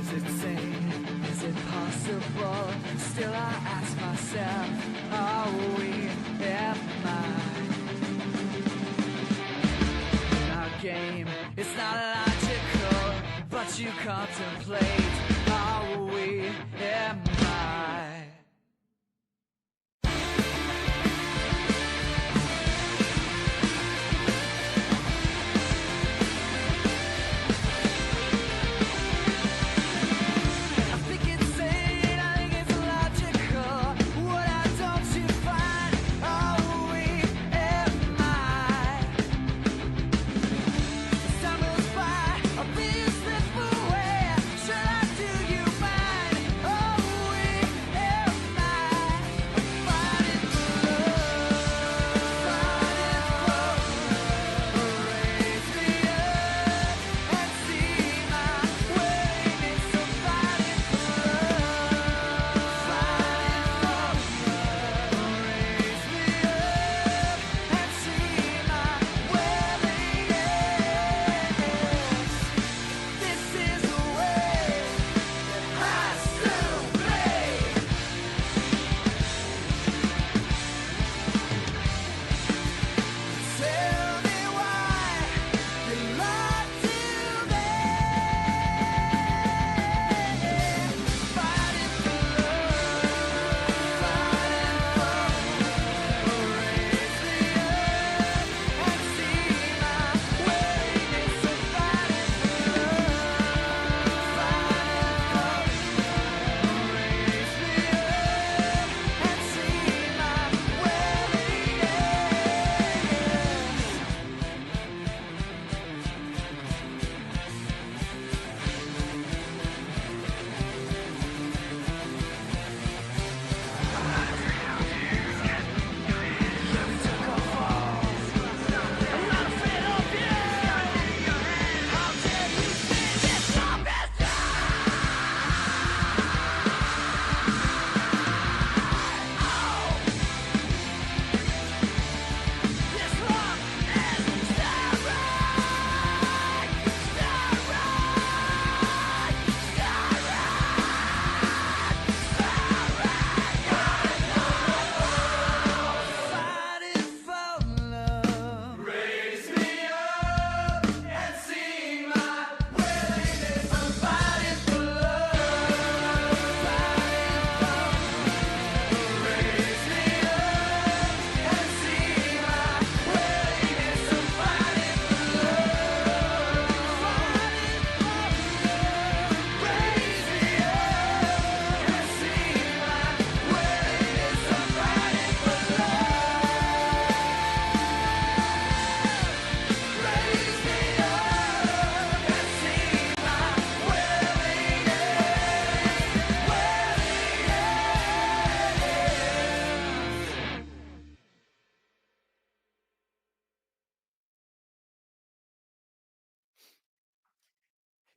Is it sane? Is it possible? Still I ask myself, are we in our game? It's not logical, but you contemplate, are we am I?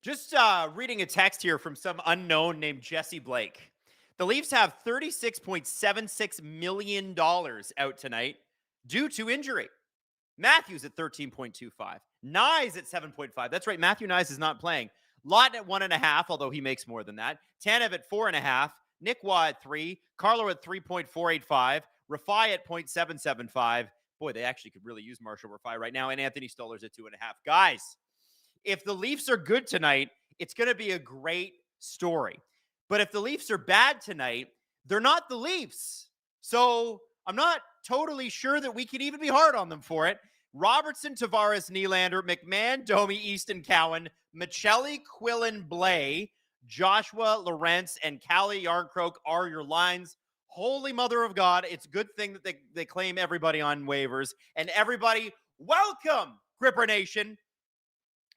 Just reading a text here from some unknown named Jesse Blake. The Leafs have $36.76 million out tonight due to injury. Matthews at 13.25. Nyes at 7.5. That's right, Matthew Nyes is not playing. Lawton at 1.5, although he makes more than that. Tanev at 4.5. Nick Waugh at 3. Carlo at 3.485. Rafai at 0.775. Boy, they actually could really use Marshall Rafai right now. And Anthony Stoller's at 2.5. Guys, if the Leafs are good tonight, it's going to be a great story. But if the Leafs are bad tonight, they're not the Leafs. So I'm not totally sure that we can even be hard on them for it. Robertson, Tavares, Nylander, McMahon, Domi, Easton, Cowan, Michelli, Quillen, Blais, Joshua, Lorentz, and Callie Yarncroke are your lines. Holy mother of God, it's a good thing that they claim everybody on waivers. And everybody, welcome, Gripper Nation,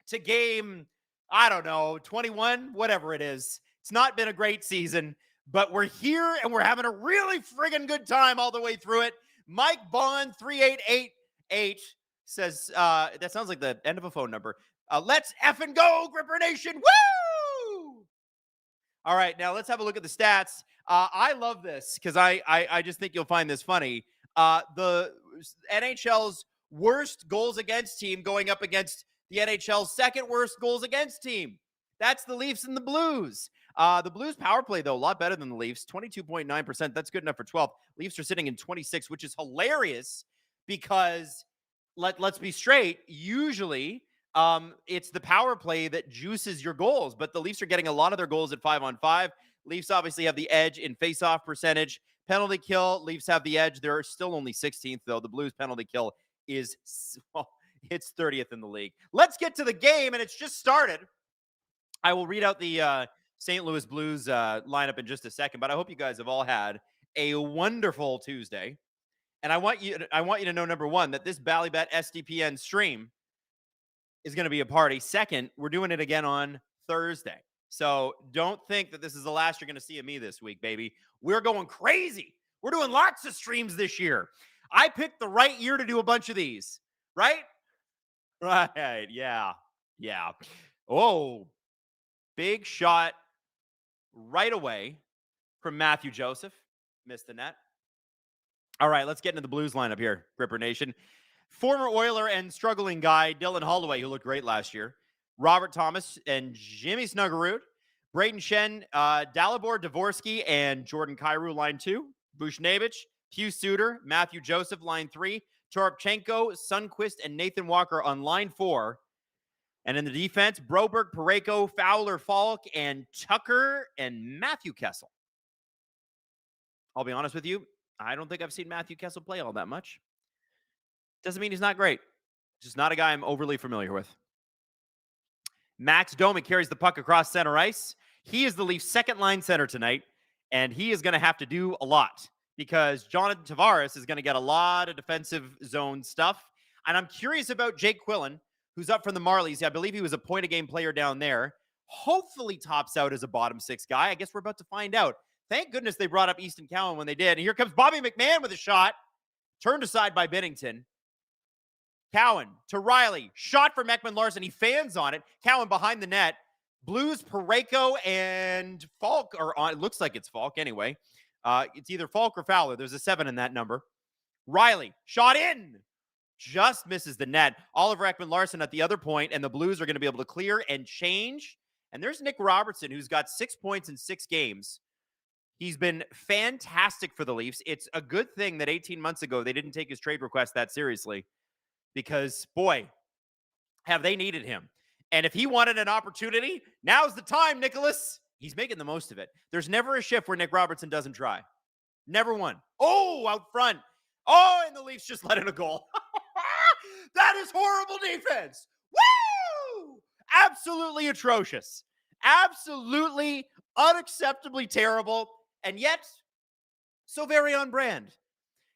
to game, I don't know, 21, whatever it is. It's not been a great season, but we're here and we're having a really friggin' good time all the way through it. Mike Bond, 3888, says, that sounds like the end of a phone number. Let's effing go, Gripper Nation. Woo! All right, now let's have a look at the stats. I love this because I just think you'll find this funny. The NHL's worst goals against team going up against the NHL's second worst goals against team. That's the Leafs and the Blues. The Blues power play, though, a lot better than the Leafs. 22.9%. That's good enough for 12th. Leafs are sitting in 26, which is hilarious because let's be straight. Usually, it's the power play that juices your goals, but the Leafs are getting a lot of their goals at 5-on-5. Leafs obviously have the edge in face-off percentage. Penalty kill, Leafs have the edge. They're still only 16th, though. The Blues penalty kill is, well, it's 30th in the league. Let's get to the game, and it's just started. I will read out the St. Louis Blues lineup in just a second, but I hope you guys have all had a wonderful Tuesday. And I want you to know, number one, that this Ballybet SDPN stream is going to be a party. Second, we're doing it again on Thursday. So don't think that this is the last you're going to see of me this week, baby. We're going crazy. We're doing lots of streams this year. I picked the right year to do a bunch of these, right? Right. Yeah. Yeah. Oh, big shot right away from Matthew Joseph. Missed the net. All right, let's get into the Blues lineup here, Gripper Nation. Former Oiler and struggling guy, Dylan Holloway, who looked great last year. Robert Thomas and Jimmy Snuggerud. Braden Shen, Dalibor Dvorsky, and Jordan Kyrou, line 2. Bushnevich, Hugh Suter, Matthew Joseph, line 3. Toropchenko, Sundqvist, and Nathan Walker on line 4. And in the defense, Broberg, Parayko, Fowler, Falk, and Tucker, and Matthew Kessel. I'll be honest with you, I don't think I've seen Matthew Kessel play all that much. Doesn't mean he's not great. Just not a guy I'm overly familiar with. Max Domi carries the puck across center ice. He is the Leafs' second-line center tonight, and he is going to have to do a lot because Jonathan Tavares is going to get a lot of defensive zone stuff. And I'm curious about Jake Quillen, who's up from the Marlies. I believe he was a point-a-game player down there. Hopefully tops out as a bottom six guy. I guess we're about to find out. Thank goodness they brought up Easton Cowan when they did. And here comes Bobby McMahon with a shot. Turned aside by Binnington. Cowan to Riley. Shot from Ekman Larson. He fans on it. Cowan behind the net. Blues, Parayko, and Falk are on. It looks like it's Falk anyway. It's either Falk or Fowler. There's a 7 in that number. Riley. Shot in. Just misses the net. Oliver Ekman Larson at the other point, and the Blues are going to be able to clear and change. And there's Nick Robertson, who's got 6 points in 6 games. He's been fantastic for the Leafs. It's a good thing that 18 months ago they didn't take his trade request that seriously because, boy, have they needed him. And if he wanted an opportunity, now's the time, Nicholas. He's making the most of it. There's never a shift where Nick Robertson doesn't try. Never one. Oh, out front. Oh, and the Leafs just let in a goal. That is horrible defense. Woo! Absolutely atrocious. Absolutely unacceptably terrible. And yet, so very on brand.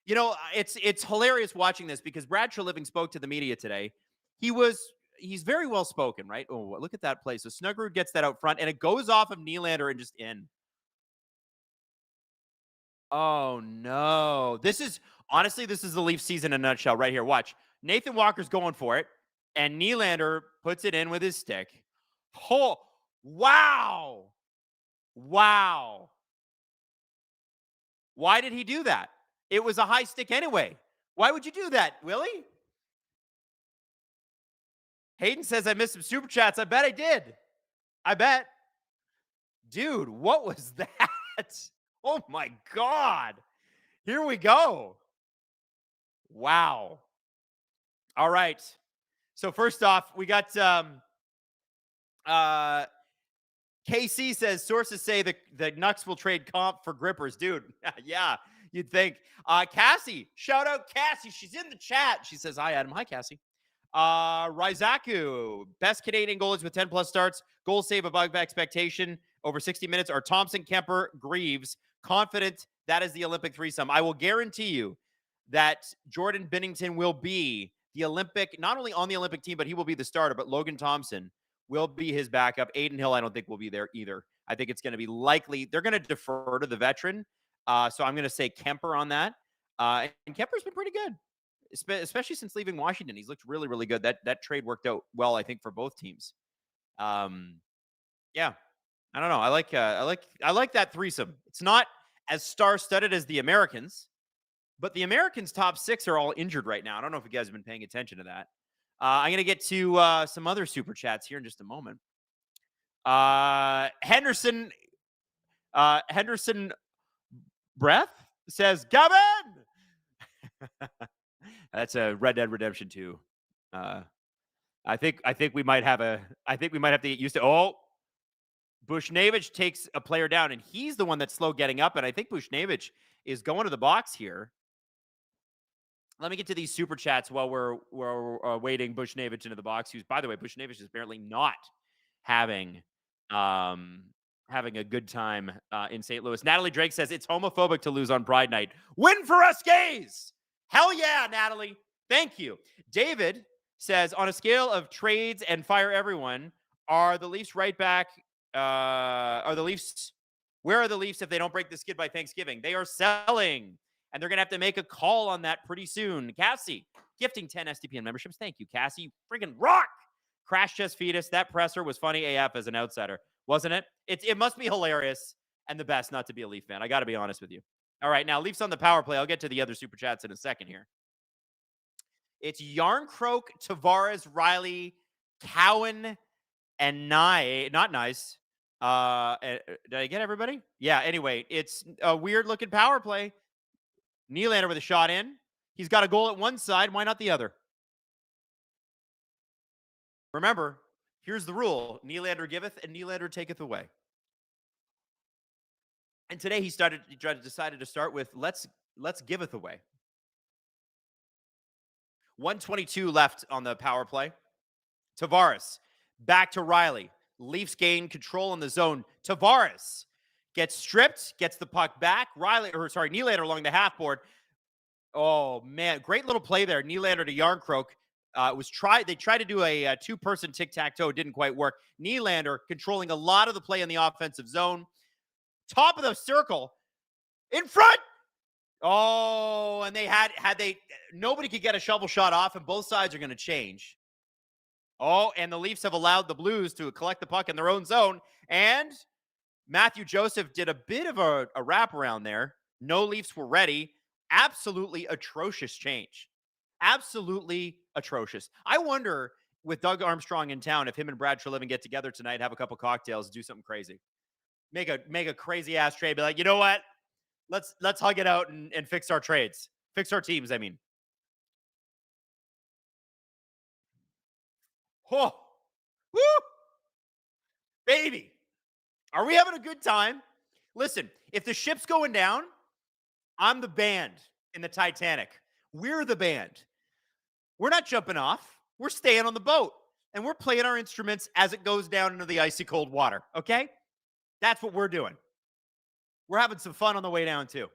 You know, it's hilarious watching this because Brad Treliving spoke to the media today. He's very well spoken, right? Oh, look at that play. So Snuggerud gets that out front, and it goes off of Nylander and just in. Oh, no. This is the Leafs season in a nutshell right here. Watch. Nathan Walker's going for it, and Nylander puts it in with his stick. Oh, wow. Wow. Why did he do that? It was a high stick anyway. Why would you do that, Willie? Hayden says, I missed some super chats. I bet I did. I bet. Dude, what was that? Oh, my God. Here we go. Wow. All right. So first off, we got KC says, sources say the Nucks will trade comp for grippers. Dude, yeah, you'd think. Cassie, shout out Cassie. She's in the chat. She says, hi, Adam. Hi, Cassie. Ryzaku, best Canadian goalies with 10-plus starts. Goal save above expectation over 60 minutes are Thompson, Kemper, Greaves. Confident that is the Olympic threesome. I will guarantee you that Jordan Binnington will be the Olympic, not only on the Olympic team, but he will be the starter. But Logan Thompson will be his backup. Aiden Hill, I don't think will be there either. I think it's going to be likely. They're going to defer to the veteran. So I'm going to say Kemper on that. And Kemper's been pretty good, especially since leaving Washington. He's looked really, really good. That trade worked out well, I think, for both teams. Yeah, I don't know. I like that threesome. It's not as star-studded as the Americans, but the Americans' top 6 are all injured right now. I don't know if you guys have been paying attention to that. I'm going to get to some other super chats here in just a moment. Henderson Breath says, Gavin! That's a Red Dead Redemption 2. I think we might have to get used to. Oh, Bushnevich takes a player down, and he's the one that's slow getting up. And I think Bushnevich is going to the box here. Let me get to these super chats while we're waiting Bushnevich into the box. Who's, by the way, Bushnevich is apparently not having a good time in St. Louis. Natalie Drake says it's homophobic to lose on Pride Night. Win for us gays! Hell yeah, Natalie. Thank you. David says, on a scale of trades and fire everyone, are the Leafs right back? Where are the Leafs if they don't break the skid by Thanksgiving? They are selling, and they're going to have to make a call on that pretty soon. Cassie, gifting 10 SDPN memberships. Thank you, Cassie. Friggin' rock! Crash Chest Fetus. That presser was funny AF as an outsider, wasn't it? It must be hilarious and the best not to be a Leaf fan. I got to be honest with you. All right, now Leafs on the power play. I'll get to the other super chats in a second here. It's Yarncroke, Tavares, Riley, Cowan, and not nice. Did I get everybody? Yeah, anyway, it's a weird-looking power play. Nylander with a shot in. He's got a goal at one side. Why not the other? Remember, here's the rule. Nylander giveth and Nylander taketh away. And today he decided to start with let's giveth away. 1:22 left on the power play. Tavares back to Riley. Leafs gain control in the zone. Tavares gets stripped, gets the puck back. Nylander along the half board. Oh man, great little play there. Nylander to Yarncroke. They tried to do a two-person tic-tac-toe. Didn't quite work. Nylander controlling a lot of the play in the offensive zone. Top of the circle. In front. Oh, and nobody could get a shovel shot off, and both sides are going to change. Oh, and the Leafs have allowed the Blues to collect the puck in their own zone, and Matthew Joseph did a bit of a wraparound there. No Leafs were ready. Absolutely atrocious change. Absolutely atrocious. I wonder, with Doug Armstrong in town, if him and Brad Treliving get together tonight, have a couple cocktails, do something crazy. Make a crazy ass trade. Be like, you know what? Let's hug it out and fix our trades. Fix our teams, I mean. Oh, woo! Baby, are we having a good time? Listen, if the ship's going down, I'm the band in the Titanic. We're the band. We're not jumping off. We're staying on the boat, and we're playing our instruments as it goes down into the icy cold water, okay? That's what we're doing. We're having some fun on the way down, too.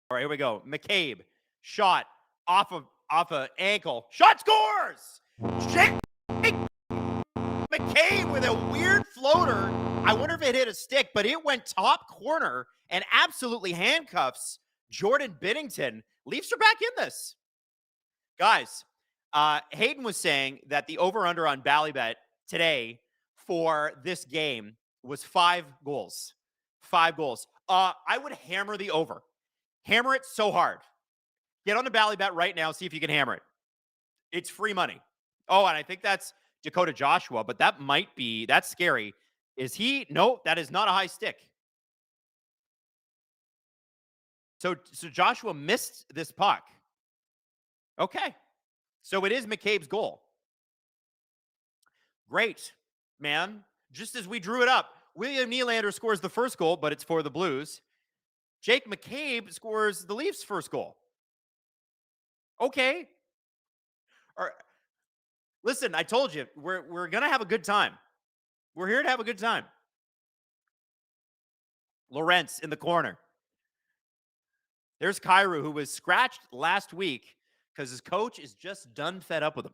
All right, here we go. McCabe, shot off a ankle. Shot scores! Jake McCabe with a weird floater. I wonder if it hit a stick, but it went top corner and absolutely handcuffs Jordan Binnington. Leafs are back in this. Guys, Hayden was saying that the over-under on Ballybet today for this game was 5 goals. 5 goals. I would hammer the over. Hammer it so hard. Get on the Ballybet right now. See if you can hammer it. It's free money. Oh, and I think that's Dakota Joshua, but that's scary. Is he? No, that is not a high stick. So Joshua missed this puck. Okay. So it is McCabe's goal. Great, man. Just as we drew it up, William Nylander scores the first goal, but it's for the Blues. Jake McCabe scores the Leafs' first goal. Okay. Listen, I told you, we're going to have a good time. We're here to have a good time. Lorentz in the corner. There's Kyrou, who was scratched last week because his coach is just done fed up with him.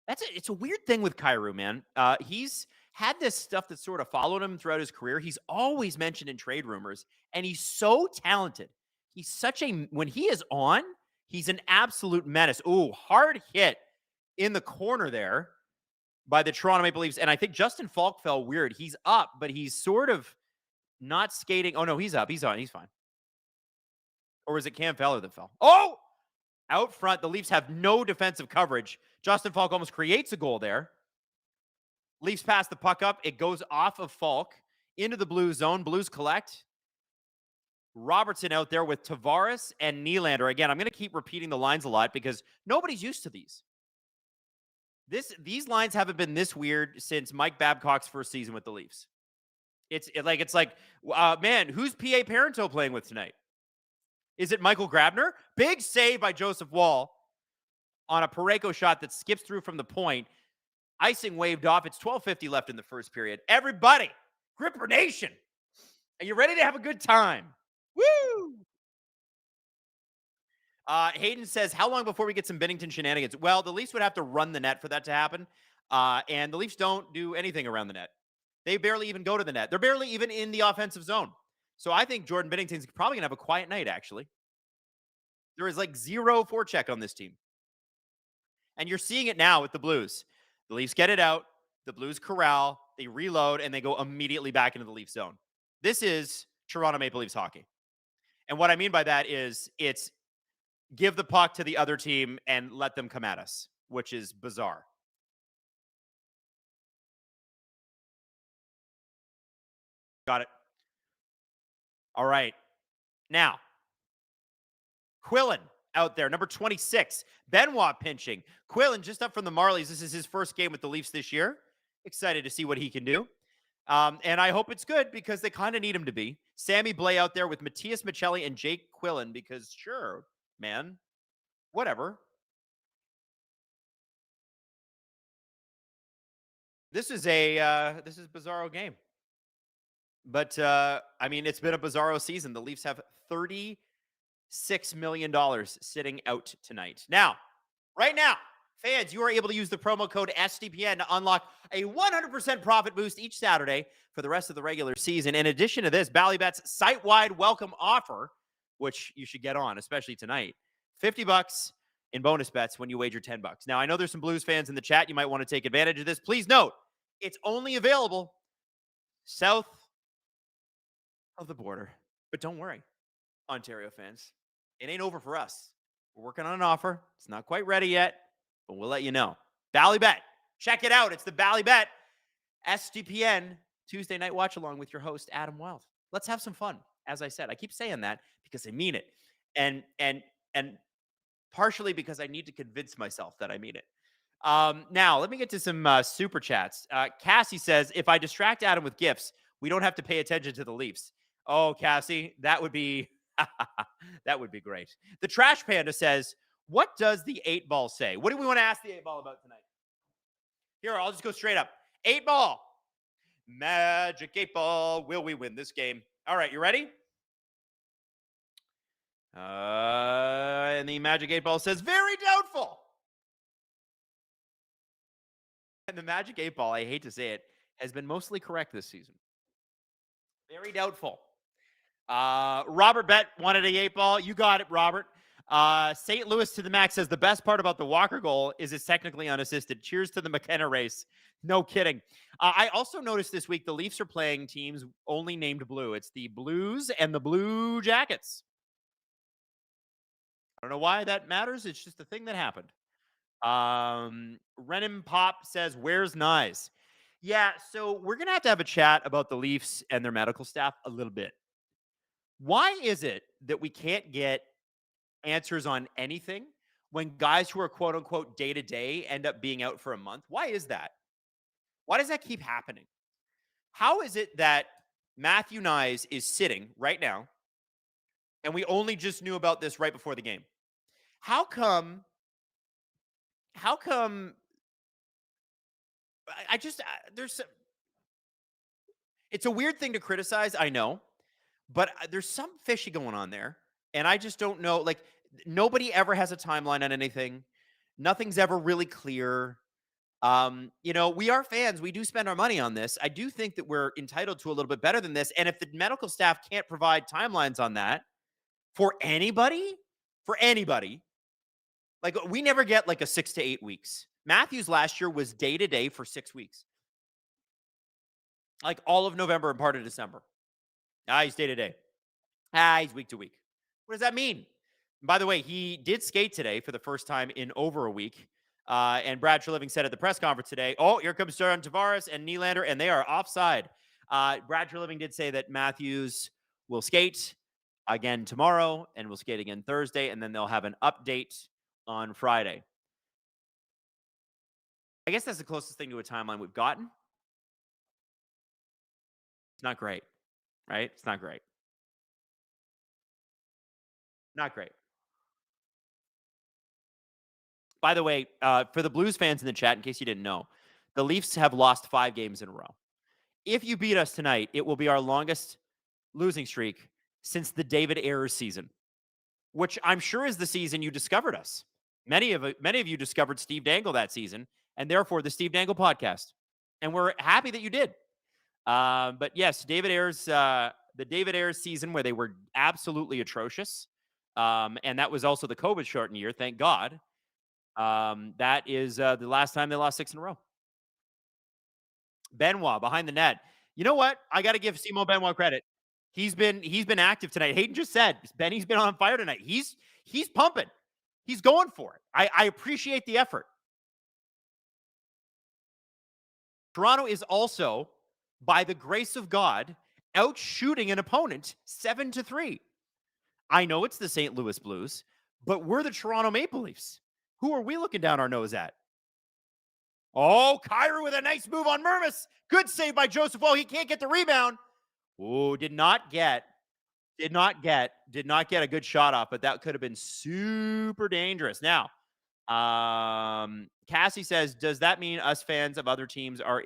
It's a weird thing with Kyrou, man. He's had this stuff that sort of followed him throughout his career. He's always mentioned in trade rumors, and he's so talented. When he is on, he's an absolute menace. Ooh, hard hit in the corner there by the Toronto Maple Leafs. And I think Justin Falk fell weird. He's up, but he's sort of not skating. Oh, no, he's up. He's on. He's fine. Or was it Cam Feller that fell? Oh! Out front, the Leafs have no defensive coverage. Justin Falk almost creates a goal there. Leafs pass the puck up. It goes off of Falk into the Blues zone. Blues collect. Robertson out there with Tavares and Nylander. Again, I'm going to keep repeating the lines a lot because nobody's used to these. These lines haven't been this weird since Mike Babcock's first season with the Leafs. It's like, man, who's P.A. Parento playing with tonight? Is it Michael Grabner? Big save by Joseph Wall on a Pareko shot that skips through from the point. Icing waved off. It's 12:50 left in the first period. Everybody, Gripper Nation, are you ready to have a good time? Woo! Hayden says, how long before we get some Bennington shenanigans? Well, the Leafs would have to run the net for that to happen. And the Leafs don't do anything around the net. They barely even go to the net. They're barely even in the offensive zone. So I think Jordan Bennington's probably going to have a quiet night, actually. There is like zero forecheck on this team. And you're seeing it now with the Blues. The Leafs get it out. The Blues corral. They reload, and they go immediately back into the Leafs zone. This is Toronto Maple Leafs hockey. And what I mean by that is it's give the puck to the other team and let them come at us, which is bizarre. Got it. All right. Now, Quillen out there, number 26. Benoit pinching. Quillen just up from the Marlies. This is his first game with the Leafs this year. Excited to see what he can do. And I hope it's good because they kind of need him to be. Sammy Blais out there with Matthias Michelli and Jake Quillen because sure, man, whatever. This is Bizarro game. But, I mean, it's been a Bizarro season. The Leafs have $36 million sitting out tonight. Now, right now, fans, you are able to use the promo code SDPN to unlock a 100% profit boost each Saturday for the rest of the regular season. In addition to this, Bally Bet's site-wide welcome offer, which you should get on, especially tonight, $50 in bonus bets when you wager $10. Now, I know there's some Blues fans in the chat. You might want to take advantage of this. Please note, it's only available south of the border. But don't worry, Ontario fans. It ain't over for us. We're working on an offer. It's not quite ready yet, but we'll let you know. Bally Bet. Check it out. It's the Bally Bet SDPN Tuesday night watch along with your host, Adam Wylde. Let's have some fun. As I said, I keep saying that because I mean it. And partially because I need to convince myself that I mean it. Now, let me get to some super chats. Cassie says, if I distract Adam with gifts, we don't have to pay attention to the Leafs. Oh, Cassie, that would be that would be great. The Trash Panda says, what does the 8-ball say? What do we want to ask the 8-ball about tonight? Here, I'll just go straight up. 8-ball. Magic 8-ball. Will we win this game? All right, you ready? And the Magic 8-ball says, very doubtful. And the Magic 8-ball, I hate to say it, has been mostly correct this season. Very doubtful. Robert Bet wanted a 8-ball. You got it, Robert. St. Louis to the max says the best part about the Walker goal is it's technically unassisted. Cheers to the McKenna race. No kidding. I also noticed this week the Leafs are playing teams only named blue. It's the Blues and the Blue Jackets. I don't know why that matters. It's just a thing that happened. Renan Pop says, where's Nyes? Yeah, so we're going to have a chat about the Leafs and their medical staff a little bit. Why is it that we can't get answers on anything when guys who are quote unquote day to day end up being out for a month? Why is that? Why does that keep happening? How is it that Matthew Nyes is sitting right now and we only just knew about this right before the game? How come it's a weird thing to criticize, I know. But there's some fishy going on there. And I just don't know. Like, nobody ever has a timeline on anything. Nothing's ever really clear. We are fans. We do spend our money on this. I do think that we're entitled to a little bit better than this. And if the medical staff can't provide timelines on that for anybody, like we never get like a 6 to 8 weeks. Matthews last year was day to day for 6 weeks. Like all of November and part of December. He's day to day. He's week to week. What does that mean? By the way, he did skate today for the first time in over a week. And Brad Treliving said at the press conference today, oh, here comes John Tavares and Nylander, and they are offside. Brad Treliving did say that Matthews will skate again tomorrow and will skate again Thursday, and then they'll have an update on Friday. I guess that's the closest thing to a timeline we've gotten. It's not great, right? It's not great. Not great. By the way, for the Blues fans in the chat, in case you didn't know, the Leafs have lost 5 games in a row. If you beat us tonight, it will be our longest losing streak since the David Ayres season, which I'm sure is the season you discovered us. Many of you discovered Steve Dangle that season, and therefore the Steve Dangle podcast. And we're happy that you did. But yes, David Ayres, the David Ayres season where they were absolutely atrocious. And that was also the COVID shortened year, thank God. That is the last time they lost 6 in a row. Benoit behind the net. You know what? I got to give Simo Benoit credit. He's been active tonight. Hayden just said Benny's been on fire tonight. He's pumping. He's going for it. I appreciate the effort. Toronto is also, by the grace of God, out shooting an opponent 7-3. I know it's the St. Louis Blues, but we're the Toronto Maple Leafs. Who are we looking down our nose at? Oh, Kyrou with a nice move on Mermis. Good save by Joseph. Oh, he can't get the rebound. Oh, did not get a good shot off, but that could have been super dangerous. Now, Cassie says, does that mean us fans of other teams are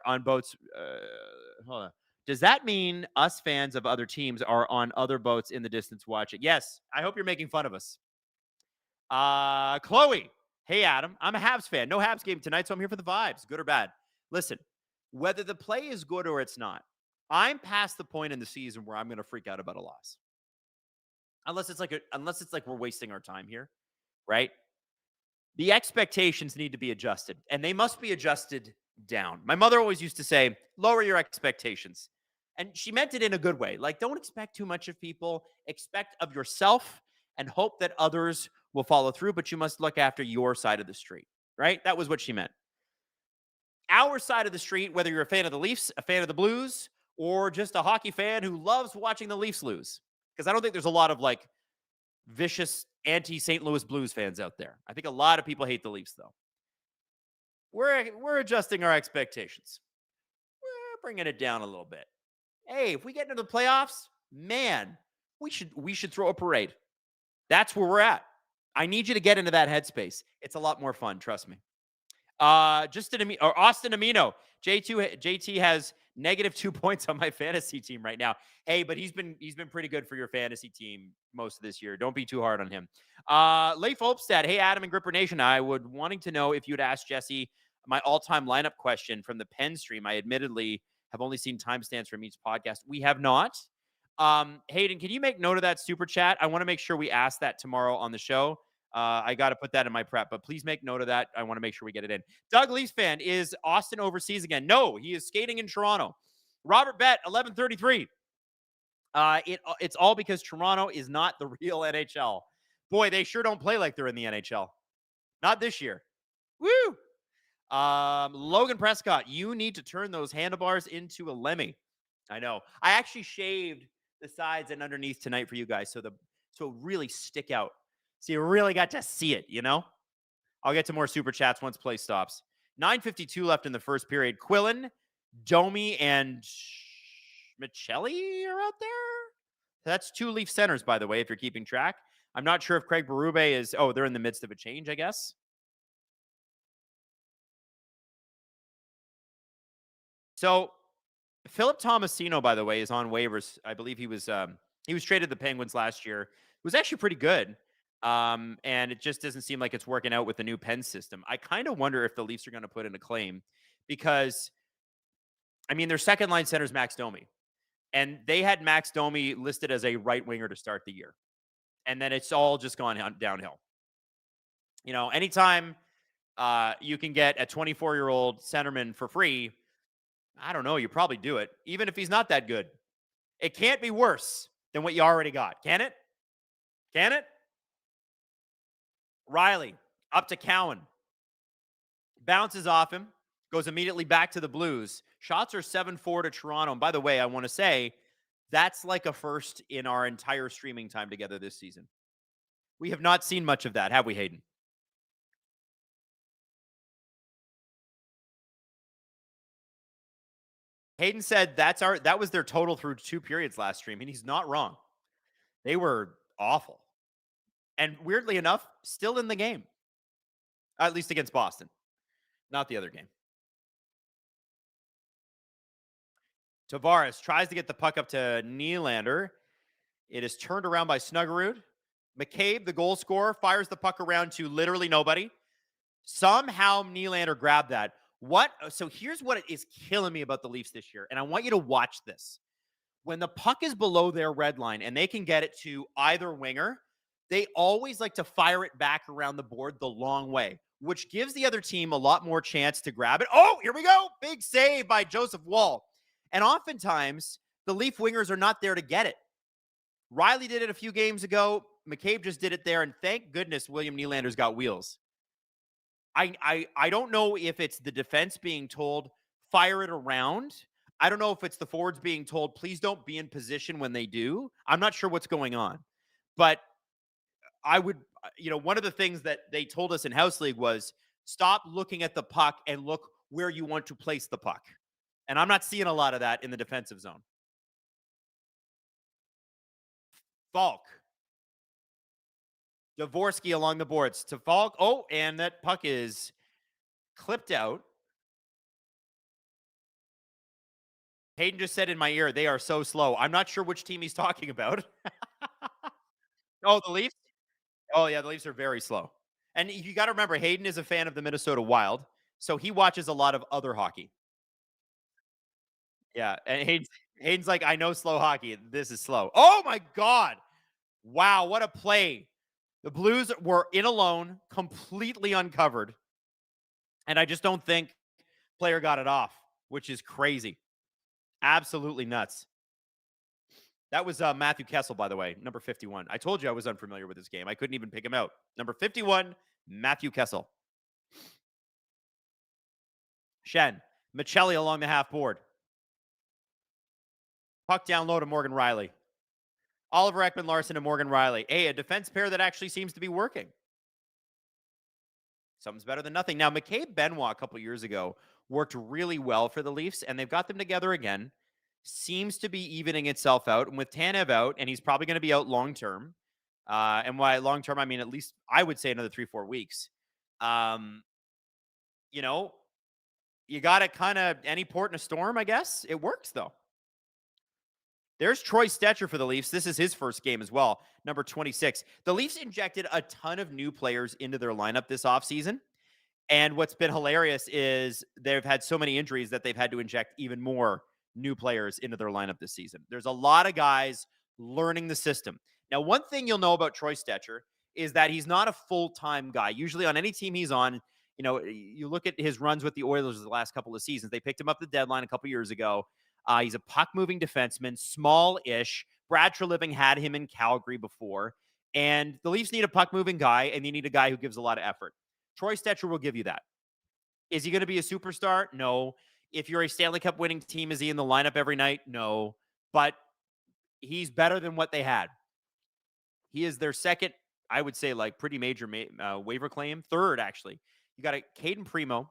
on boats? Hold on. Does that mean us fans of other teams are on other boats in the distance watching? Yes. I hope you're making fun of us. Chloe. Hey, Adam. I'm a Habs fan. No Habs game tonight, so I'm here for the vibes, good or bad. Listen, whether the play is good or it's not, I'm past the point in the season where I'm going to freak out about a loss. Unless it's like we're wasting our time here, right? The expectations need to be adjusted, and they must be adjusted down. My mother always used to say, lower your expectations. And she meant it in a good way. Like, don't expect too much of people. Expect of yourself and hope that others will follow through, but you must look after your side of the street, right? That was what she meant. Our side of the street, whether you're a fan of the Leafs, a fan of the Blues, or just a hockey fan who loves watching the Leafs lose. Because I don't think there's a lot of like vicious anti-St. Louis Blues fans out there. I think a lot of people hate the Leafs, though. We're adjusting our expectations. We're bringing it down a little bit. Hey, if we get into the playoffs, man, we should throw a parade. That's where we're at. I need you to get into that headspace. It's a lot more fun, trust me. Austin Amino. JT has -2 points on my fantasy team right now. Hey, but he's been pretty good for your fantasy team most of this year. Don't be too hard on him. Leif Olpstad. Hey, Adam and Gripper Nation. I would wanting to know if you'd ask Jesse my all-time lineup question from the Penn stream. I admittedly have only seen timestamps from each podcast. We have not. Hayden, can you make note of that super chat? I want to make sure we ask that tomorrow on the show. I got to put that in my prep, but please make note of that. I want to make sure we get it in. Doug Leafs fan, is Austin overseas again? No, he is skating in Toronto. Robert Bet, 1133. It's all because Toronto is not the real NHL. Boy, they sure don't play like they're in the NHL. Not this year. Woo! Logan Prescott, you need to turn those handlebars into a Lemmy. I know. I actually shaved the sides and underneath tonight for you guys so it really stick out. So you really got to see it, you know? I'll get to more super chats once play stops. 9:52 left in the first period. Quillen, Domi, and Michelli are out there. That's 2 Leaf centers, by the way, if you're keeping track. I'm not sure if Craig Berube is... Oh, they're in the midst of a change, I guess. So Philip Tomasino, by the way, is on waivers. I believe he was traded to the Penguins last year. It was actually pretty good. And it just doesn't seem like it's working out with the new Penn system. I kind of wonder if the Leafs are going to put in a claim because, I mean, their second line center is Max Domi. And they had Max Domi listed as a right winger to start the year. And then it's all just gone downhill. You know, anytime you can get a 24-year-old centerman for free, I don't know, you probably do it, even if he's not that good. It can't be worse than what you already got, can it? Can it? Riley up to Cowan. Bounces off him. Goes immediately back to the Blues. Shots are 7-4 to Toronto. And by the way, I want to say that's like a first in our entire streaming time together this season. We have not seen much of that, have we, Hayden? Hayden said that was their total through 2 periods last stream, and he's not wrong. They were awful. And weirdly enough, still in the game. At least against Boston. Not the other game. Tavares tries to get the puck up to Nylander. It is turned around by Snuggerud. McCabe, the goal scorer, fires the puck around to literally nobody. Somehow Nylander grabbed that. So here's what is killing me about the Leafs this year, and I want you to watch this. When the puck is below their red line and they can get it to either winger, they always like to fire it back around the board the long way, which gives the other team a lot more chance to grab it. Oh, here we go. Big save by Joseph Wall. And oftentimes, the Leaf wingers are not there to get it. Riley did it a few games ago. McCabe just did it there, and thank goodness William Nylander's got wheels. I don't know if it's the defense being told, fire it around. I don't know if it's the forwards being told, please don't be in position when they do. I'm not sure what's going on. But I would, one of the things that they told us in House League was stop looking at the puck and look where you want to place the puck. And I'm not seeing a lot of that in the defensive zone. Falk. Dvorsky along the boards to Falk. Oh, and that puck is clipped out. Hayden just said in my ear, they are so slow. I'm not sure which team he's talking about. Oh, the Leafs? Oh, yeah, the Leafs are very slow. And you got to remember, Hayden is a fan of the Minnesota Wild, so he watches a lot of other hockey. Yeah, and Hayden's like, I know slow hockey. This is slow. Oh, my God. Wow, what a play. The Blues were in alone, completely uncovered. And I just don't think player got it off, which is crazy. Absolutely nuts. That was Matthew Kessel, by the way, number 51. I told you I was unfamiliar with this game. I couldn't even pick him out. Number 51, Matthew Kessel. Shen, Michelli along the half board. Puck down low to Morgan Riley. Oliver Ekman-Larsson and Morgan Riley. Hey, a defense pair that actually seems to be working. Something's better than nothing. Now, McCabe Benoit a couple years ago worked really well for the Leafs, and they've got them together again. Seems to be evening itself out. And with Tanev out, and he's probably going to be out long-term. And by long-term, I mean at least, I would say another 3-4 weeks. You got to kind of any port in a storm, I guess. It works, though. There's Troy Stecher for the Leafs. This is his first game as well, number 26. The Leafs injected a ton of new players into their lineup this offseason. And what's been hilarious is they've had so many injuries that they've had to inject even more new players into their lineup this season. There's a lot of guys learning the system. Now, one thing you'll know about Troy Stecher is that he's not a full-time guy. Usually on any team he's on, you look at his runs with the Oilers the last couple of seasons. They picked him up the deadline a couple years ago. He's a puck-moving defenseman, small-ish. Brad Treliving had him in Calgary before. And the Leafs need a puck-moving guy, and they need a guy who gives a lot of effort. Troy Stecher will give you that. Is he going to be a superstar? No. If you're a Stanley Cup winning team, is he in the lineup every night? No. But he's better than what they had. He is their second, I would say, like pretty major waiver claim. Third, actually. You got Caden Primo,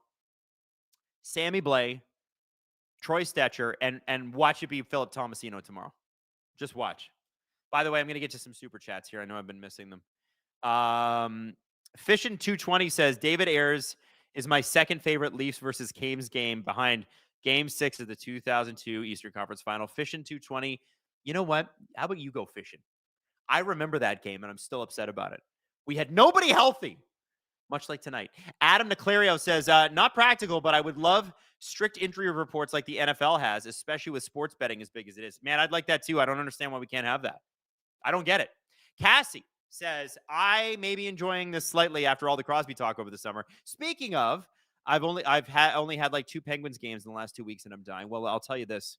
Sammy Blais, Troy Stecher, and watch it be Philip Tomasino tomorrow. Just watch. By the way, I'm going to get you some super chats here. I know I've been missing them. Fishin220 says, David Ayers is my second favorite Leafs versus Canes game behind Game 6 of the 2002 Eastern Conference Final. Fishin220, you know what? How about you go fishing? I remember that game, and I'm still upset about it. We had nobody healthy, much like tonight. Adam Neclario says, not practical, but I would love strict injury reports like the NFL has, especially with sports betting as big as it is. Man, I'd like that too. I don't understand why we can't have that. I don't get it. Cassie says, I may be enjoying this slightly after all the Crosby talk over the summer. Speaking of, I've only had like 2 Penguins games in the last 2 weeks, and I'm dying. Well, I'll tell you this.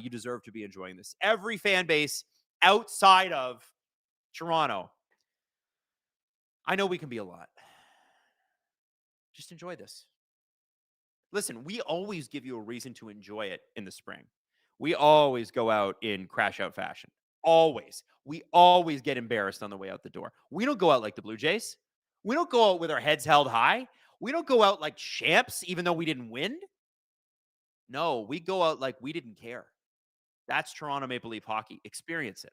You deserve to be enjoying this. Every fan base outside of Toronto I know we can be a lot. Just enjoy this. Listen, we always give you a reason to enjoy it in the spring. We always go out in crash out fashion. Always. We always get embarrassed on the way out the door. We don't go out like the Blue Jays. We don't go out with our heads held high. We don't go out like champs, even though we didn't win. No, we go out like we didn't care. That's Toronto Maple Leaf hockey. Experience it.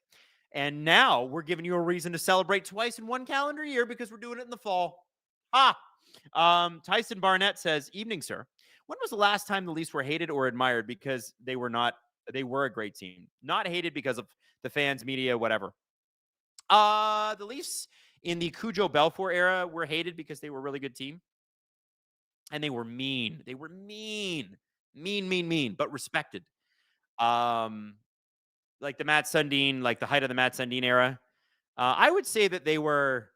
And now we're giving you a reason to celebrate twice in one calendar year because we're doing it in the fall. Tyson Barnett says, "Evening, sir. When was the last time the Leafs were hated or admired because they were a great team? Not hated because of the fans, media, whatever. The Leafs in the Cujo Belfour era were hated because they were a really good team. And they were mean. They were mean, but respected. Like the Matt Sundin, like the height of the Matt Sundin era. I would say that they were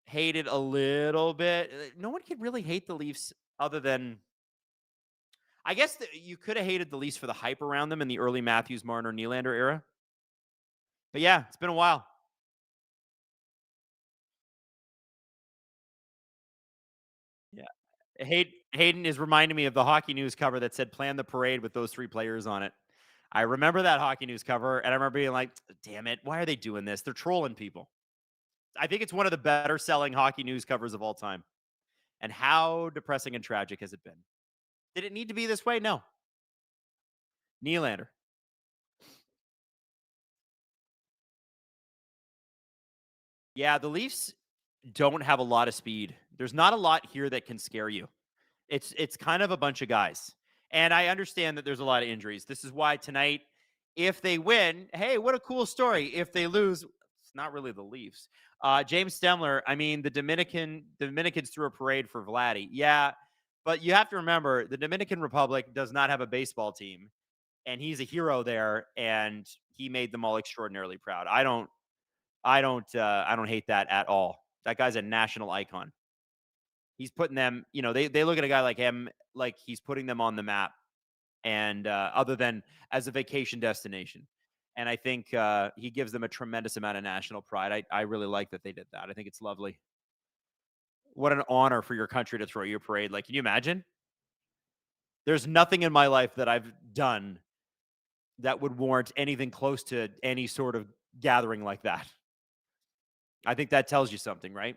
hated a little bit. No one could really hate the Leafs other than, I guess you could have hated the Leafs for the hype around them in the early Matthews, Marner, Nylander era. But yeah, it's been a while. Yeah. Hayden is reminding me of the Hockey News cover that said "Plan the Parade" with those three players on it. I remember that Hockey News cover, and I remember being like, damn it, why are they doing this? They're trolling people. I think it's one of the better selling Hockey News covers of all time. And how depressing and tragic has it been? Did it need to be this way? No. Nylander. Yeah, the Leafs don't have a lot of speed. There's not a lot here that can scare you. It's kind of a bunch of guys. And I understand that there's a lot of injuries. This is why tonight, if they win, hey, what a cool story. If they lose, it's not really the Leafs. James Stemler, I mean, the Dominicans threw a parade for Vladdy. Yeah, but you have to remember the Dominican Republic does not have a baseball team, and he's a hero there, and he made them all extraordinarily proud. I don't hate that at all. That guy's a national icon. He's putting them, they look at a guy like him, like he's putting them on the map, and other than as a vacation destination. And I think he gives them a tremendous amount of national pride. I really like that they did that. I think it's lovely. What an honor for your country to throw your parade. Like, can you imagine? There's nothing in my life that I've done that would warrant anything close to any sort of gathering like that. I think that tells you something, right?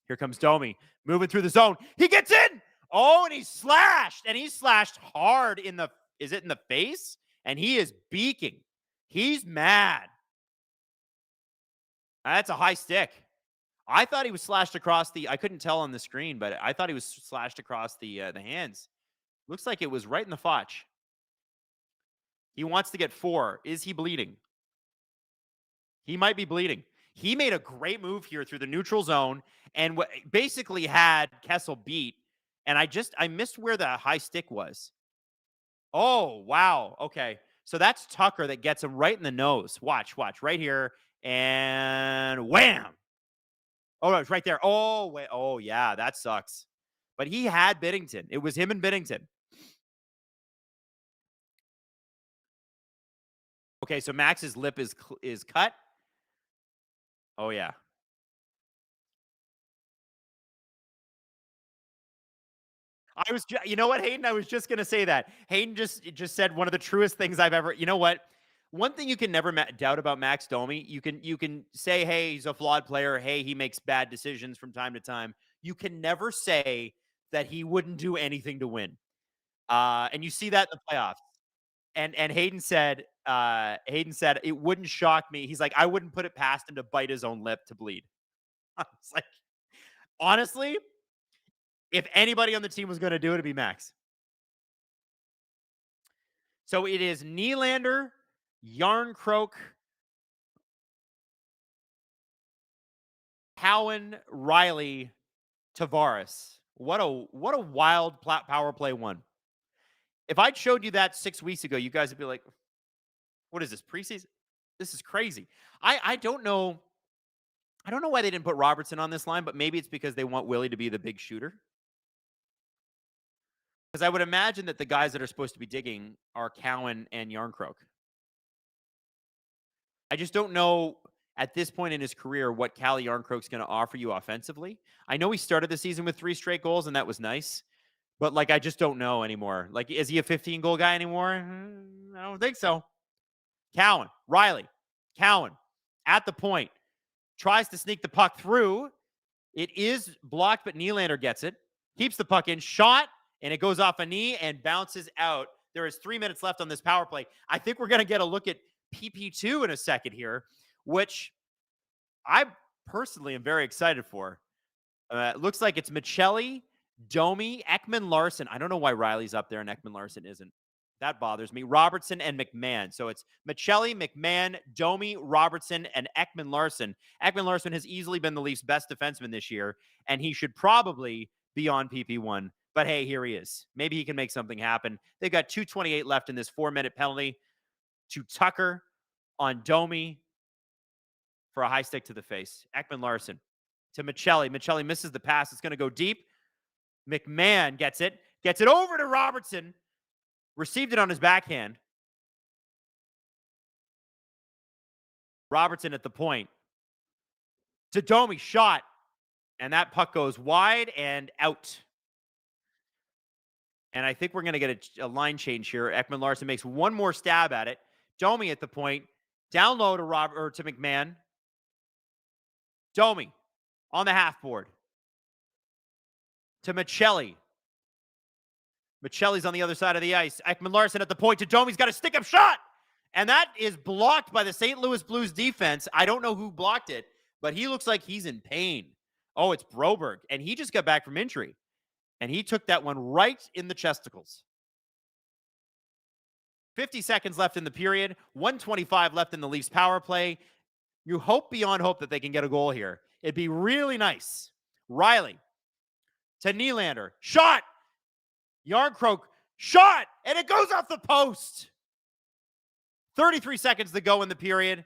Here comes Domi moving through the zone. He gets in. Oh, and he's slashed hard in the face? And he is beaking. He's mad. That's a high stick. I thought he was slashed across I couldn't tell on the screen, but I thought he was slashed across the hands. Looks like it was right in the fotch. He wants to get 4. Is he bleeding? He might be bleeding. He made a great move here through the neutral zone and basically had Kessel beat. And I missed where the high stick was. Oh, wow. Okay. So that's Tucker that gets him right in the nose. Watch, right here. And wham. Oh, no, it's right there. Oh, wait. Oh, yeah, that sucks. But he had Binnington. It was him and Binnington. Okay, so Max's lip is cut. Oh, yeah. You know what, Hayden? I was just going to say that. Hayden just said one of the truest things I've ever, you know what? One thing you can never doubt about Max Domi, you can say, hey, he's a flawed player. Hey, he makes bad decisions from time to time. You can never say that he wouldn't do anything to win. And you see that in the playoffs. And Hayden said it wouldn't shock me. He's like, I wouldn't put it past him to bite his own lip to bleed. It's like, honestly, if anybody on the team was going to do it, it'd be Max. So it is Nylander, Yarncroke, Cowan, Riley, Tavares. What a wild power play one. If I'd showed you that 6 weeks ago, you guys would be like, what is this, preseason? This is crazy. I don't know. I don't know why they didn't put Robertson on this line, but maybe it's because they want Willie to be the big shooter. Because I would imagine that the guys that are supposed to be digging are Cowan and Yarncroke. I just don't know. at this point in his career what Calle Yarncroke's going to offer you offensively. I know he started the season with 3 straight goals, and that was nice. But, like, I just don't know anymore. Like, is he a 15-goal guy anymore? I don't think so. Cowan, Riley, Cowan at the point, tries to sneak the puck through. It is blocked, but Nylander gets it. Keeps the puck in, shot, and it goes off a knee and bounces out. There is 3 minutes left on this power play. I think we're going to get a look at PP2 in a second here, which I personally am very excited for. It looks like it's Michelli, Domi, Ekman Larson. I don't know why Riley's up there and Ekman Larson isn't. That bothers me. Robertson and McMahon. So it's Michelli, McMahon, Domi, Robertson, and Ekman Larson. Ekman Larson has easily been the Leafs' best defenseman this year, and he should probably be on PP1. But hey, here he is. Maybe he can make something happen. They've got 2:28 left in this 4-minute penalty to Tucker on Domi for a high stick to the face. Ekman Larson to Michelli. Michelli misses the pass. It's going to go deep. McMahon gets it over to Robertson. Received it on his backhand. Robertson at the point. To Domi, shot. And that puck goes wide and out. And I think we're going to get a line change here. Ekman Larson makes one more stab at it. Domi at the point. Down low to McMahon. Domi on the half board. To Michelli. Michelli's on the other side of the ice. Ekman Larson at the point to Domi's got a stick-up shot. And that is blocked by the St. Louis Blues defense. I don't know who blocked it, but he looks like he's in pain. Oh, it's Broberg. And he just got back from injury. And he took that one right in the chesticles. 50 seconds left in the period. 1:25 left in the Leafs power play. You hope beyond hope that they can get a goal here. It'd be really nice. Riley to Nylander. Shot. Yarncroke. Shot. And it goes off the post. 33 seconds to go in the period.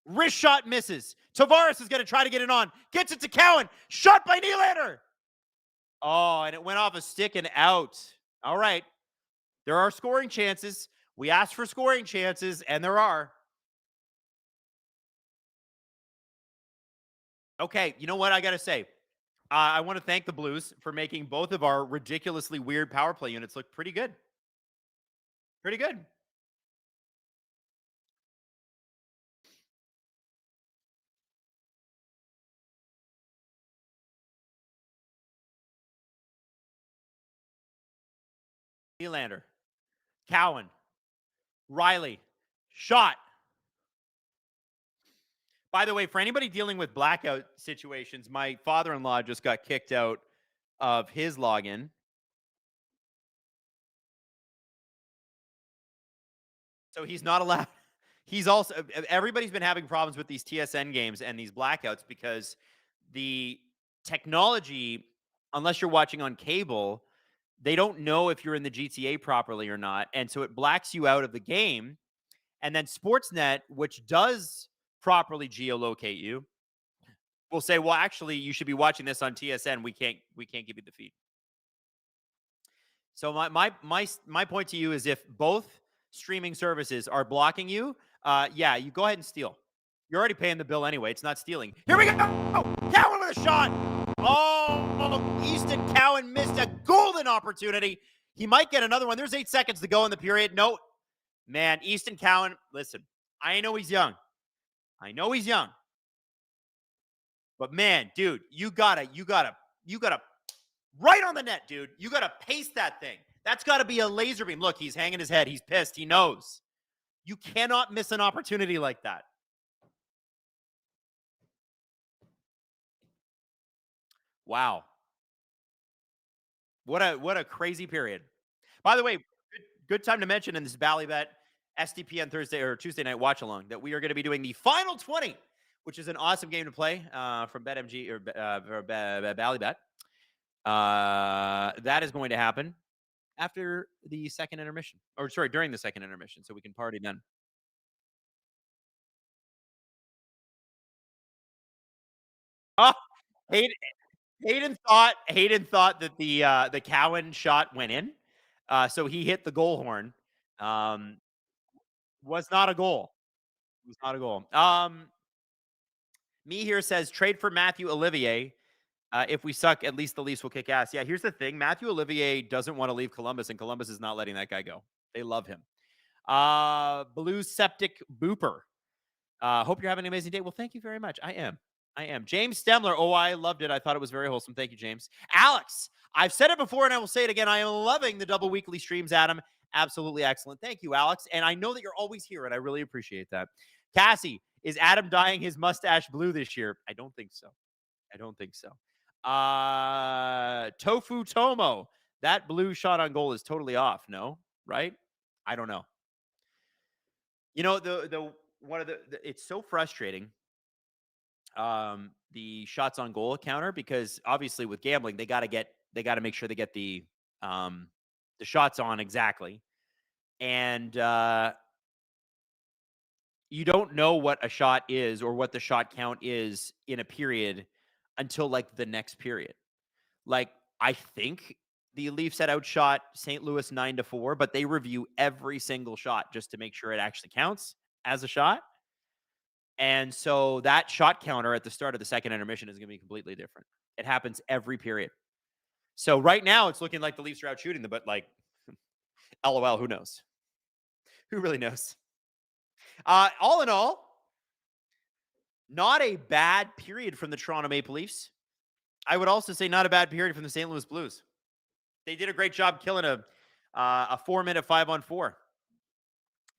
Wrist shot misses. Tavares is going to try to get it on. Gets it to Cowan. Shot by Nylander. Oh, and it went off a stick and out. All right. There are scoring chances. We asked for scoring chances, and there are. Okay, you know what I got to say? I want to thank the Blues for making both of our ridiculously weird power play units look pretty good. Pretty good. Nylander. Cowan. Riley. Shot. By the way, for anybody dealing with blackout situations, my father-in-law just got kicked out of his login. So he's not allowed. He's also, everybody's been having problems with these TSN games and these blackouts because the technology, unless you're watching on cable, they don't know if you're in the GTA properly or not. And so it blacks you out of the game. And then Sportsnet, which does properly geolocate you, will say, well, actually, you should be watching this on TSN. We can't give you the feed. So my point to you is if both streaming services are blocking you, yeah, you go ahead and steal. You're already paying the bill anyway. It's not stealing. Here we go. Cowan with a shot. Oh, Easton Cowan missed a golden opportunity. He might get another one. There's 8 seconds to go in the period. No, man, Easton Cowan, listen, I know he's young. But man, dude, you gotta right on the net, dude. You gotta paste that thing. That's gotta be a laser beam. Look, he's hanging his head. He's pissed. He knows. You cannot miss an opportunity like that. Wow. What a crazy period. By the way, good time to mention in this Bally Bet SDPN Thursday or Tuesday night watch along that we are going to be doing the final 20, which is an awesome game to play from BetMG or Bally Bet. That is going to happen after the second intermission, or sorry, during the second intermission, so we can party then. Oh, Hayden thought that the Cowan shot went in, so he hit the goal horn. Was not a goal. It was not a goal. Me here says trade for Matthew Olivier. If we suck, at least the Leafs will kick ass. Yeah, here's the thing. Matthew Olivier doesn't want to leave Columbus, and Columbus is not letting that guy go. They love him. Blue Septic Booper. Hope you're having an amazing day. Well, thank you very much. I am. James Stemler. Oh, I loved it. I thought it was very wholesome. Thank you, James. Alex, I've said it before and I will say it again. I am loving the double weekly streams, Adam. Absolutely excellent. Thank you, Alex. And I know that you're always here, and I really appreciate that. Cassie, is Adam dyeing his mustache blue this year? I don't think so. Tofu Tomo. That blue shot on goal is totally off. No, right? I don't know. You know, it's so frustrating. The shots on goal counter, because obviously with gambling, they got to make sure they get the shots on exactly. And you don't know what a shot is or what the shot count is in a period until like the next period. Like, I think the Leafs had outshot St. Louis 9-4, but they review every single shot just to make sure it actually counts as a shot. And so that shot counter at the start of the second intermission is going to be completely different. It happens every period. So right now it's looking like the Leafs are out shooting them, but like, LOL, who knows? Who really knows? All in all, not a bad period from the Toronto Maple Leafs. I would also say not a bad period from the St. Louis Blues. They did a great job killing a 4-minute 5-on-4.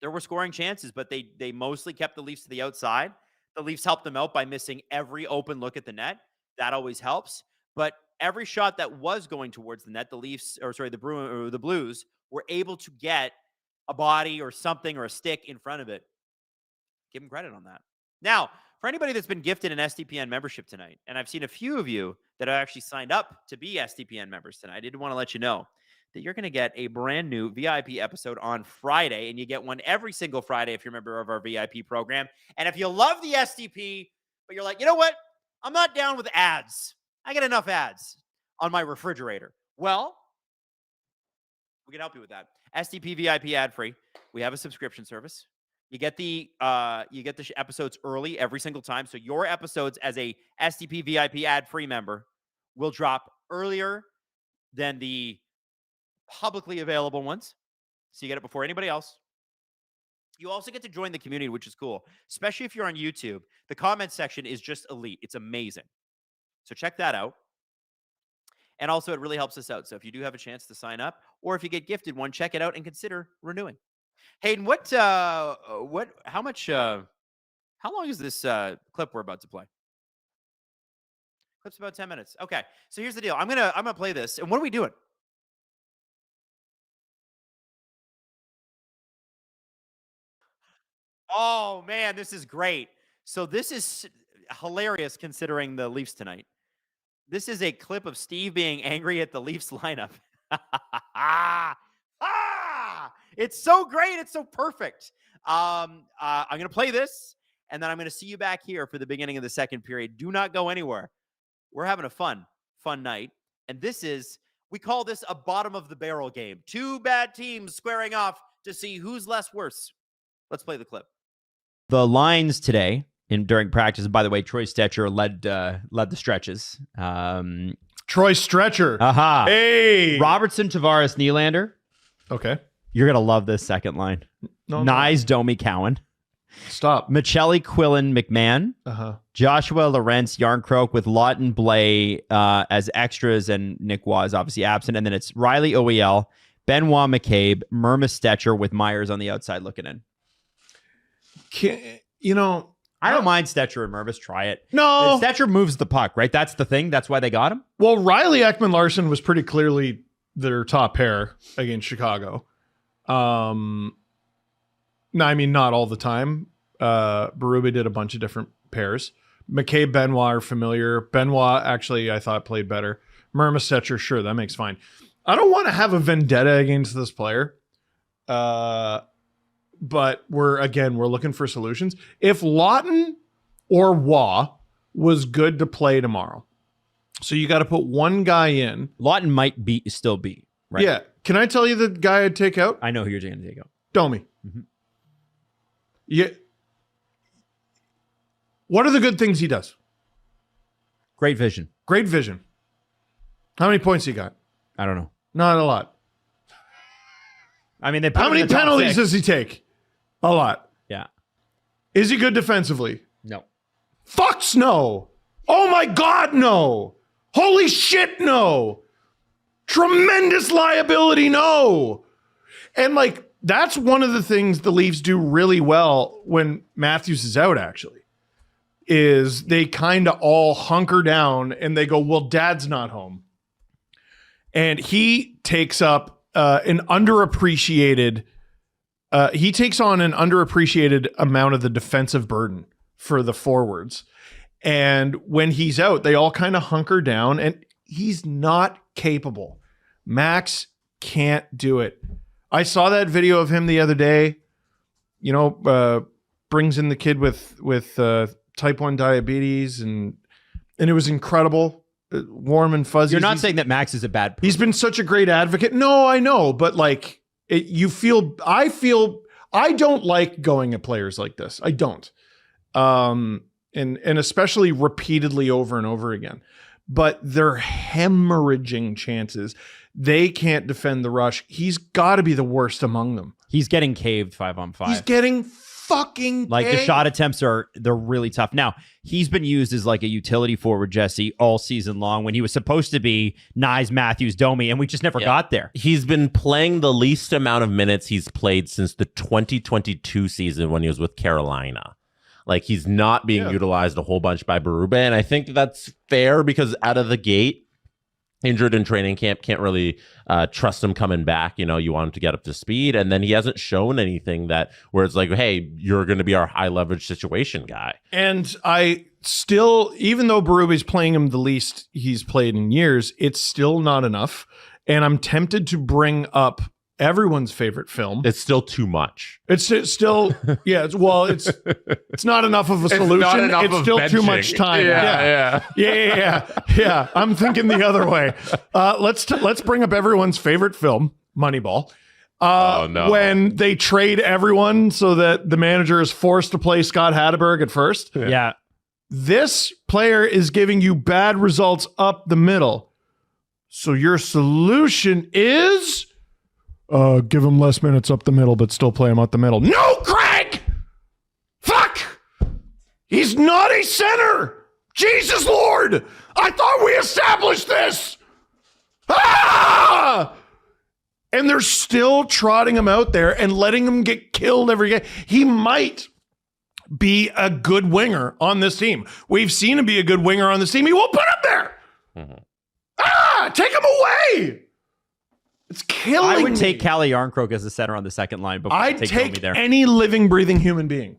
There were scoring chances, but they mostly kept the Leafs to the outside. The Leafs helped them out by missing every open look at the net. That always helps. But every shot that was going towards the net, the Blues were able to get a body or something or a stick in front of it. Give them credit on that. Now, for anybody that's been gifted an SDPN membership tonight, and I've seen a few of you that have actually signed up to be SDPN members tonight, I did want to let you know that you're going to get a brand new VIP episode on Friday, and you get one every single Friday if you're a member of our VIP program. And if you love the SDP, but you're like, you know what? I'm not down with ads. I get enough ads on my refrigerator. Well, we can help you with that. SDP VIP ad-free. We have a subscription service. You get the episodes early every single time. So your episodes as a SDP VIP ad-free member will drop earlier than the publicly available ones. So you get it before anybody else. You also get to join the community, which is cool, especially if you're on YouTube. The comment section is just elite. It's amazing. So check that out. And also, it really helps us out. So if you do have a chance to sign up, or if you get gifted one, check it out and consider renewing. Hayden, how long is this clip we're about to play? Clip's about 10 minutes. Okay. So here's the deal. I'm gonna play this. And what are we doing? Oh man, this is great. So this is hilarious considering the Leafs tonight. This is a clip of Steve being angry at the Leafs lineup. It's so great. It's so perfect. I'm going to play this, and then I'm going to see you back here for the beginning of the second period. Do not go anywhere. We're having a fun night. And we call this a bottom of the barrel game. Two bad teams squaring off to see who's less worse. Let's play the clip. The lines today during practice, by the way, Troy Stecher led the stretches. Troy Stretcher. Aha. Hey. Robertson, Tavares, Nylander. Okay. You're going to love this second line. No, Nyes, Domi, Cowan. Stop. Michelli, Quillen, McMahon. Joshua, Lorentz, Yarncroke with Lawton, Blais as extras, and Nick Waugh is obviously absent. And then it's Riley, OEL, Benoit, McCabe, Murmis, Stecher with Myers on the outside looking in. I don't mind Stecher and Mervis. Try it. No. Stecher moves the puck, right? That's the thing. That's why they got him. Well, Riley, Ekman, Larson was pretty clearly their top pair against Chicago. No, I mean, not all the time. Berube did a bunch of different pairs. McCabe, Benoit are familiar. Benoit, actually, I thought played better. Murmis, Stecher, sure, that makes fine. I don't want to have a vendetta against this player. But we're looking for solutions. If Lawton or Waugh was good to play tomorrow, so you got to put one guy in. Lawton might still be, right? Yeah. Can I tell you the guy I'd take out? I know who you're going to take out. Domi. Mm-hmm. Yeah. What are the good things he does? Great vision. Great vision. How many points he got? I don't know. Not a lot. I mean, they put How him in many the top penalties 6. does he take? A lot. Yeah. Is he good defensively? No. Fucks no. Oh my God, no. Holy shit, no. Tremendous liability, no. And like, that's one of the things the Leafs do really well when Matthews is out, actually, is they kind of all hunker down and they go, well, Dad's not home. And he takes up he takes on an underappreciated amount of the defensive burden for the forwards. And when he's out, they all kind of hunker down, and he's not capable. Max can't do it. I saw that video of him the other day, brings in the kid with type 1 diabetes, and it was incredible. Warm and fuzzy. You're not saying that Max is a bad person. He's been such a great advocate. No, I know, but like I don't like going at players like this. I don't. And especially repeatedly over and over again. But they're hemorrhaging chances. They can't defend the rush. He's got to be the worst among them. He's getting caved 5-on-5. He's getting fucking like caved. The shot attempts they're really tough. Now, he's been used as like a utility forward, Jesse, all season long when he was supposed to be Nyes, Matthews, Domi, and we just never got there. He's been playing the least amount of minutes he's played since the 2022 season when he was with Carolina. Like, he's not being utilized a whole bunch by Berube, and I think that's fair because out of the gate, injured in training camp, can't really trust him coming back. You want him to get up to speed, and then he hasn't shown anything where it's like, hey, you're going to be our high leverage situation guy. And I still, even though Berube's playing him the least he's played in years, it's still not enough. And I'm tempted to bring up everyone's favorite film. It's still too much. It's still, it's not enough of a solution. It's still too much time. Yeah. I'm thinking the other way. Let's bring up everyone's favorite film, Moneyball. When they trade everyone so that the manager is forced to play Scott Hatteberg at first. Yeah. This player is giving you bad results up the middle. So your solution is give him less minutes up the middle, but still play him up the middle. No, Craig! Fuck! He's not a center! Jesus Lord! I thought we established this! Ah! And they're still trotting him out there and letting him get killed every game. He might be a good winger on this team. We've seen him be a good winger on this team. He won't put him there! Mm-hmm. Take him away! It's killing me. I would take Calle Yarncroke as a center on the second line before I'd take there. Any living, breathing human being.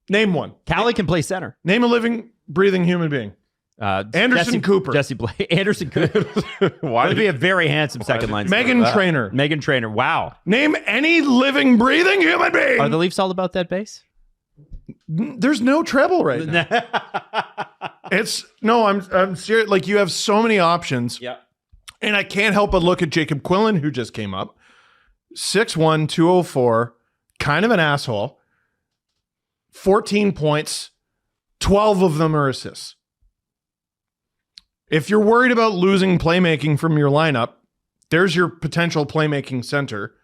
Name one. Calle can play center. Name a living, breathing human being. Anderson Cooper. Jesse Blake. Anderson Cooper. Why would be a very handsome second line. Megan Trainor. Megan Trainor. Wow. Name any living, breathing human being. Are the Leafs all about that base? There's no treble right now. I'm serious. Like, you have so many options. Yeah. And I can't help but look at Jacob Quillen, who just came up. 6'1", 204, kind of an asshole. 14 points, 12 of them are assists. If you're worried about losing playmaking from your lineup, there's your potential playmaking center.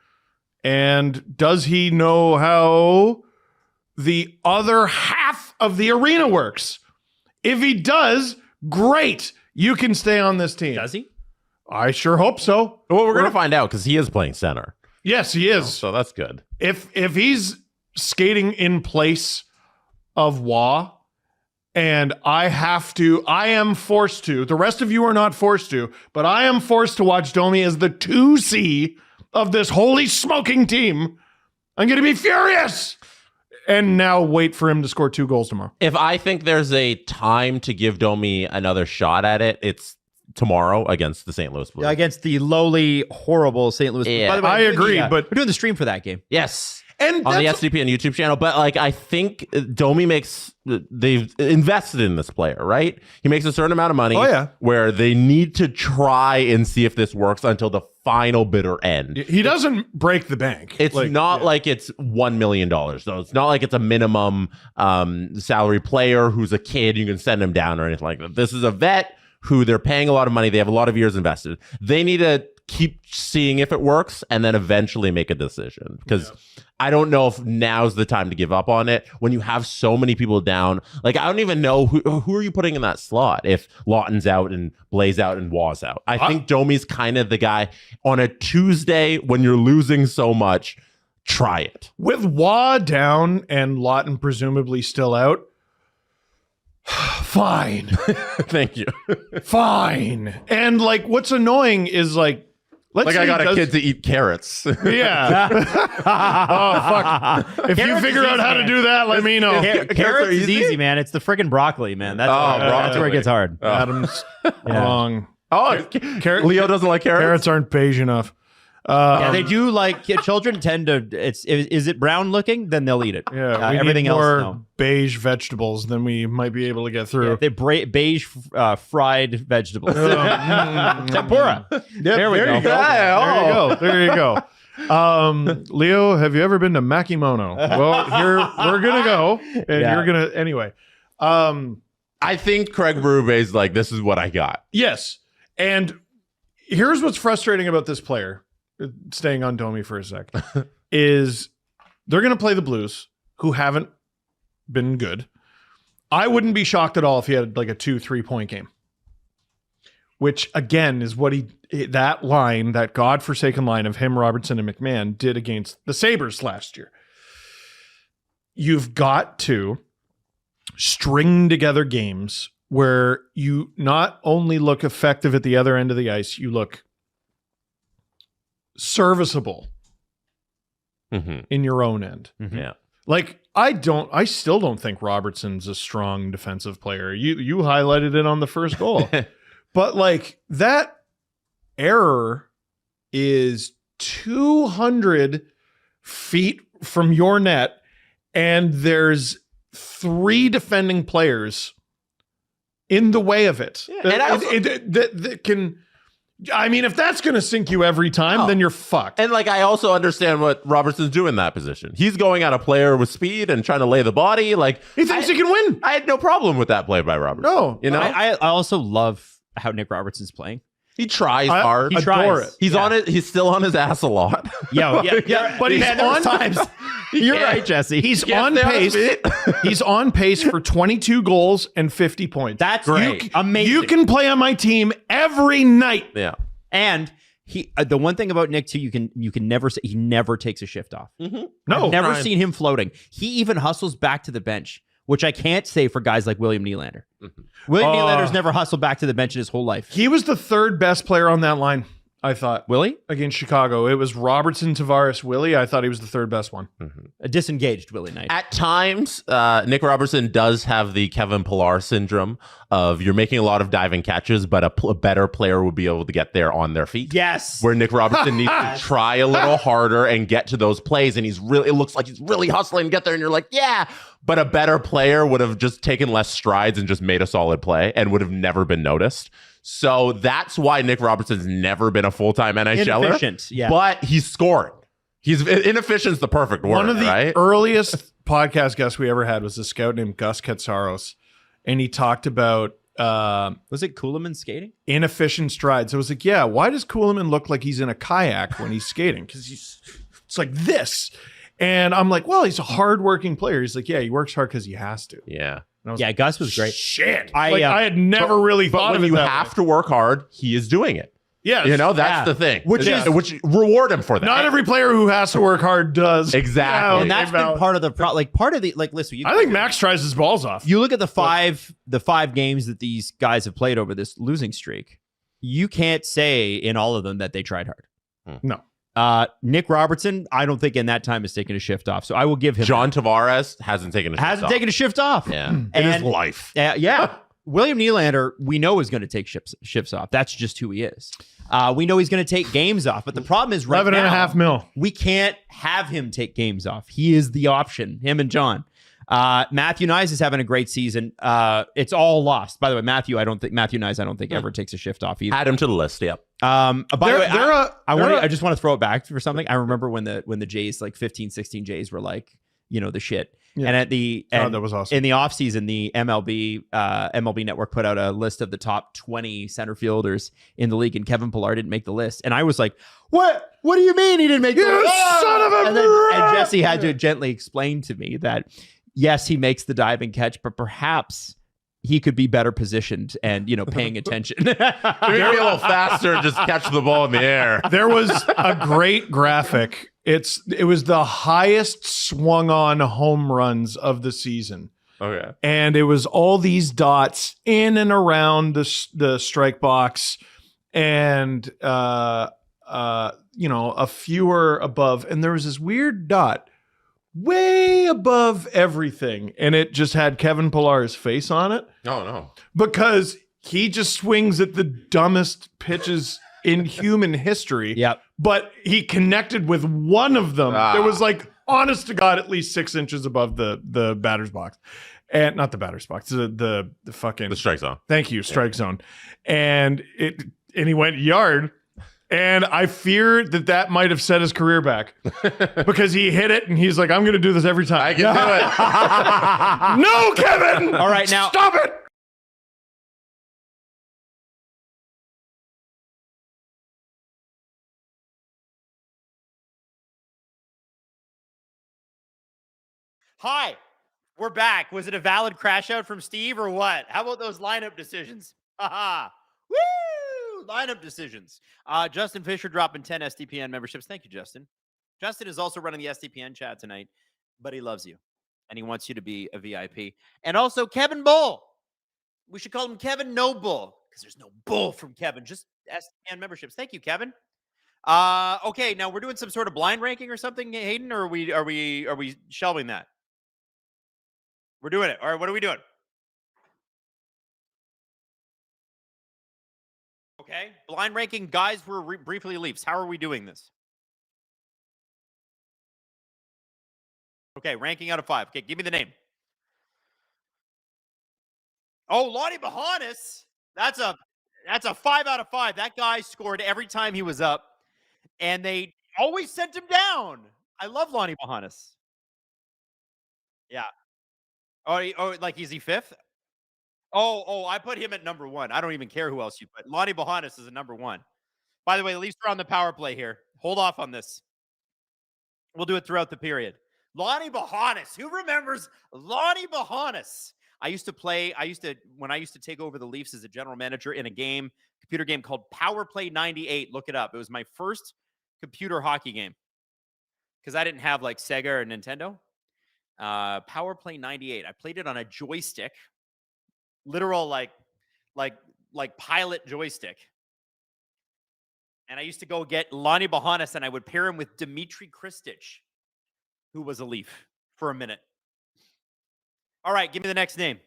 And does he know how the other half of the arena works? If he does, great. You can stay on this team. Does he? I sure hope so. Well, we're going to find out because he is playing center. Yes, he is. So that's good. If he's skating in place of Wah, and I am forced to, the rest of you are not forced to, but I am forced to watch Domi as the 2C of this holy smoking team, I'm going to be furious. And now wait for him to score 2 goals tomorrow. If I think there's a time to give Domi another shot at it, it's tomorrow against the St. Louis Blues. Against the lowly, horrible St. Louis Blues. Yeah. By the way, I agree, but we're doing the stream for that game. Yes. And on the SDPN YouTube channel. But like, I think Domi they've invested in this player, right? He makes a certain amount of money where they need to try and see if this works until the final bitter end. He doesn't break the bank. It's not like it's $1 million, though. It's not like it's a minimum salary player who's a kid. You can send him down or anything like that. This is a vet who they're paying a lot of money. They have a lot of years invested. They need to keep seeing if it works and then eventually make a decision, because I don't know if now's the time to give up on it when you have so many people down. Like, I don't even know who are you putting in that slot if Lawton's out and Blaze out and Waz out. I think Domi's kind of the guy on a Tuesday when you're losing so much. Try it. With Wah down and Lawton presumably still out, fine. Thank you. Fine. And like, what's annoying is like, let's say I got a kid to eat carrots. Yeah. Oh, fuck. If Carrots you figure is out easy, how to man. do that, let me know. Carrots is easy, man. It's the friggin' broccoli, man. That's where it gets hard. Adam's wrong. Oh, Leo doesn't like carrots? Carrots aren't beige enough. Yeah, they do like children tend to. Is it brown looking? Then they'll eat it. Yeah, we everything need else. more No. beige vegetables than we might be able to get through. Yeah, they beige fried vegetables. Tempura. There we go. You go. There you go. Leo, have you ever been to Makimono? Well, here we're gonna go, and you're gonna anyway. I think Craig Berube's like, this is what I got. Yes, and here's what's frustrating about this player. Staying on Domi for a sec, is they're going to play the Blues, who haven't been good. I wouldn't be shocked at all if he had like a 2-3 point game, which again is what that line, that godforsaken line of him, Robertson, and McMahon did against the Sabres last year. You've got to string together games where you not only look effective at the other end of the ice, you look serviceable in your own end. Yeah. Like, I still don't think Robertson's a strong defensive player. You highlighted it on the first goal. But like, that error is 200 feet from your net, and there's 3 defending players in the way of it. Yeah, and that can, I mean, if that's going to sink you every time, then you're fucked. And like, I also understand what Robertson's doing in that position. He's going at a player with speed and trying to lay the body. Like, He thinks he can win. I had no problem with that play by Robertson. No. You know, I also love how Nick Robertson's playing. he tries hard. He adore it. He's on it. He's still on his ass a lot. Yeah. But he's on times. You're right, Jesse. He's on pace. He's on pace for 22 goals and 50 points. That's great. Amazing. You can play on my team every night. Yeah. And he, the one thing about Nick too, you can never say he never takes a shift off. No, I've never Ryan. seen him floating. He even hustles back to the bench, which I can't say for guys like William Nylander. William Nylander's never hustled back to the bench in his whole life. He was the 3rd best player on that line, I thought. Willie? Against Chicago. It was Robertson, Tavares, Willie. I thought he was the 3rd best one. A disengaged Willie Knight. At times, Nick Robertson does have the Kevin Pillar syndrome of you're making a lot of diving catches, but a better player would be able to get there on their feet. Yes. Where Nick Robertson needs to try a little harder and get to those plays, and it looks like he's really hustling to get there, and you're like, yeah. But a better player would have just taken less strides and just made a solid play and would have never been noticed. So that's why Nick Robertson's never been a full-time NHLer. Inefficient, yeah. But he's scoring. Inefficient's the perfect word, One of the right? earliest podcast guests we ever had was a scout named Gus Katsaros. And he talked about Was it Kuhlman skating? inefficient strides. I was like, yeah, why does Kuhlman look like he's in a kayak when he's skating? Because it's like this. And I'm like, well, he's a hardworking player. He's like, yeah, he works hard because he has to. Yeah. And I was Yeah, Gus was great. shit. I I had never really But thought when of it you that have way. to work hard, he is doing it. Yes. You know, that's Yeah. the thing. Which Which reward him for that. Not every player who has to work hard does. Exactly. And that's been part of the listen, I think Max tries his balls off. you look at the five games that these guys have played over this losing streak. You can't say in all of them that they tried hard. No. Nick Robertson, I don't think in that time has taken a shift off. So I will give him John Tavares hasn't taken a shift hasn't off. taken a shift off. Yeah. And In his life. yeah. William Nylander, we know is going to take shifts off. That's just who he is. We know he's going to take games off. But the problem is right 11.5 now, mil. we can't have him take games off. He is the option, him and John. Matthew Nyes is having a great season. It's all lost. By the way, Matthew Nyes, I don't think ever takes a shift off either. Add him to the list. Yep. By the way, I just want to throw it back for something. I remember when the Jays, like 15, 16 Jays were like, the shit. Yeah. And that was awesome. In the offseason, the MLB Network put out a list of the top 20 center fielders in the league, and Kevin Pillar didn't make the list. And I was like, what? What do you mean he didn't make the list? Son of a and Jesse had to gently explain to me that, yes, he makes the diving catch, but perhaps he could be better positioned and, paying attention. Maybe a little faster and just catch the ball in the air. There was a great graphic. It was the highest swung on home runs of the season. Okay. And it was all these dots in and around the strike box, and a few were above, and there was this weird dot way above everything, and it just had Kevin Pillar's face on it. Oh no. Because he just swings at the dumbest pitches in human history. Yep. But he connected with one of them. There was, like, honest to God, at least 6 inches above the batter's box. And not the batter's box, the fucking... The strike zone. Thank you, strike zone. And he went yard. And I fear that might have set his career back. Because he hit it, and he's like, I'm going to do this every time. I can do it. No, Kevin! All right, now... Stop it! Hi, we're back. Was it a valid crash out from Steve or what? How about those lineup decisions? Haha. Woo! Lineup decisions. Justin Fisher dropping 10 SDPN memberships. Thank you, Justin. Justin is also running the SDPN chat tonight, but he loves you, and he wants you to be a VIP. And also Kevin Bull. We should call him Kevin No Bull, because there's no bull from Kevin, just SDPN memberships. Thank you, Kevin. Okay, now we're doing some sort of blind ranking or something, Hayden, or are we shelving that? We're doing it. All right, what are we doing? Okay, blind ranking guys were briefly Leafs. How are we doing this? Okay, ranking out of 5. Okay, give me the name. Oh, Lonnie Bahanis. That's a 5 out of 5. That guy scored every time he was up, and they always sent him down. I love Lonnie Bahanis. Yeah. Oh, like, is he 5th? Oh, I put him at number 1. I don't even care who else you put. Lonnie Bahanis is a number 1. By the way, the Leafs are on the power play here. Hold off on this. We'll do it throughout the period. Lonnie Bahanis. Who remembers Lonnie Bahanis? When I used to take over the Leafs as a general manager in a computer game called Power Play 98. Look it up. It was my first computer hockey game because I didn't have like Sega or Nintendo. Power Play 98. I played it on a joystick, literal like pilot joystick. And I used to go get Lonnie Bahanis, and I would pair him with Dmitry Kristich, who was a Leaf for a minute. All right, give me the next name.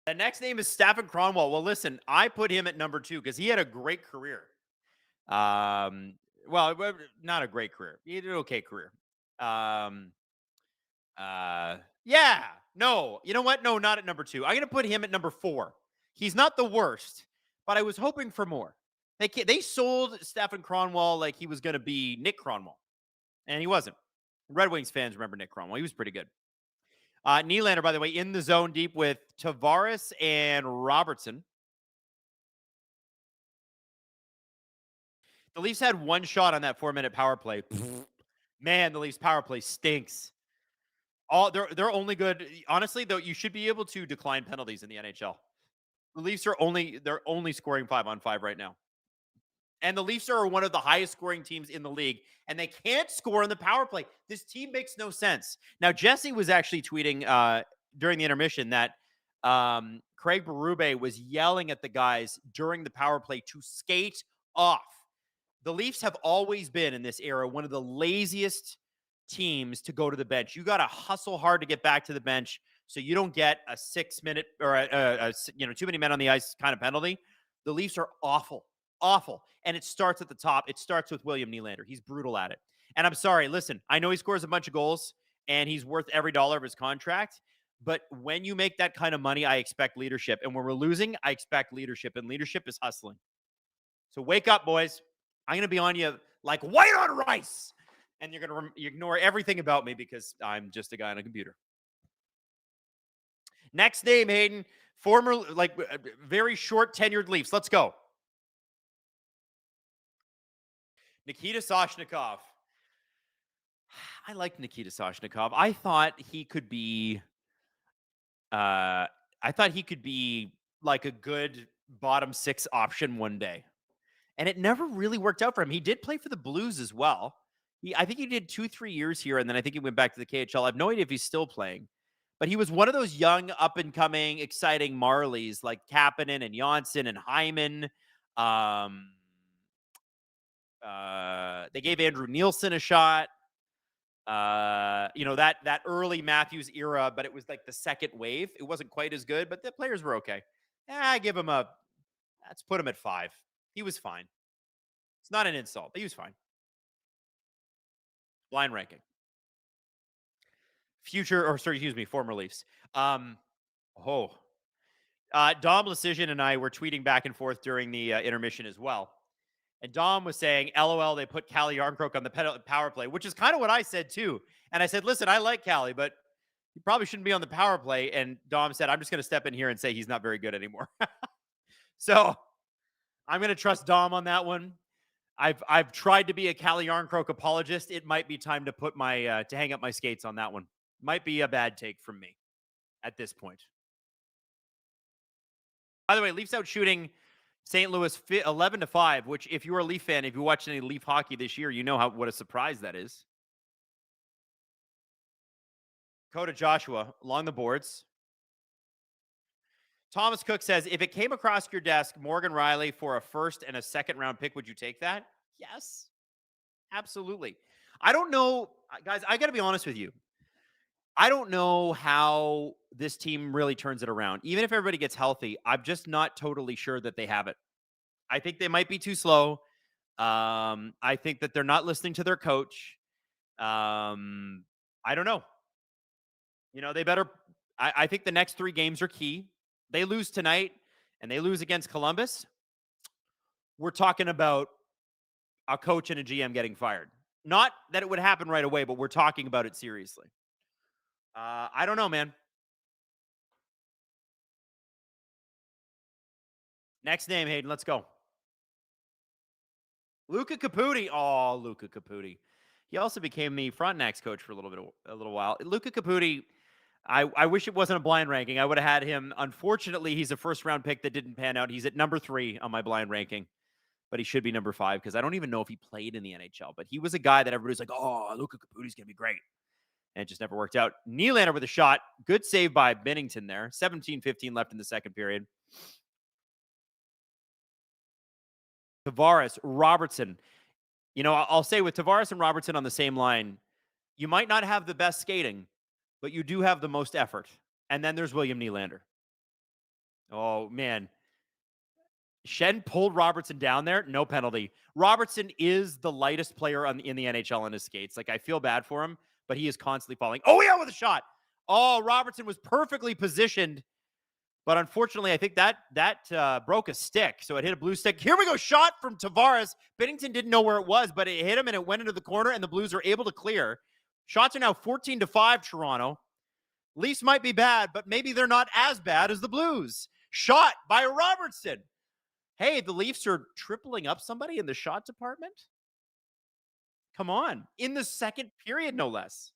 The next name is Stephen Cronwall. Well, listen, I put him at number 2 because he had a great career. Well, not a great career. He had an okay career. Yeah. No. You know what? No, not at number 2. I'm going to put him at number 4. He's not the worst, but I was hoping for more. They sold Stephen Cronwall like he was going to be Nick Cronwall, and he wasn't. Red Wings fans remember Nick Cronwall. He was pretty good. Nylander, by the way, in the zone deep with Tavares and Robertson. The Leafs had one shot on that 4-minute power play. Man, the Leafs power play stinks. They're only good. Honestly, though, you should be able to decline penalties in the NHL. The Leafs are only scoring 5-on-5 right now. And the Leafs are one of the highest scoring teams in the league, and they can't score in the power play. This team makes no sense. Now, Jesse was actually tweeting during the intermission that Craig Berube was yelling at the guys during the power play to skate off. The Leafs have always been, in this era, one of the laziest teams to go to the bench. You got to hustle hard to get back to the bench so you don't get a 6-minute or too many men on the ice kind of penalty. The Leafs are awful. And it starts at the top. It starts with William Nylander. He's brutal at it. And I'm sorry, listen, I know he scores a bunch of goals and he's worth every dollar of his contract. But when you make that kind of money, I expect leadership. And when we're losing, I expect leadership. And leadership is hustling. So wake up, boys. I'm going to be on you like white on rice. And you're going to ignore everything about me because I'm just a guy on a computer. Next name, Hayden. Former, like, very short tenured Leafs. Let's go. Nikita Soshnikov. I like Nikita Soshnikov. I thought he could be like a good bottom six option one day. And it never really worked out for him. He did play for the Blues as well. I think he did 2-3 years here, and then I think he went back to the KHL. I have no idea if he's still playing. But he was one of those young, up-and-coming, exciting Marlies like Kapanen and Janssen and Hyman. They gave Andrew Nielsen a shot. That early Matthews era, but it was like the second wave. It wasn't quite as good, but the players were okay. I give him let's put him at 5. He was fine. It's not an insult, but he was fine. Blind ranking. Former Leafs. Dom Lecision and I were tweeting back and forth during the intermission as well. And Dom was saying, LOL, they put Calle Yarncroke on the power play, which is kind of what I said too. And I said, listen, I like Calle, but he probably shouldn't be on the power play. And Dom said, I'm just going to step in here and say he's not very good anymore. So I'm going to trust Dom on that one. I've tried to be a Calle Yarncroke apologist. It might be time to put to hang up my skates on that one. Might be a bad take from me at this point. By the way, Leafs out shooting St. Louis 11-5, which if you're a Leaf fan, if you watched any Leaf hockey this year, you know what a surprise that is. Coda Joshua along the boards. Thomas Cook says, if it came across your desk, Morgan Riley for a first and a second round pick, would you take that? Yes, absolutely. I don't know, guys, I got to be honest with you. I don't know how this team really turns it around. Even if everybody gets healthy, I'm just not totally sure that they have it. I think they might be too slow. I think that they're not listening to their coach. I don't know. They better. I think the next 3 games are key. They lose tonight and they lose against Columbus. We're talking about a coach and a GM getting fired. Not that it would happen right away, but we're talking about it seriously. I don't know, man. Next name, Hayden. Let's go. Luca Caputi. Oh, Luca Caputi. He also became the Frontenac's coach for a little while. Luca Caputi, I wish it wasn't a blind ranking. I would have had him. Unfortunately, he's a first-round pick that didn't pan out. He's at number 3 on my blind ranking, but he should be number 5 because I don't even know if he played in the NHL. But he was a guy that everybody's like, oh, Luca Caputi's going to be great. And it just never worked out. Nylander with a shot. Good save by Binnington there. 17-15 left in the second period. Tavares, Robertson. I'll say with Tavares and Robertson on the same line, you might not have the best skating, but you do have the most effort. And then there's William Nylander. Oh, man. Shen pulled Robertson down there. No penalty. Robertson is the lightest player in the NHL on his skates. Like, I feel bad for him, but he is constantly falling. Oh, yeah, with a shot. Oh, Robertson was perfectly positioned. But unfortunately, I think that broke a stick. So it hit a blue stick. Here we go. Shot from Tavares. Binnington didn't know where it was, but it hit him and it went into the corner, and the Blues are able to clear. Shots are now 14-5, Toronto. Leafs might be bad, but maybe they're not as bad as the Blues. Shot by Robertson. Hey, the Leafs are tripling up somebody in the shot department? Come on. In the second period, no less.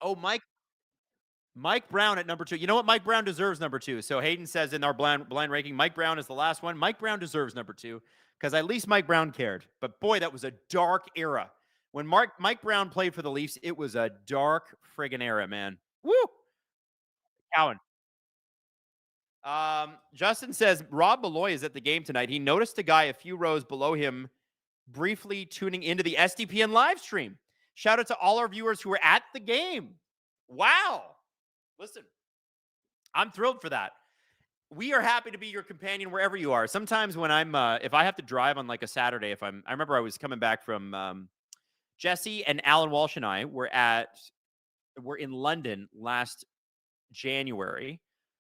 Oh, Mike Brown at number 2. You know what? Mike Brown deserves number 2. So Hayden says in our blind ranking, Mike Brown is the last one. Mike Brown deserves number 2 because at least Mike Brown cared. But boy, that was a dark era. When Mike Brown played for the Leafs, it was a dark friggin' era, man. Woo! Cowan. Justin says Rob Malloy is at the game tonight. He noticed a guy a few rows below him briefly tuning into the SDPN live stream. Shout out to all our viewers who were at the game. Wow. Listen, I'm thrilled for that. we are happy to be your companion wherever you are. Sometimes when I'm, if I have to drive on like a Saturday, I remember I was coming back from Jesse and Alan Walsh and I were in London last January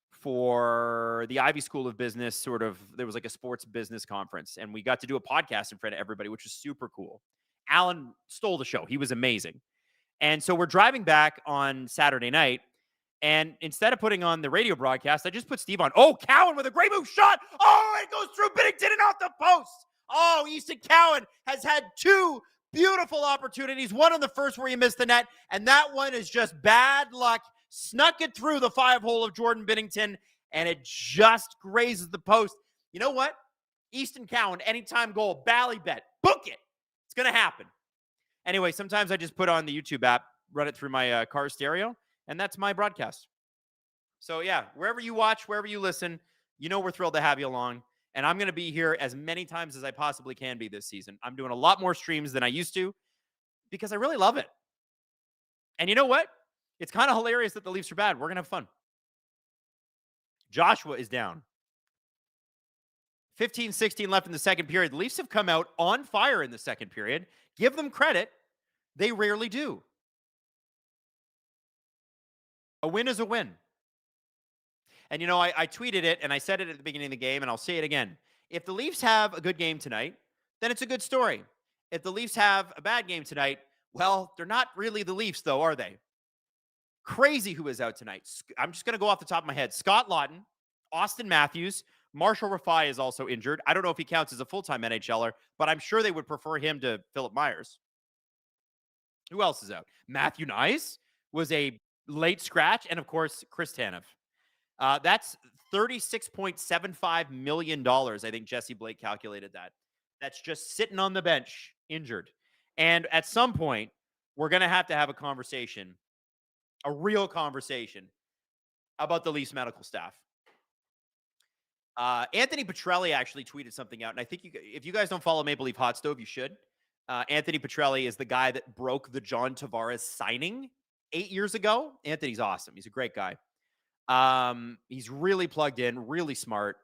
for the Ivy School of Business. There was like a sports business conference, and we got to do a podcast in front of everybody, which was super cool. Alan stole the show. He was amazing. And so we're driving back on Saturday night, and instead of putting on the radio broadcast, I just put Steve on. Oh, Cowan with a great move shot. Oh, it goes through Binnington and off the post. Oh, Easton Cowan has had two beautiful opportunities. One on the first where he missed the net, and that one is just bad luck. Snuck it through the 5-hole of Jordan Binnington, and it just grazes the post. You know what? Easton Cowan, anytime goal, Bally bet. Book it. It's going to happen. Anyway, sometimes I just put on the YouTube app, run it through my car stereo, and that's my broadcast. So, yeah, wherever you watch, wherever you listen, you know we're thrilled to have you along. And I'm going to be here as many times as I possibly can be this season. I'm doing a lot more streams than I used to because I really love it. And you know what? It's kind of hilarious that the Leafs are bad. We're going to have fun. Joshua is down. 15-16 left in the second period. The Leafs have come out on fire in the second period. Give them credit. They rarely do. A win is a win. And, you know, I tweeted it, and I said it at the beginning of the game, and I'll say it again. If the Leafs have a good game tonight, then it's a good story. If the Leafs have a bad game tonight, well, they're not really the Leafs, though, are they? Crazy who is out tonight. I'm just going to go off the top of my head. Scott Lawton, Austin Matthews, Marshall Rafai is also injured. I don't know if he counts as a full-time NHLer, but I'm sure they would prefer him to Philip Myers. Who else is out? Matthew Nyes was a late scratch, and, of course, Chris Tanev. That's $36.75 million. I think Jesse Blake calculated that. That's just sitting on the bench, injured. And at some point, we're going to have a conversation, a real conversation about the Leafs medical staff. Anthony Petrelli actually tweeted something out, and I think if you guys don't follow Maple Leaf Hot Stove, you should. Anthony Petrelli is the guy that broke the John Tavares signing 8 years ago. Anthony's awesome. He's a great guy. He's really plugged in, really smart.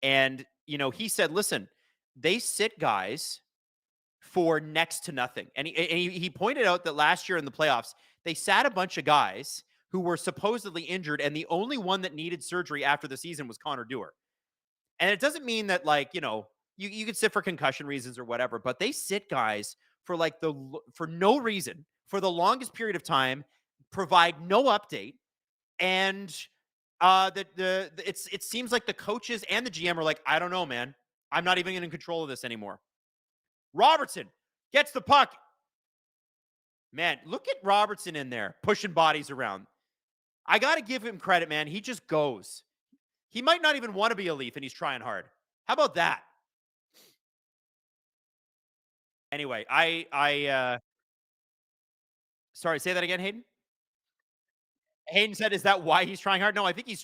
And, you know, he said, listen, they sit guys for next to nothing. And he pointed out that last year in the playoffs, they sat a bunch of guys who were supposedly injured, and the only one that needed surgery after the season was Connor Dewar. And it doesn't mean that, like, you know, you could sit for concussion reasons or whatever, but they sit guys for for no reason, for the longest period of time, provide no update. And it seems like the coaches and the GM are like, I don't know, man. I'm not even in control of this anymore. Robertson gets the puck. Man, look at Robertson in there, pushing bodies around. I got to give him credit, man. He just goes. He might not even want to be a Leaf, and he's trying hard. How about that? Anyway, sorry, say that again, Hayden? Hayden said, is that why he's trying hard? No, I think he's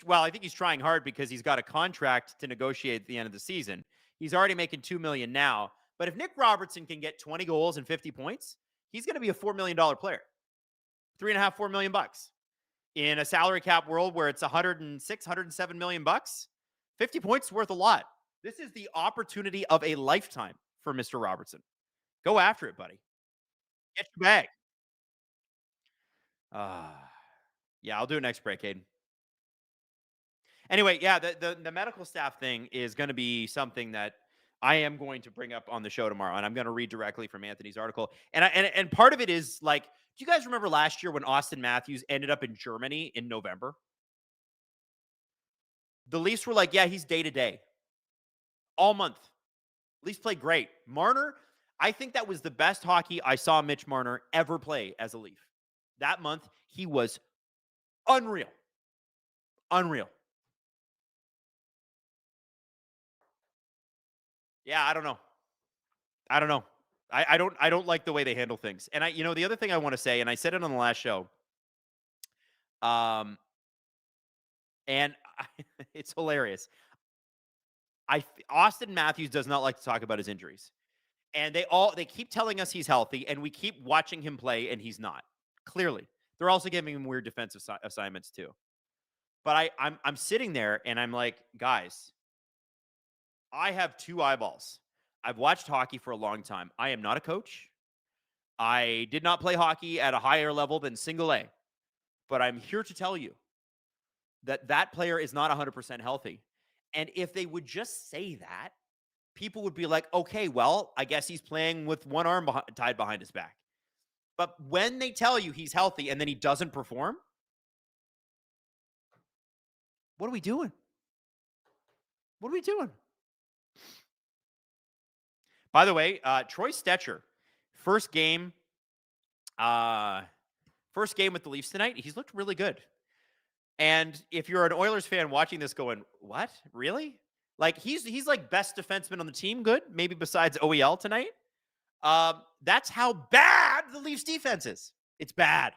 trying hard because he's got a contract to negotiate at the end of the season. He's already making $2 million now. But if Nick Robertson can get 20 goals and 50 points, he's going to be a $4 million player. $3.5, $4 million. In a salary cap world where it's 106, 107 million bucks, 50 points is worth a lot. This is the opportunity of a lifetime for Mr. Robertson. Go after it, buddy. Get your bag. Yeah, I'll do it next break, Hayden. Anyway, yeah, the medical staff thing is going to be something that I am going to bring up on the show tomorrow, and I'm going to read directly from Anthony's article. And part of it is, like, do you guys remember last year when Austin Matthews ended up in Germany in November? The Leafs were like, yeah, he's day-to-day. All month. Leafs played great. Marner, I think that was the best hockey I saw Mitch Marner ever play as a Leaf. That month, he was unreal. Unreal. Yeah, I don't know. I don't like the way they handle things. And the other thing I want to say, and I said it on the last show, it's hilarious. Austin Matthews does not like to talk about his injuries. And they keep telling us he's healthy, and we keep watching him play, and he's not. Clearly. They're also giving him weird defensive assignments too. But I'm sitting there and I'm like, guys, I have 2 eyeballs. I've watched hockey for a long time. I am not a coach. I did not play hockey at a higher level than single A. But I'm here to tell you that that player is not 100% healthy. And if they would just say that, people would be like, okay, well, I guess he's playing with one arm tied behind his back. But when they tell you he's healthy and then he doesn't perform, what are we doing? What are we doing? By the way, Troy Stecher, first game with the Leafs tonight, he's looked really good. And if you're an Oilers fan watching this going, what? Really? Like, he's like best defenseman on the team, good, maybe besides OEL tonight. That's how bad the Leafs defense is. It's bad.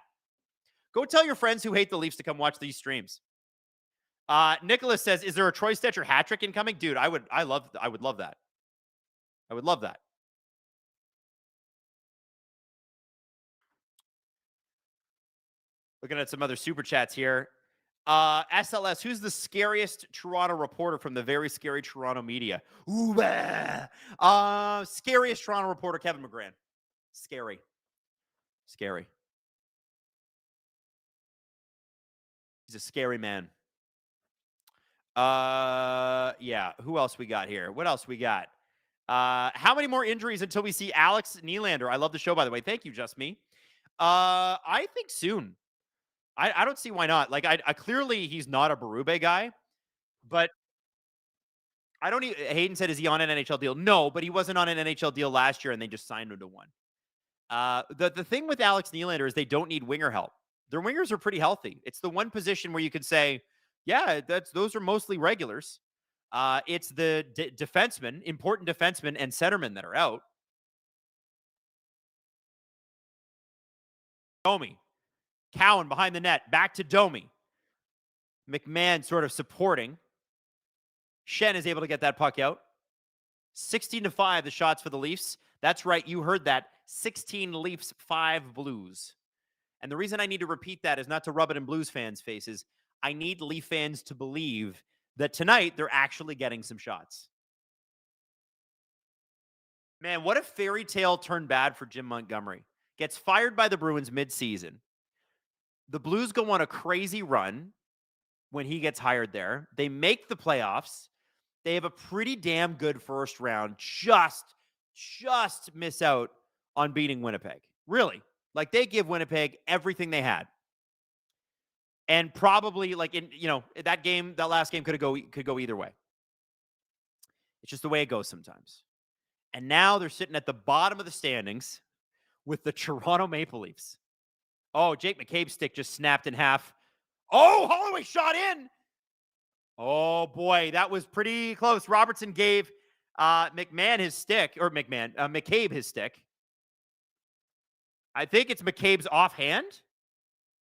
Go tell your friends who hate the Leafs to come watch these streams. Nicholas says, is there a Troy Stecher hat trick incoming? Dude, I would love that. I would love that. Looking at some other super chats here. SLS, who's the scariest Toronto reporter from the very scary Toronto media? Ooh, scariest Toronto reporter, Kevin McGran. Scary. He's a scary man. Yeah. Who else we got here? What else we got? How many more injuries until we see Alex Nylander? I love the show, by the way. Thank you, Just Me. I think soon. I don't see why not. Like, I clearly he's not a Berube guy, but I don't even. Hayden said, is he on an NHL deal? No, but he wasn't on an NHL deal last year, and they just signed him to one. The thing with Alex Nylander is they don't need winger help. Their wingers are pretty healthy. It's the one position where you could say, yeah, those are mostly regulars. It's the defensemen, important defensemen, and centermen that are out. Domi. Cowan behind the net. Back to Domi. McMahon sort of supporting. Shen is able to get that puck out. 16-5, the shots for the Leafs. That's right. You heard that. 16 Leafs, 5 Blues. And the reason I need to repeat that is not to rub it in Blues fans' faces. I need Leaf fans to believe that tonight they're actually getting some shots. Man, what a fairy tale turned bad for Jim Montgomery. Gets fired by the Bruins mid-season. The Blues go on a crazy run when he gets hired there. They make the playoffs. They have a pretty damn good first round. Just miss out on beating Winnipeg. Really. Like, they give Winnipeg everything they had. And probably, like, in, that last game could go either way. It's just the way it goes sometimes. And now they're sitting at the bottom of the standings with the Toronto Maple Leafs. Oh, Jake McCabe's stick just snapped in half. Oh, Holloway shot in. Oh, boy, that was pretty close. Robertson gave McMahon his stick, or McCabe his stick. I think it's McCabe's offhand.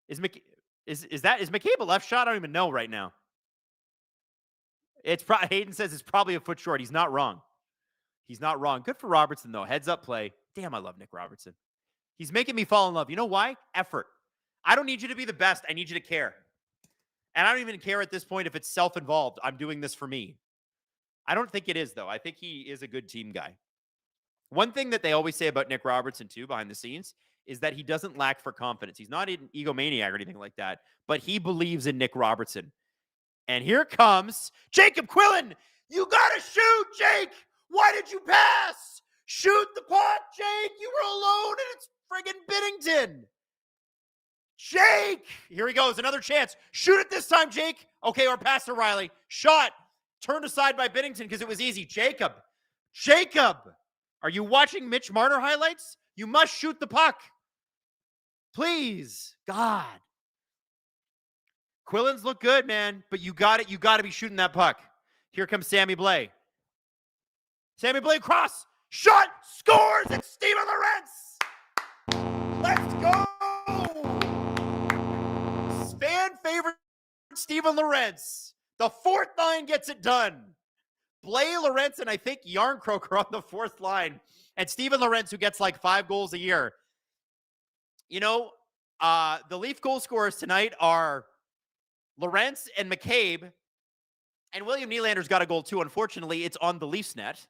Is McCabe a left shot? I don't even know right now. Hayden says it's probably a foot short. He's not wrong. Good for Robertson, though. Heads up play. Damn, I love Nick Robertson. He's making me fall in love. You know why? Effort. I don't need you to be the best. I need you to care. And I don't even care at this point if it's self-involved. I'm doing this for me. I don't think it is, though. I think he is a good team guy. One thing that they always say about Nick Robertson, too, behind the scenes, is that he doesn't lack for confidence. He's not an egomaniac or anything like that, but he believes in Nick Robertson. And here comes Jacob Quillen. You got to shoot, Jake. Why did you pass? Shoot the puck, Jake. You were alone, and it's friggin' Binnington. Jake. Here he goes. Another chance. Shoot it this time, Jake. Okay, or pass to Riley. Shot. Turned aside by Binnington because it was easy. Jacob. Are you watching Mitch Marner highlights? You must shoot the puck. Please. God. Quillen's look good, man, but you got it. You got to be shooting that puck. Here comes Sammy Blais. Sammy Blais cross. Shot. Scores. It's Steven Lorentz. Let's go. Fan favorite Steven Lorentz. The fourth line gets it done. Blais, Lorentz, and I think Yarncroker on the fourth line. And Steven Lorentz, who gets like 5 goals a year. You know, the Leaf goal scorers tonight are Lorentz and McCabe, and William Nylander's got a goal too. Unfortunately, it's on the Leafs net.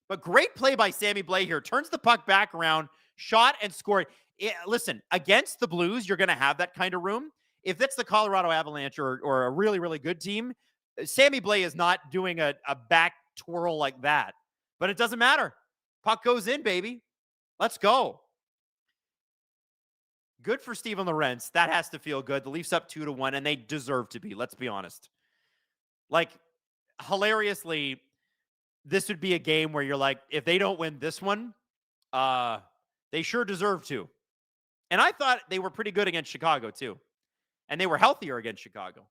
But great play by Sammy Blais here. Turns the puck back around, shot and scored. Listen, against the Blues, you're going to have that kind of room. If it's the Colorado Avalanche or a really, really good team, Sammy Blais is not doing a back twirl like that. But it doesn't matter. Puck goes in, baby. Let's go. Good for Steven Lorentz. That has to feel good. The Leafs up 2-1, and they deserve to be. Let's be honest. Like, hilariously, this would be a game where you're like, if they don't win this one, they sure deserve to. And I thought they were pretty good against Chicago, too. And they were healthier against Chicago.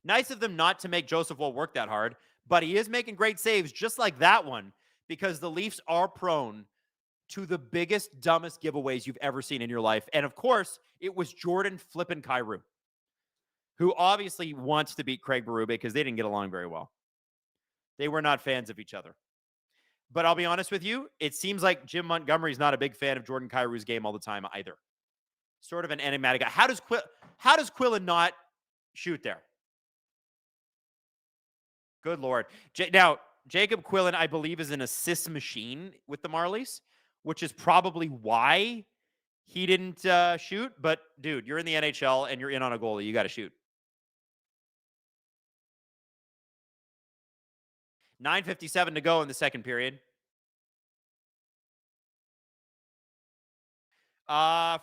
Nice of them not to make Joseph Woll work that hard, but he is making great saves just like that one, because the Leafs are prone to the biggest, dumbest giveaways you've ever seen in your life. And of course, it was Jordan flippin' Kyrou, who obviously wants to beat Craig Berube because they didn't get along very well. They were not fans of each other. But I'll be honest with you, it seems like Jim Montgomery's not a big fan of Jordan Kyrou's game all the time either. Sort of an enigmatic guy. How does Quillen not shoot there? Good Lord. Now, Jacob Quillen, I believe, is an assist machine with the Marlies, which is probably why he didn't shoot. But, dude, you're in the NHL and you're in on a goalie. You got to shoot. 9:57 to go in the second period.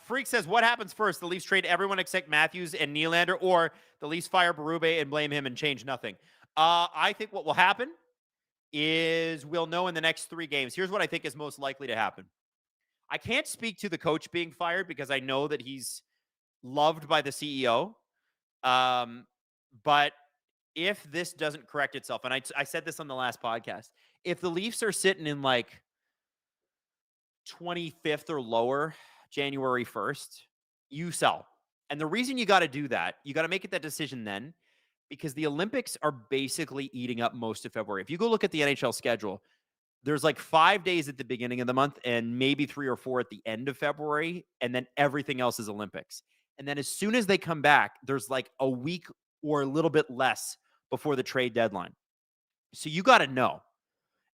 Freak says, what happens first? The Leafs trade everyone except Matthews and Nylander, or the Leafs fire Berube and blame him and change nothing? I think what will happen is we'll know in the next 3 games. Here's what I think is most likely to happen. I can't speak to the coach being fired because I know that he's loved by the CEO. But if this doesn't correct itself, and I said this on the last podcast, if the Leafs are sitting in like 25th or lower January 1st, you sell. And the reason you got to do that, you got to make it that decision then, because the Olympics are basically eating up most of February. If you go look at the NHL schedule, there's like 5 days at the beginning of the month and maybe 3 or 4 at the end of February, and then everything else is Olympics. And then as soon as they come back, there's like a week or a little bit less before the trade deadline. So you got to know.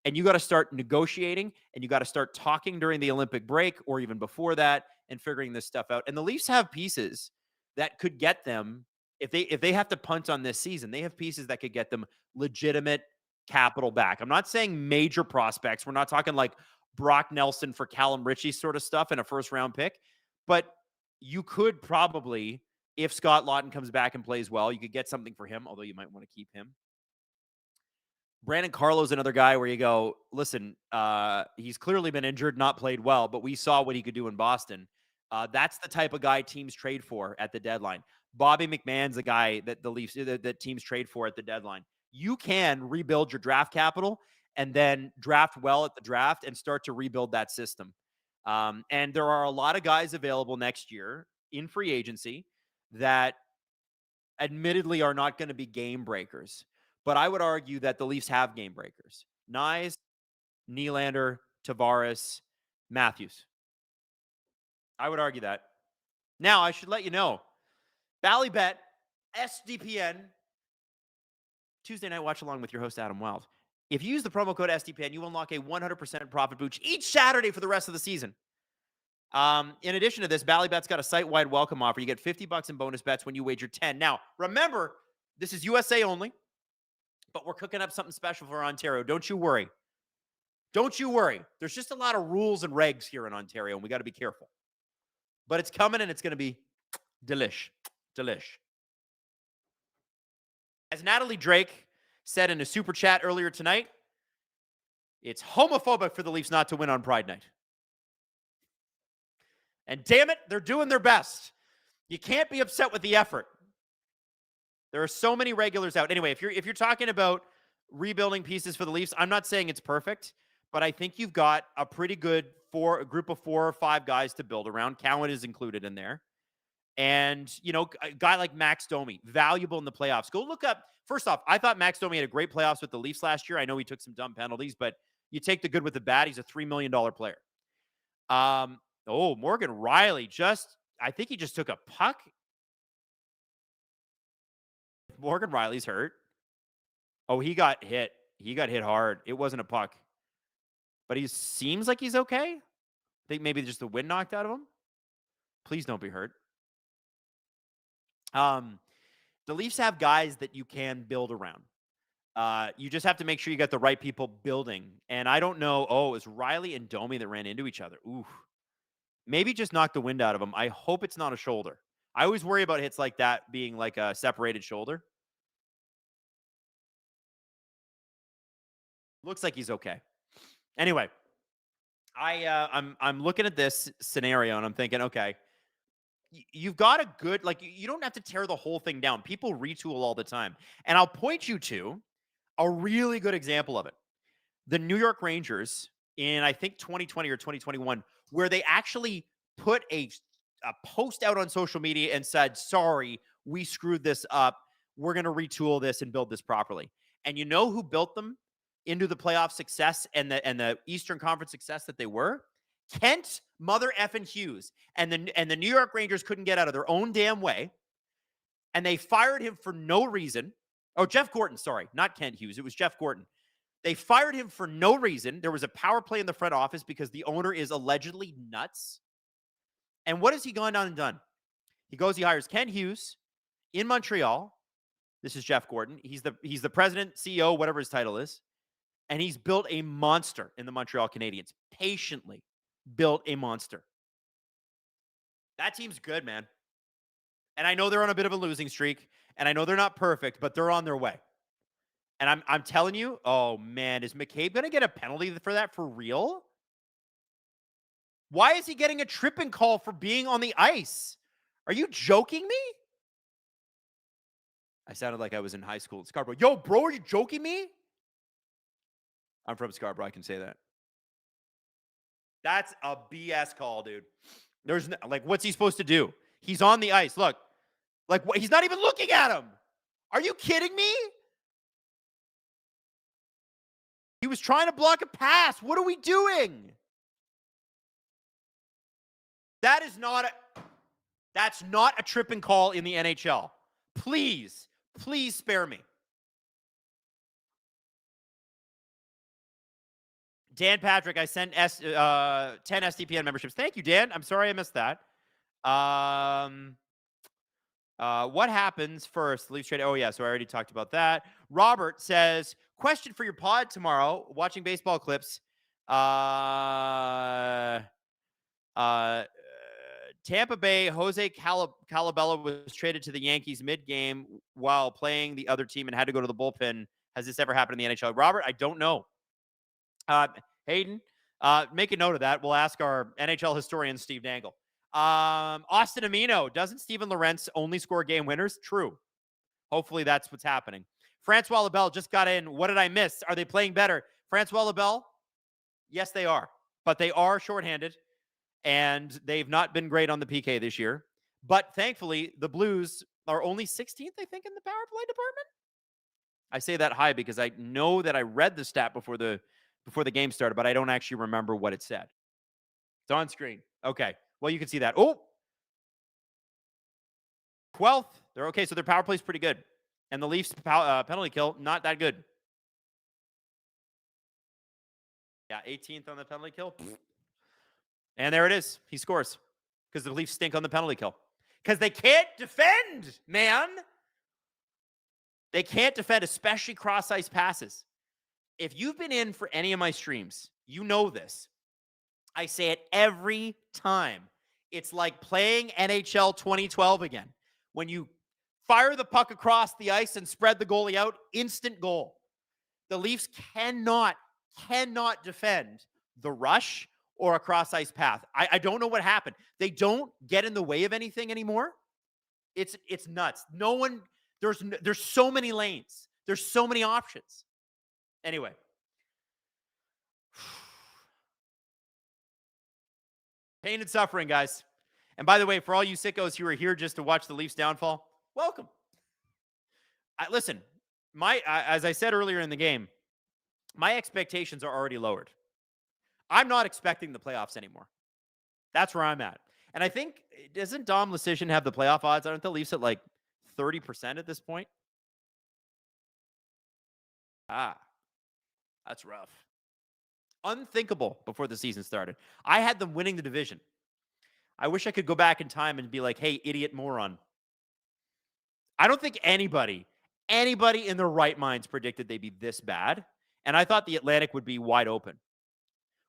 And you got to start negotiating, and you got to start talking during the Olympic break or even before that and figuring this stuff out. And the Leafs have pieces that could get them, if they have to punt on this season, they have pieces that could get them legitimate capital back. I'm not saying major prospects. We're not talking like Brock Nelson for Callum Ritchie sort of stuff and a first-round pick. But you could probably, if Scott Laughton comes back and plays well, you could get something for him, although you might want to keep him. Brandon Carlo's another guy where you go, listen, he's clearly been injured, not played well, but we saw what he could do in Boston. That's the type of guy teams trade for at the deadline. Bobby McMahon's the guy that the Leafs, that teams trade for at the deadline. You can rebuild your draft capital and then draft well at the draft and start to rebuild that system. And there are a lot of guys available next year in free agency that admittedly are not going to be game breakers. But I would argue that the Leafs have game breakers. Nyes, Nylander, Tavares, Matthews. I would argue that. Now, I should let you know, Bally Bet, SDPN, Tuesday night watch along with your host, Adam Wylde. If you use the promo code SDPN, you unlock a 100% profit boost each Saturday for the rest of the season. In addition to this, Bally Bet's got a site-wide welcome offer. You get $50 in bonus bets when you wager 10. Now, remember, this is USA only. But we're cooking up something special for Ontario. Don't you worry. Don't you worry. There's just a lot of rules and regs here in Ontario, and we got to be careful. But it's coming, and it's going to be delish. Delish. As Natalie Drake said in a super chat earlier tonight, it's homophobic for the Leafs not to win on Pride Night. And damn it, they're doing their best. You can't be upset with the effort. There are so many regulars out. Anyway, if you're talking about rebuilding pieces for the Leafs, I'm not saying it's perfect, but I think you've got a pretty good a group of 4 or 5 guys to build around. Cowan is included in there. And, you know, a guy like Max Domi, valuable in the playoffs. Go look up. First off, I thought Max Domi had a great playoffs with the Leafs last year. I know he took some dumb penalties, but you take the good with the bad. He's a $3 million player. Morgan Riley I think he just took a puck. Morgan Riley's hurt. Oh, he got hit. He got hit hard. It wasn't a puck. But he seems like he's okay. I think maybe just the wind knocked out of him. Please don't be hurt. The Leafs have guys that you can build around. You just have to make sure you got the right people building. And I don't know. Oh, it was Riley and Domi that ran into each other. Ooh. Maybe just knock the wind out of him. I hope it's not a shoulder. I always worry about hits like that being like a separated shoulder. Looks like he's okay. Anyway, I'm looking at this scenario and I'm thinking, okay, you've got a good, like, you don't have to tear the whole thing down. People retool all the time. And I'll point you to a really good example of it. The New York Rangers in, I think, 2020 or 2021, where they actually put a post out on social media and said, sorry, we screwed this up. We're going to retool this and build this properly. And you know who built them into the playoff success and the Eastern Conference success that they were? Kent mother effing Hughes. And the New York Rangers couldn't get out of their own damn way. And they fired him for no reason. Oh, Jeff Gorton, sorry. Not Kent Hughes. It was Jeff Gorton. They fired him for no reason. There was a power play in the front office because the owner is allegedly nuts. And what has he gone down and done? He hires Kent Hughes in Montreal. This is Jeff Gorton. He's the president, CEO, whatever his title is. And he's built a monster in the Montreal Canadiens. Patiently built a monster. That team's good, man. And I know they're on a bit of a losing streak. And I know they're not perfect, but they're on their way. And I'm telling you, oh, man, is McCabe going to get a penalty for that for real? Why is he getting a tripping call for being on the ice? Are you joking me? I sounded like I was in high school at Scarborough. Yo, bro, are you joking me? I'm from Scarborough. I can say that. That's a BS call, dude. There's no, like, what's he supposed to do? He's on the ice. Look, like, he's not even looking at him. Are you kidding me? He was trying to block a pass. What are we doing? That's not a tripping call in the NHL. Please spare me. Dan Patrick, I sent 10 SDPN memberships. Thank you, Dan. I'm sorry I missed that. What happens first? Leafs trade. Oh, yeah. So I already talked about that. Robert says, question for your pod tomorrow. Watching baseball clips. Tampa Bay, Jose Calabella was traded to the Yankees mid-game while playing the other team and had to go to the bullpen. Has this ever happened in the NHL? Robert, I don't know. Hayden, make a note of that. We'll ask our NHL historian, Steve Dangle. Austin Amino, doesn't Steven Lorentz only score game winners? True. Hopefully that's what's happening. Francois Labelle just got in. What did I miss? Are they playing better? Francois Labelle? Yes, they are. But they are shorthanded, and they've not been great on the PK this year. But thankfully, the Blues are only 16th, I think, in the power play department. I say that high because I know that I read the stat before the game started, but I don't actually remember what it said. It's on screen. Okay. Well, you can see that. Oh, 12th. They're okay. So their power play is pretty good. And the Leafs penalty kill, not that good. Yeah, 18th on the penalty kill. And there it is. He scores because the Leafs stink on the penalty kill. Because they can't defend, man. They can't defend, especially cross-ice passes. If you've been in for any of my streams, you know this. I say it every time. It's like playing NHL 2012 again. When you fire the puck across the ice and spread the goalie out, instant goal. The Leafs cannot defend the rush or a cross-ice path. I don't know what happened. They don't get in the way of anything anymore. It's nuts. No one, there's so many lanes. There's so many options. Anyway. Pain and suffering, guys. And by the way, for all you sickos who are here just to watch the Leafs downfall, welcome. Listen, as I said earlier in the game, my expectations are already lowered. I'm not expecting the playoffs anymore. That's where I'm at. And I think, doesn't Dom Lucian have the playoff odds? Aren't the Leafs at like 30% at this point? That's rough. Unthinkable before the season started. I had them winning the division. I wish I could go back in time and be like, hey, idiot moron. I don't think anybody in their right minds predicted they'd be this bad. And I thought the Atlantic would be wide open.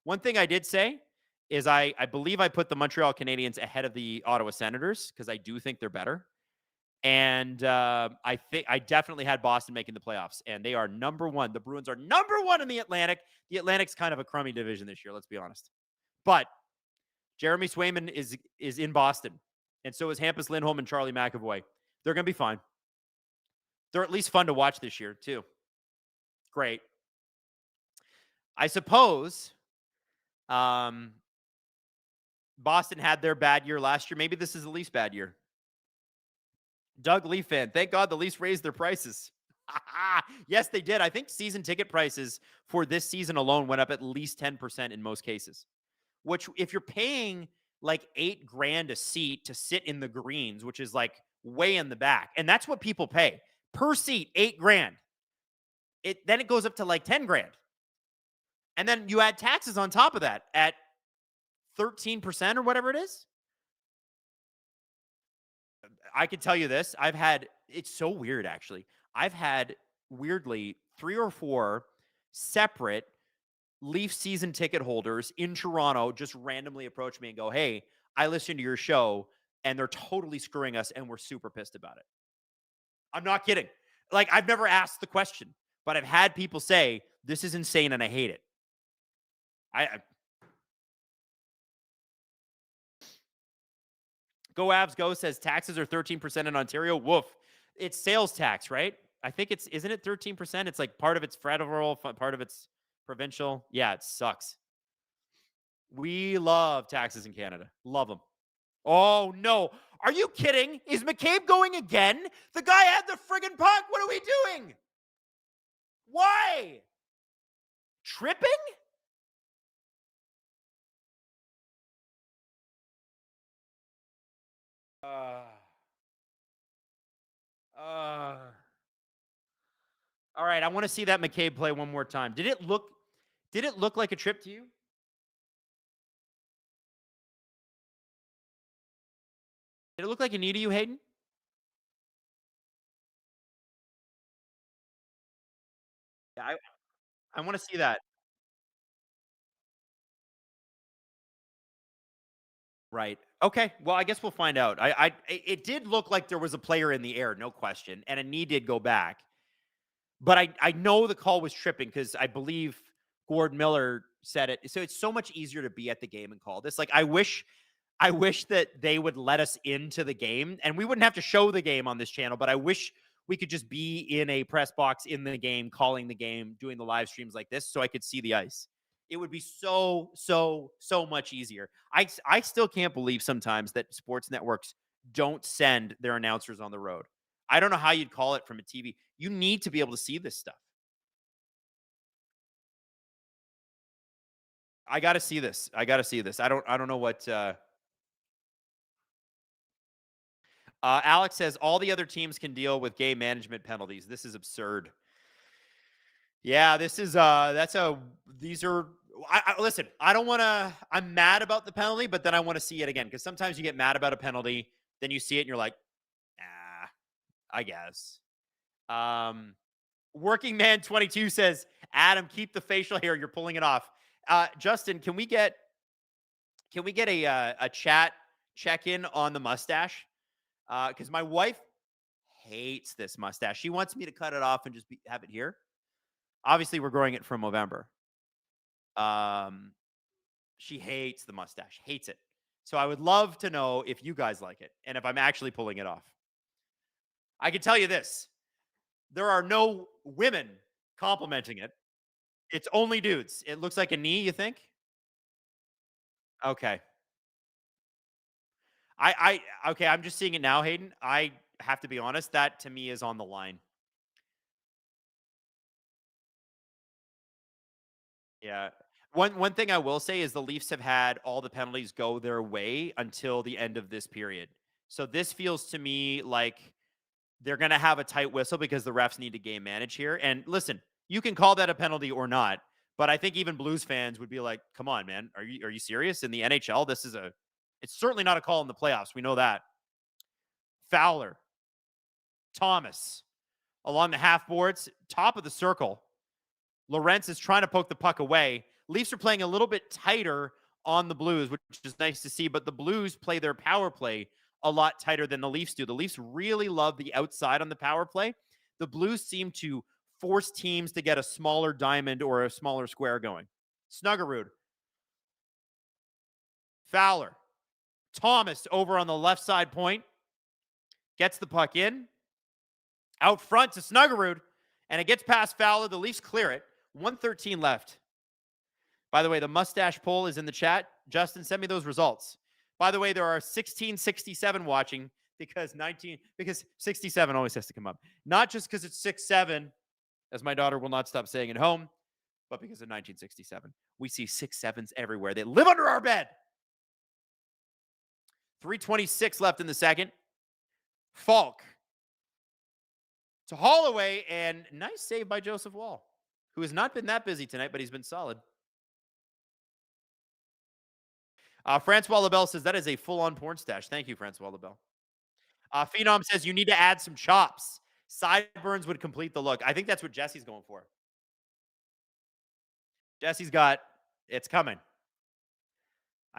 One thing I did say is I believe I put the Montreal Canadiens ahead of the Ottawa Senators because I do think they're better. And I definitely had Boston making the playoffs, and they are number one. The Bruins are number one in the Atlantic. The Atlantic's kind of a crummy division this year, let's be honest. But Jeremy Swayman is in Boston, and so is Hampus Lindholm and Charlie McAvoy. They're going to be fine. They're at least fun to watch this year, too. Great. I suppose Boston had their bad year last year. Maybe this is the Leafs' bad year. Doug Leaf fan, thank God the Leafs raised their prices. Yes, they did. I think season ticket prices for this season alone went up at least 10% in most cases, which if you're paying like $8,000 a seat to sit in the greens, which is like way in the back, and that's what people pay per seat, $8,000. Then it goes up to like $10,000. And then you add taxes on top of that at 13% or whatever it is. I can tell you this. It's so weird, actually. I've had, weirdly, 3 or 4 separate Leaf season ticket holders in Toronto just randomly approach me and go, hey, I listened to your show, and they're totally screwing us, and we're super pissed about it. I'm not kidding. Like, I've never asked the question, but I've had people say, this is insane, and I hate it. Go Avs Go says taxes are 13% in Ontario. Woof. It's sales tax, right? I think isn't it 13%? It's like part of it's federal, part of it's provincial. Yeah, it sucks. We love taxes in Canada. Love them. Oh, no. Are you kidding? Is McCabe going again? The guy had the friggin' puck. What are we doing? Why? Tripping? All right, I want to see that McCabe play one more time. Did it look like a trip to you? Did it look like a knee to you, Hayden? Yeah, I want to see that. Right. Okay. Well, I guess we'll find out. It did look like there was a player in the air, no question, and a knee did go back. But I know the call was tripping because I believe Gord Miller said it. So it's so much easier to be at the game and call this. Like I wish that they would let us into the game, and we wouldn't have to show the game on this channel. But I wish we could just be in a press box in the game, calling the game, doing the live streams like this, so I could see the ice. It would be so much easier. I still can't believe sometimes that sports networks don't send their announcers on the road. I don't know how you'd call it from a TV. You need to be able to see this stuff. I got to see this. I don't know what. Alex says all the other teams can deal with game management penalties. This is absurd. Yeah, this is listen, I don't want to, I'm mad about the penalty, but then I want to see it again. Cause sometimes you get mad about a penalty, then you see it and you're like, I guess. Working Man 22 says, Adam, keep the facial hair. You're pulling it off. Justin, can we get a chat check-in on the mustache? Cause my wife hates this mustache. She wants me to cut it off and just have it here. Obviously, we're growing it from November. She hates the mustache, hates it. So I would love to know if you guys like it and if I'm actually pulling it off. I can tell you this. There are no women complimenting it. It's only dudes. It looks like a knee, you think? Okay. Okay, I'm just seeing it now, Hayden. I have to be honest, that to me is on the line. Yeah. One thing I will say is the Leafs have had all the penalties go their way until the end of this period. So this feels to me like they're going to have a tight whistle because the refs need to game manage here. And listen, You can call that a penalty or not, but I think even Blues fans would be like, "Come on, man, are you serious? In the NHL, it's certainly not a call in the playoffs. We know that." Fowler, Thomas, along the half boards, top of the circle. Lorentz is trying to poke the puck away. Leafs are playing a little bit tighter on the Blues, which is nice to see, but the Blues play their power play a lot tighter than the Leafs do. The Leafs really love the outside on the power play. The Blues seem to force teams to get a smaller diamond or a smaller square going. Snuggerud. Fowler. Thomas over on the left side point. Gets the puck in. Out front to Snuggerud. And it gets past Fowler. The Leafs clear it. 1:13 left. By the way, the mustache poll is in the chat. Justin, send me those results. By the way, there are 1667 watching because 67 always has to come up. Not just because it's 6-7, as my daughter will not stop saying at home, but because of 1967. We see 6-7s everywhere. They live under our bed. 3:26 left in the second. Falk to Holloway, and nice save by Joseph Wall, who has not been that busy tonight, but he's been solid. Francois Lebel says that is a full-on porn stash. Thank you, Francois Lebel. Phenom says you need to add some chops. Sideburns would complete the look. I think that's what Jesse's going for. Jesse's got, it's coming.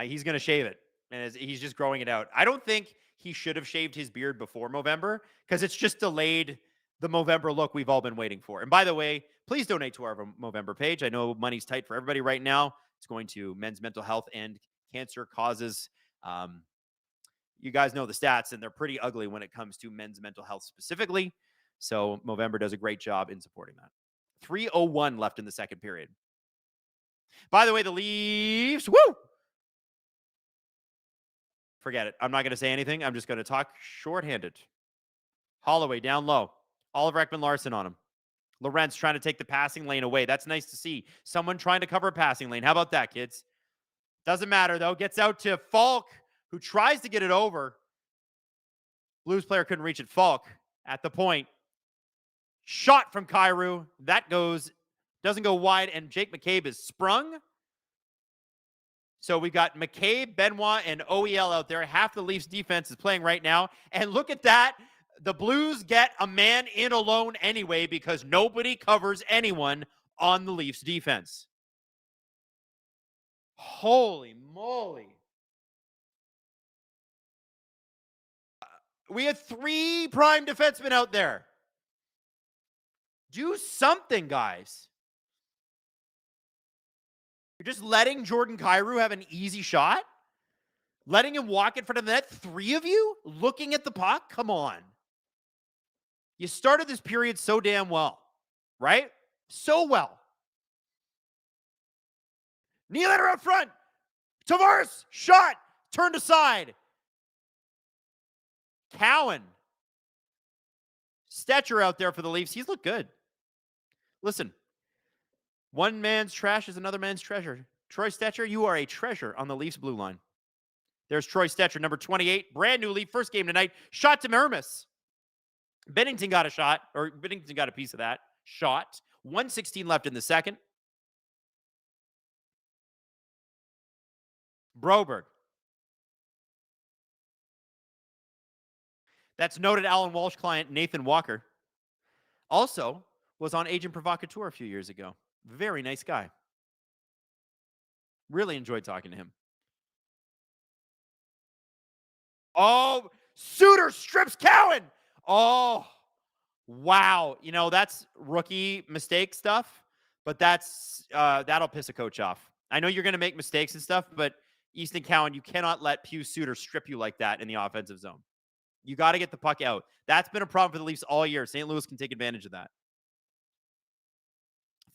He's going to shave it, and he's just growing it out. I don't think he should have shaved his beard before Movember because it's just delayed the Movember look we've all been waiting for. And by the way, please donate to our Movember page. I know money's tight for everybody right now. It's going to men's mental health and cancer causes. You guys know the stats, and they're pretty ugly when it comes to men's mental health specifically. So Movember does a great job in supporting that. 3:01 left in the second period. By the way, the Leafs, woo! Forget it. I'm not going to say anything. I'm just going to talk shorthanded. Holloway down low. Oliver Ekman-Larsson on him. Lorentz trying to take the passing lane away. That's nice to see. Someone trying to cover a passing lane. How about that, kids? Doesn't matter, though. Gets out to Falk, who tries to get it over. Blues player couldn't reach it. Falk at the point. Shot from Kyrou. That doesn't go wide, and Jake McCabe is sprung. So we got McCabe, Benoit, and OEL out there. Half the Leafs defense is playing right now. And look at that. The Blues get a man in alone anyway because nobody covers anyone on the Leafs defense. Holy moly. We had 3 prime defensemen out there. Do something, guys. You're just letting Jordan Kyrou have an easy shot? Letting him walk in front of the net? 3 of you looking at the puck? Come on. You started this period so damn well, right? So well. Nylander out front. Tavares, shot, turned aside. Cowan. Stetcher out there for the Leafs. He's looked good. Listen, one man's trash is another man's treasure. Troy Stetcher, you are a treasure on the Leafs blue line. There's Troy Stetcher, number 28. Brand new Leaf, first game tonight. Shot to Mermis. Bennington got a shot, or Bennington got a piece of that shot. 1:16 left in the second. Broberg. That's noted Alan Walsh client Nathan Walker. Also was on Agent Provocateur a few years ago. Very nice guy. Really enjoyed talking to him. Oh, Suter strips Cowan. Oh, wow. You know, that's rookie mistake stuff, but that'll piss a coach off. I know you're going to make mistakes and stuff, but Easton Cowan, you cannot let Pius Suter strip you like that in the offensive zone. You got to get the puck out. That's been a problem for the Leafs all year. St. Louis can take advantage of that.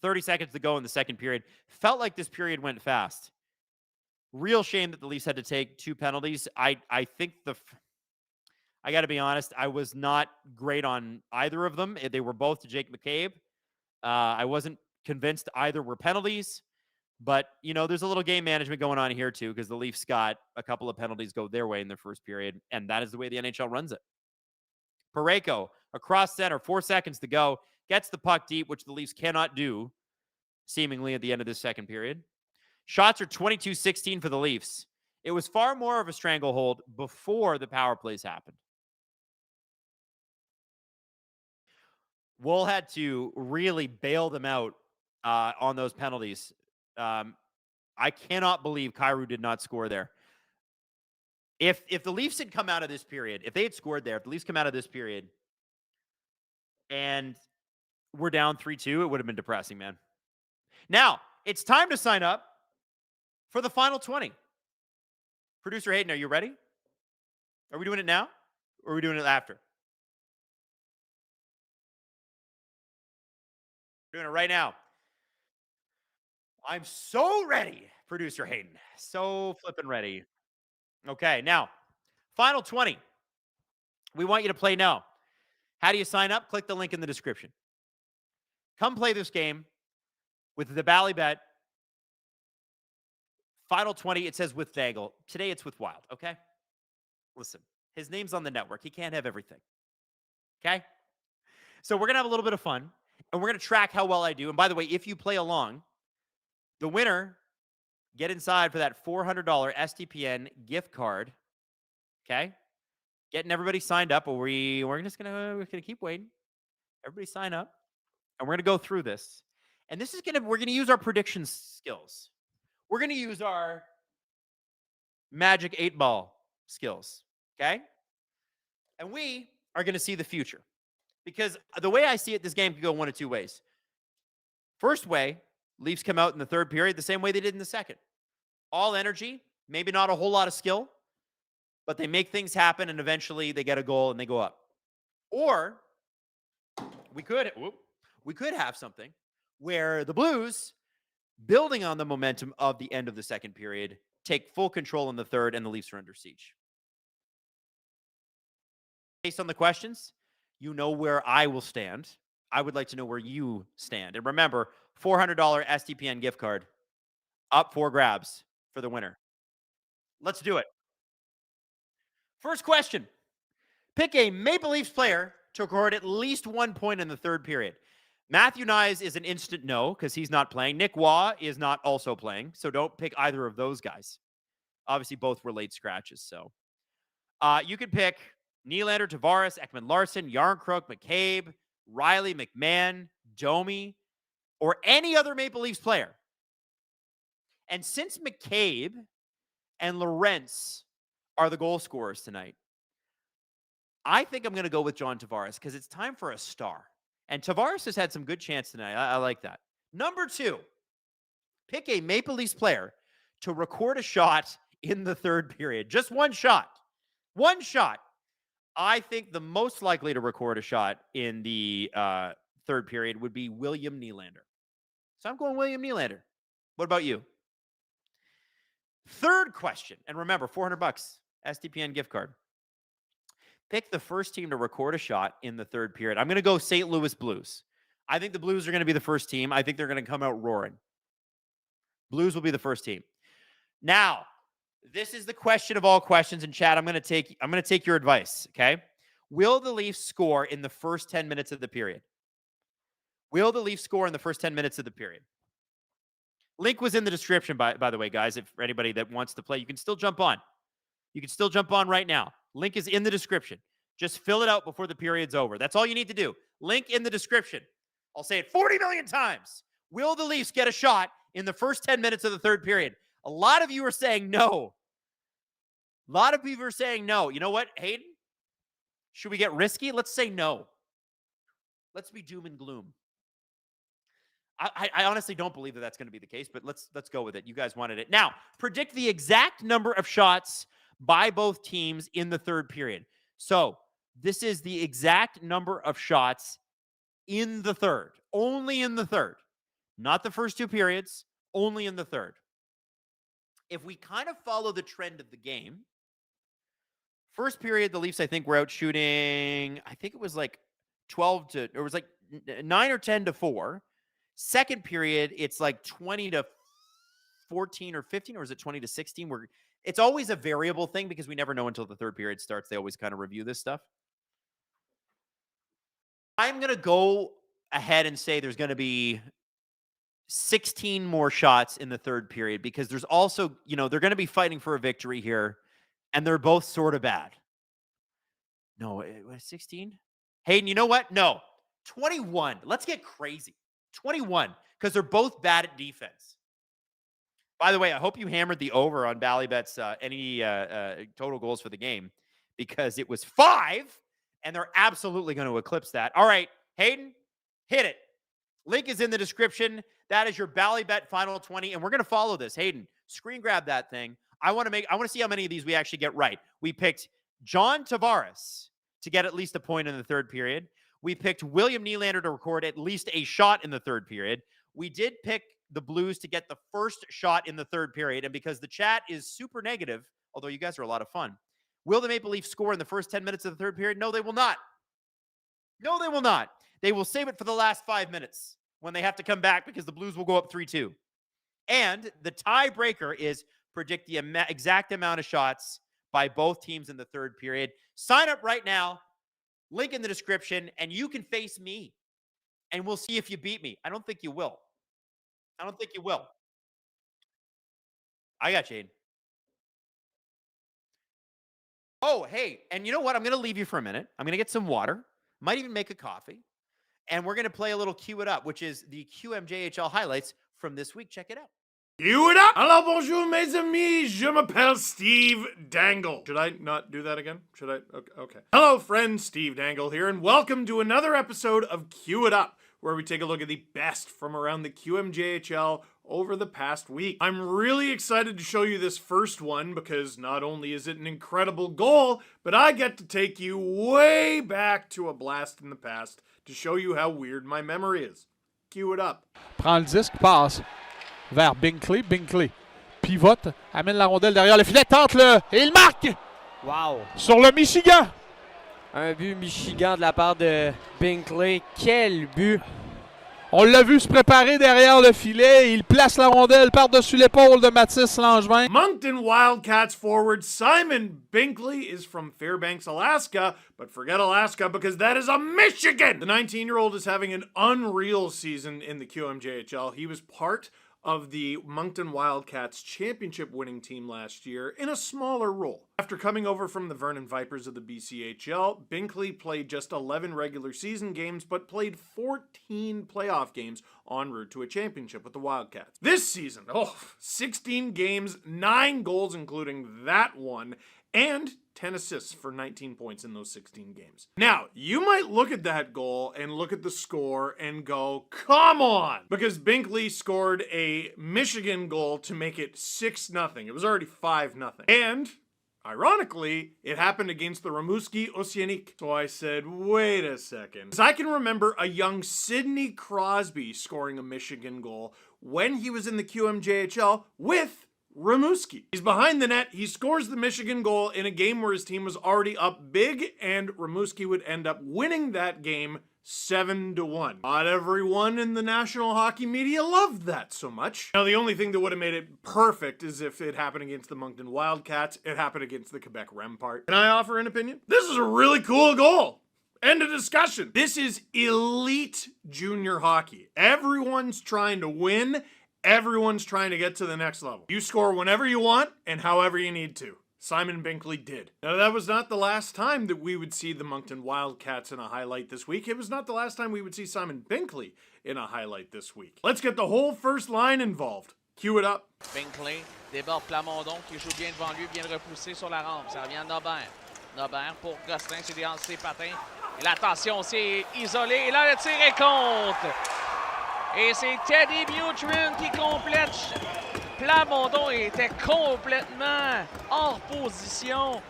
30 seconds to go in the second period. Felt like this period went fast. Real shame that the Leafs had to take 2 penalties. I think I got to be honest, I was not great on either of them. They were both to Jake McCabe. I wasn't convinced either were penalties. But, you know, there's a little game management going on here, too, because the Leafs got a couple of penalties go their way in their first period, and that is the way the NHL runs it. Parayko across center, 4 seconds to go, gets the puck deep, which the Leafs cannot do, seemingly at the end of this second period. Shots are 22-16 for the Leafs. It was far more of a stranglehold before the power plays happened. Wylde had to really bail them out on those penalties. I cannot believe Kyrou did not score there. If the Leafs had come out of this period, if they had scored there, if the Leafs come out of this period and we're down 3-2, it would have been depressing, man. Now, it's time to sign up for the final 20. Producer Hayden, are you ready? Are we doing it now? Or are we doing it after? We're doing it right now. I'm so ready, Producer Hayden. So flipping ready. Okay, now, final 20. We want you to play now. How do you sign up? Click the link in the description. Come play this game with the Bally Bet. Final 20, it says with Dangle. Today it's with Wylde, okay? Listen, his name's on the network. He can't have everything, okay? So we're going to have a little bit of fun, and we're going to track how well I do. And by the way, if you play along, the winner, get inside for that $400 SDPN gift card, okay? Getting everybody signed up, but we're just going to keep waiting. Everybody sign up, and we're going to go through this. And this is we're going to use our prediction skills. We're going to use our magic 8-ball skills, okay? And we are going to see the future. Because the way I see it, this game could go one of two ways. First way, Leafs come out in the third period the same way they did in the second. All energy, maybe not a whole lot of skill, but they make things happen and eventually they get a goal and they go up. Or we could have something where the Blues, building on the momentum of the end of the second period, take full control in the third and the Leafs are under siege. Based on the questions, you know where I will stand. I would like to know where you stand. And remember, $400 SDPN gift card up for grabs for the winner. Let's do it. First question. Pick a Maple Leafs player to record at least 1 point in the third period. Matthew Nyes is an instant no because he's not playing. Nick Waugh is not also playing, so don't pick either of those guys. Obviously, both were late scratches. So you could pick Nylander, Tavares, Ekman-Larsson, Yarncrook, McCabe, Riley, McMahon, Domi, or any other Maple Leafs player. And since McCabe and Lorentz are the goal scorers tonight, I think I'm going to go with John Tavares because it's time for a star. And Tavares has had some good chance tonight. I like that. Number 2, pick a Maple Leafs player to record a shot in the third period. Just one shot. One shot. I think the most likely to record a shot in the third period would be William Nylander. So I'm going William Nylander. What about you? Third question. And remember, $400 SDPN gift card. Pick the first team to record a shot in the third period. I'm going to go St. Louis Blues. I think the Blues are going to be the first team. I think they're going to come out roaring. Blues will be the first team. Now, this is the question of all questions in chat. I'm going to take your advice, okay? Will the Leafs score in the first 10 minutes of the period? Will the Leafs score in the first 10 minutes of the period? Link was in the description, by the way, guys. If for anybody that wants to play, you can still jump on. You can still jump on right now. Link is in the description. Just fill it out before the period's over. That's all you need to do. Link in the description. I'll say it 40 million times. Will the Leafs get a shot in the first 10 minutes of the third period? A lot of you are saying no. A lot of people are saying no. You know what, Hayden? Should we get risky? Let's say no. Let's be doom and gloom. I honestly don't believe that that's going to be the case, but let's go with it. You guys wanted it. Now, predict the exact number of shots by both teams in the third period. So this is the exact number of shots in the third. Only in the third. Not the first two periods. Only in the third. If we kind of follow the trend of the game, first period, the Leafs, I think, were out shooting, I think it was like 9 or 10 to 4. Second period, it's like 20 to 14 or 15, or is it 20 to 16? It's always a variable thing because we never know until the third period starts. They always kind of review this stuff. I'm going to go ahead and say there's going to be 16 more shots in the third period because there's also, they're going to be fighting for a victory here, and they're both sort of bad. No, 16? Hayden, you know what? No, 21. Let's get crazy. 21, because they're both bad at defense. By the way, I hope you hammered the over on Bally Bet's any total goals for the game, because it was 5, and they're absolutely going to eclipse that. All right, Hayden, hit it. Link is in the description. That is your Bally Bet Final 20, and we're going to follow this. Hayden, screen grab that thing. I want to see how many of these we actually get right. We picked John Tavares to get at least a point in the third period. We picked William Nylander to record at least a shot in the third period. We did pick the Blues to get the first shot in the third period, and because the chat is super negative, although you guys are a lot of fun, will the Maple Leafs score in the first 10 minutes of the third period? No, they will not. No, they will not. They will save it for the last 5 minutes when they have to come back, because the Blues will go up 3-2. And the tiebreaker is predict the exact amount of shots by both teams in the third period. Sign up right now. Link in the description, and you can face me, and we'll see if you beat me. I don't think you will. I don't think you will. I got you, Aiden. Oh, hey, and you know what? I'm going to leave you for a minute. I'm going to get some water. Might even make a coffee. And we're going to play a little Cue It Up, which is the QMJHL highlights from this week. Check it out. Cue it up! Alors bonjour mes amis, je m'appelle Steve Dangle. Should I not do that again? Should I? Okay. Hello friends, Steve Dangle here, and welcome to another episode of Cue It Up, where we take a look at the best from around the QMJHL over the past week. I'm really excited to show you this first one, because not only is it an incredible goal, but I get to take you way back to a blast in the past to show you how weird my memory is. Cue it up. Prend le disque, passe vers Binkley. Binkley pivote, amène la rondelle derrière le filet, tente le et il marque! Wow! Sur le Michigan! Un but Michigan de la part de Binkley. Quel but! On l'a vu se préparer derrière le filet. Il place la rondelle par-dessus l'épaule de Mathis Langevin. Moncton Wildcats forward Simon Binkley is from Fairbanks, Alaska, but forget Alaska because that is a Michigan! The 19-year-old is having an unreal season in the QMJHL. He was part of the Moncton Wildcats championship winning team last year in a smaller role. After coming over from the Vernon Vipers of the BCHL, Binkley played just 11 regular season games but played 14 playoff games en route to a championship with the Wildcats. This season, 16 games, 9 goals including that one, and 10 assists for 19 points in those 16 games. Now, you might look at that goal and look at the score and go, come on! Because Binkley scored a Michigan goal to make it 6-0. It was already 5-0. And ironically, it happened against the Rimouski Oceanique. So I said, wait a second. Because I can remember a young Sidney Crosby scoring a Michigan goal when he was in the QMJHL with Rimouski. He's behind the net. He scores the Michigan goal in a game where his team was already up big, and Rimouski would end up winning that game 7-1. Not everyone in the national hockey media loved that so much. Now, the only thing that would have made it perfect is if it happened against the Moncton Wildcats. It happened against the Quebec Rempart. Can I offer an opinion? This is a really cool goal. End of discussion. This is elite junior hockey. Everyone's trying to win. Everyone's trying to get to the next level. You score whenever you want and however you need to. Simon Binkley did. Now, that was not the last time that we would see the Moncton Wildcats in a highlight this week. It was not the last time we would see Simon Binkley in a highlight this week. Let's get the whole first line involved. Cue it up. Binkley déborde Plamondon qui joue bien devant lui, vient de repousser sur la rampe. Ça revient à Nobert. Nobert pour Gosselin, c'est des ses patins. Et l'attention, c'est isolé. Et là, le tir est contre. Et c'est Teddy Butrin qui complète. Plamondon était complètement hors position.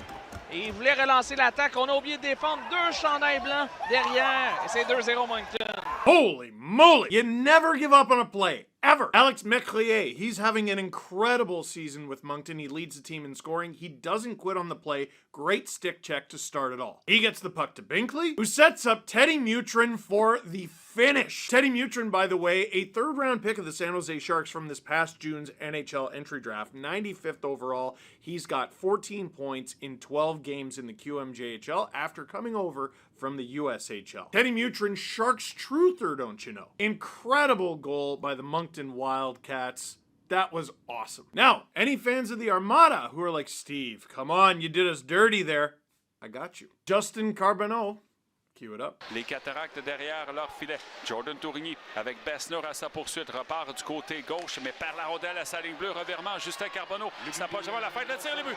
Et il voulait relancer l'attaque. On a oublié de défendre 2 chandails blancs derrière. Et c'est 2-0 Moncton. Holy moly! You never give up on a play. Ever. Alex Mecrier, he's having an incredible season with Moncton. He leads the team in scoring. He doesn't quit on the play. Great stick check to start it all. He gets the puck to Binkley, who sets up Teddy Mutrin for the finish. Teddy Mutrin, by the way, a third-round pick of the San Jose Sharks from this past June's NHL entry draft, 95th overall. He's got 14 points in 12 games in the QMJHL after coming over from the USHL. Teddy Mutrin, Sharks truther, don't you know? Incredible goal by the Moncton Wildcats. That was awesome. Now, any fans of the Armada who are like, Steve, come on, you did us dirty there. I got you. Justin Carbonneau. Cue it up. Les Cataractes derrière leur filet. Jordan Tourigny avec Besnard à sa poursuite. Repart du côté gauche, mais perd la rondelle à sa ligne bleue. Revirement, Justin Carbonneau. Ça approche avant la fin de la tir, les buts.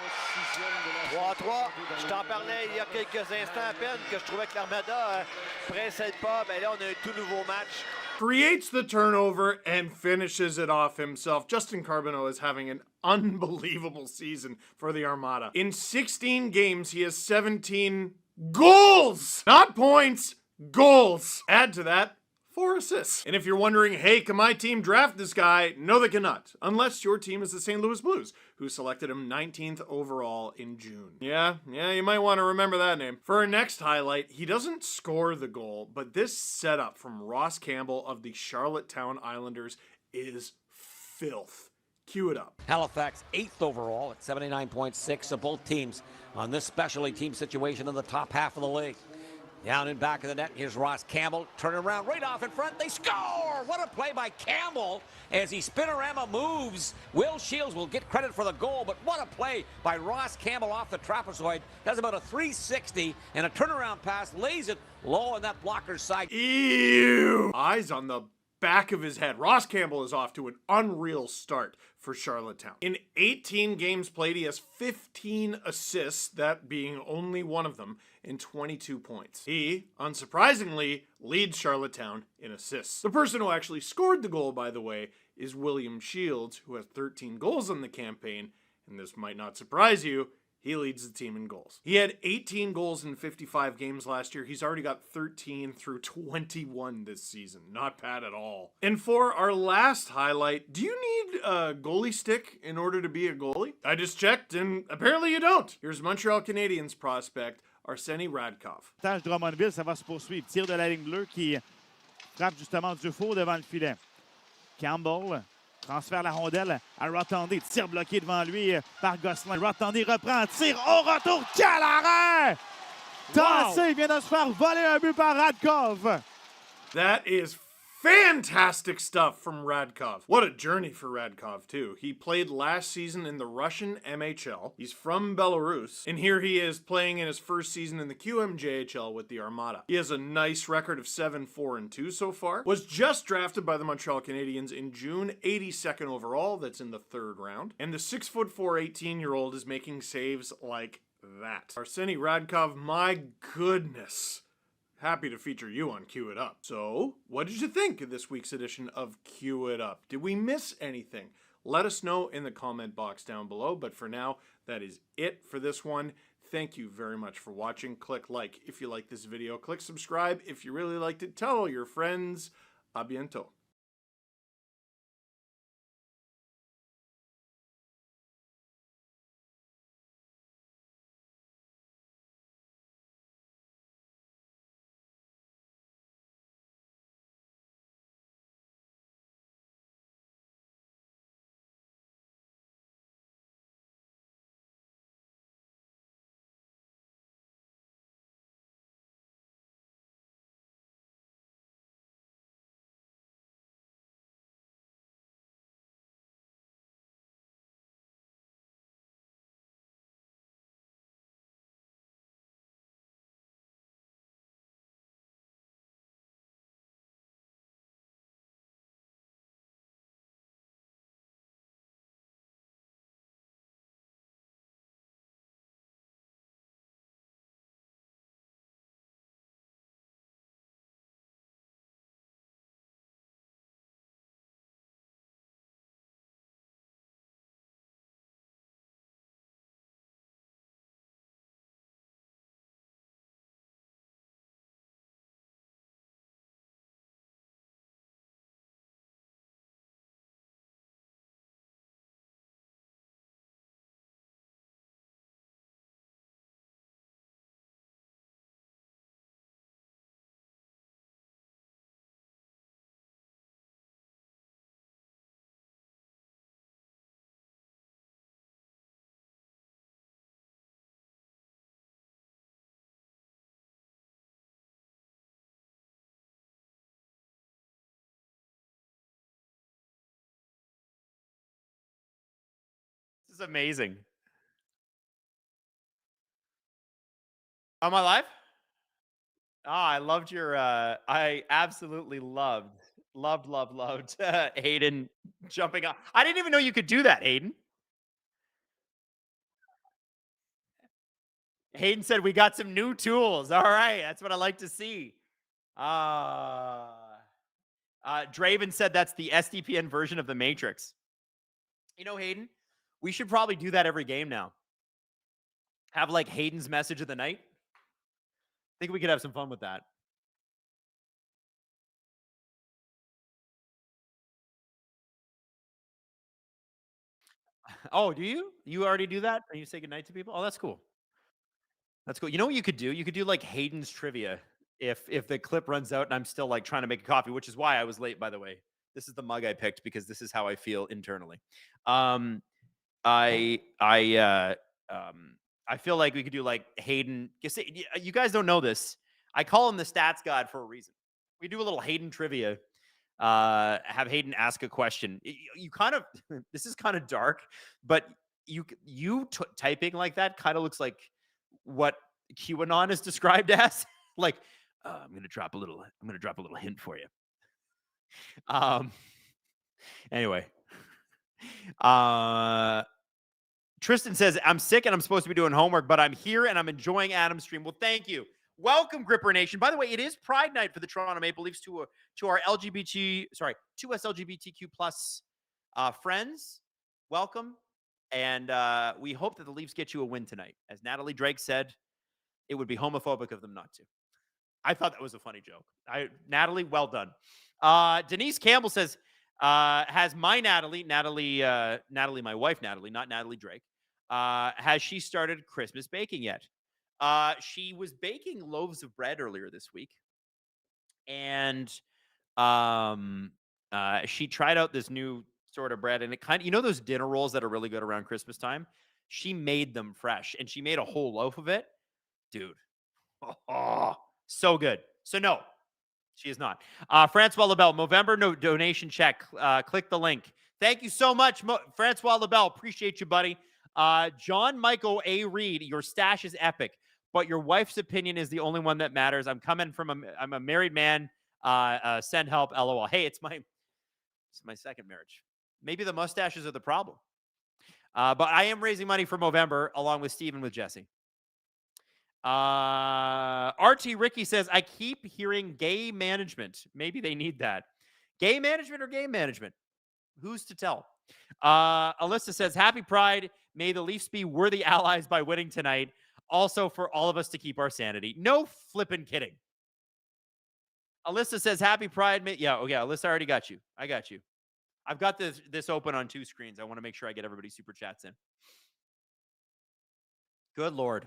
3-3. Je t'en parlais il y a quelques instants à peine que je trouvais que l'Armada pressait pas. Ben là, on a un tout nouveau match. Creates the turnover and finishes it off himself. Justin Carbonneau is having an unbelievable season for the Armada. In 16 games, he has 17 goals! Not points, goals. Add to that, 4 assists. And if you're wondering, hey, can my team draft this guy? No, they cannot. Unless your team is the St. Louis Blues, who selected him 19th overall in June. Yeah, you might want to remember that name. For our next highlight, he doesn't score the goal, but this setup from Ross Campbell of the Charlottetown Islanders is filth. Cue it up. Halifax 8th overall at 79.6 of both teams on this specialty team situation in the top half of the league. Down in back of the net, here's Ross Campbell, turning around right off in front, they score! What a play by Campbell as he spinorama moves. Will Shields will get credit for the goal, but what a play by Ross Campbell off the trapezoid. Does about a 360 and a turnaround pass, lays it low on that blocker's side. Ew! Eyes on the back of his head. Ross Campbell is off to an unreal start for Charlottetown. In 18 games played, he has 15 assists, that being only one of them, and 22 points. He, unsurprisingly, leads Charlottetown in assists. The person who actually scored the goal, by the way, is William Shields, who has 13 goals on the campaign, and this might not surprise you, he leads the team in goals. He had 18 goals in 55 games last year. He's already got 13 through 21 this season. Not bad at all. And for our last highlight, do you need a goalie stick in order to be a goalie? I just checked, and apparently you don't. Here's Montreal Canadiens prospect Arseny Radkov. Drummondville, ça va se poursuivre. Tir de la ligne bleue qui frappe justement du faux devant le filet. Campbell transfère la rondelle à Rottendy. Tir bloqué devant lui par Gosselin. Rottendy reprend, tire au retour. Quel arrêt! Tassé vient de se faire voler un but par Radkov. That is fantastic stuff from Radkov. What a journey for Radkov, too. He played last season in the Russian MHL. He's from Belarus, and here he is playing in his first season in the QMJHL with the Armada. He has a nice record of 7-4-2 so far. Was just drafted by the Montreal Canadiens in June, 82nd overall. That's in the 3rd round. And the 6'4", 18-year-old is making saves like that. Arseny Radkov, my goodness. Happy to feature you on Cue It Up. So, what did you think of this week's edition of Cue It Up? Did we miss anything? Let us know in the comment box down below. But for now, that is it for this one. Thank you very much for watching. Click like if you like this video. Click subscribe if you really liked it. Tell all your friends. A bientôt. This is amazing. Am I live? I loved your I absolutely loved Hayden jumping up. I didn't even know you could do that, Hayden. Hayden said we got some new tools. All right, that's what I like to see. Draven said that's the SDPN version of the Matrix. You know, Hayden, we should probably do that every game now. Have like Hayden's message of the night. I think we could have some fun with that. Oh, do you? You already do that? And you say goodnight to people? Oh, that's cool. That's cool. You know what you could do? You could do like Hayden's trivia if the clip runs out and I'm still like trying to make a coffee, which is why I was late, by the way. This is the mug I picked because this is how I feel internally. I feel like we could do like Hayden. You guys don't know this. I call him the stats god for a reason. We do a little Hayden trivia. Have Hayden ask a question. You kind of this is kind of dark, but you typing like that kind of looks like what QAnon is described as. Like, I'm gonna drop a little hint for you. Anyway. Tristan says, I'm sick and I'm supposed to be doing homework, but I'm here and I'm enjoying Adam's stream. Well, thank you. Welcome, Gripper Nation. By the way, it is Pride Night for the Toronto Maple Leafs to us LGBTQ plus friends. Welcome. And we hope that the Leafs get you a win tonight. As Natalie Drake said, it would be homophobic of them not to. I thought that was a funny joke. Natalie, well done. Denise Campbell says, has my Natalie, my wife Natalie, not Natalie Drake, has she started Christmas baking yet? She was baking loaves of bread earlier this week, and she tried out this new sort of bread, and it kind of, you know, those dinner rolls that are really good around Christmas time. She made them fresh, and she made a whole loaf of it, dude. Oh, so good. So no, she is not. Francois LaBelle, Movember no donation check. Click the link. Thank you so much, Francois LaBelle. Appreciate you, buddy. John Michael A. Reed, your stash is epic, but your wife's opinion is the only one that matters. I'm a married man. Send help, LOL. Hey, it's my second marriage. Maybe the mustaches are the problem. But I am raising money for Movember along with Steve and with Jesse. RT Ricky says, I keep hearing gay management. Maybe they need that. Gay management or game management? Who's to tell? Alyssa says, happy Pride. May the Leafs be worthy allies by winning tonight. Also for all of us to keep our sanity. No flipping kidding. Alyssa says, happy Pride. Yeah, Alyssa, I already got you. I got you. I've got this open on two screens. I want to make sure I get everybody's super chats in. Good Lord.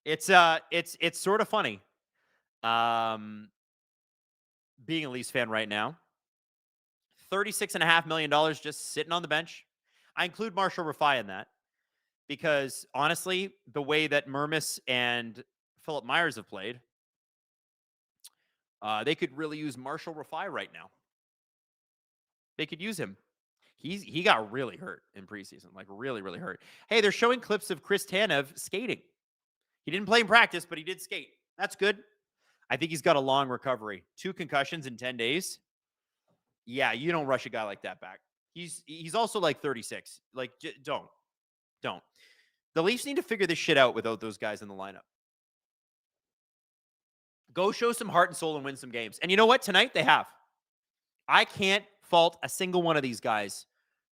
It's sort of funny being a Leafs fan right now. $36.5 million just sitting on the bench. I include Marshall Rafai in that because, honestly, the way that Mermis and Philip Myers have played, they could really use Marshall Rafai right now. They could use him. He got really hurt in preseason, like really, really hurt. Hey, they're showing clips of Chris Tanev skating. He didn't play in practice, but he did skate. That's good. I think he's got a long recovery. 2 concussions in 10 days. Yeah, you don't rush a guy like that back. He's also like 36. Like, don't. The Leafs need to figure this shit out without those guys in the lineup. Go show some heart and soul and win some games. And you know what? Tonight they have. I can't fault a single one of these guys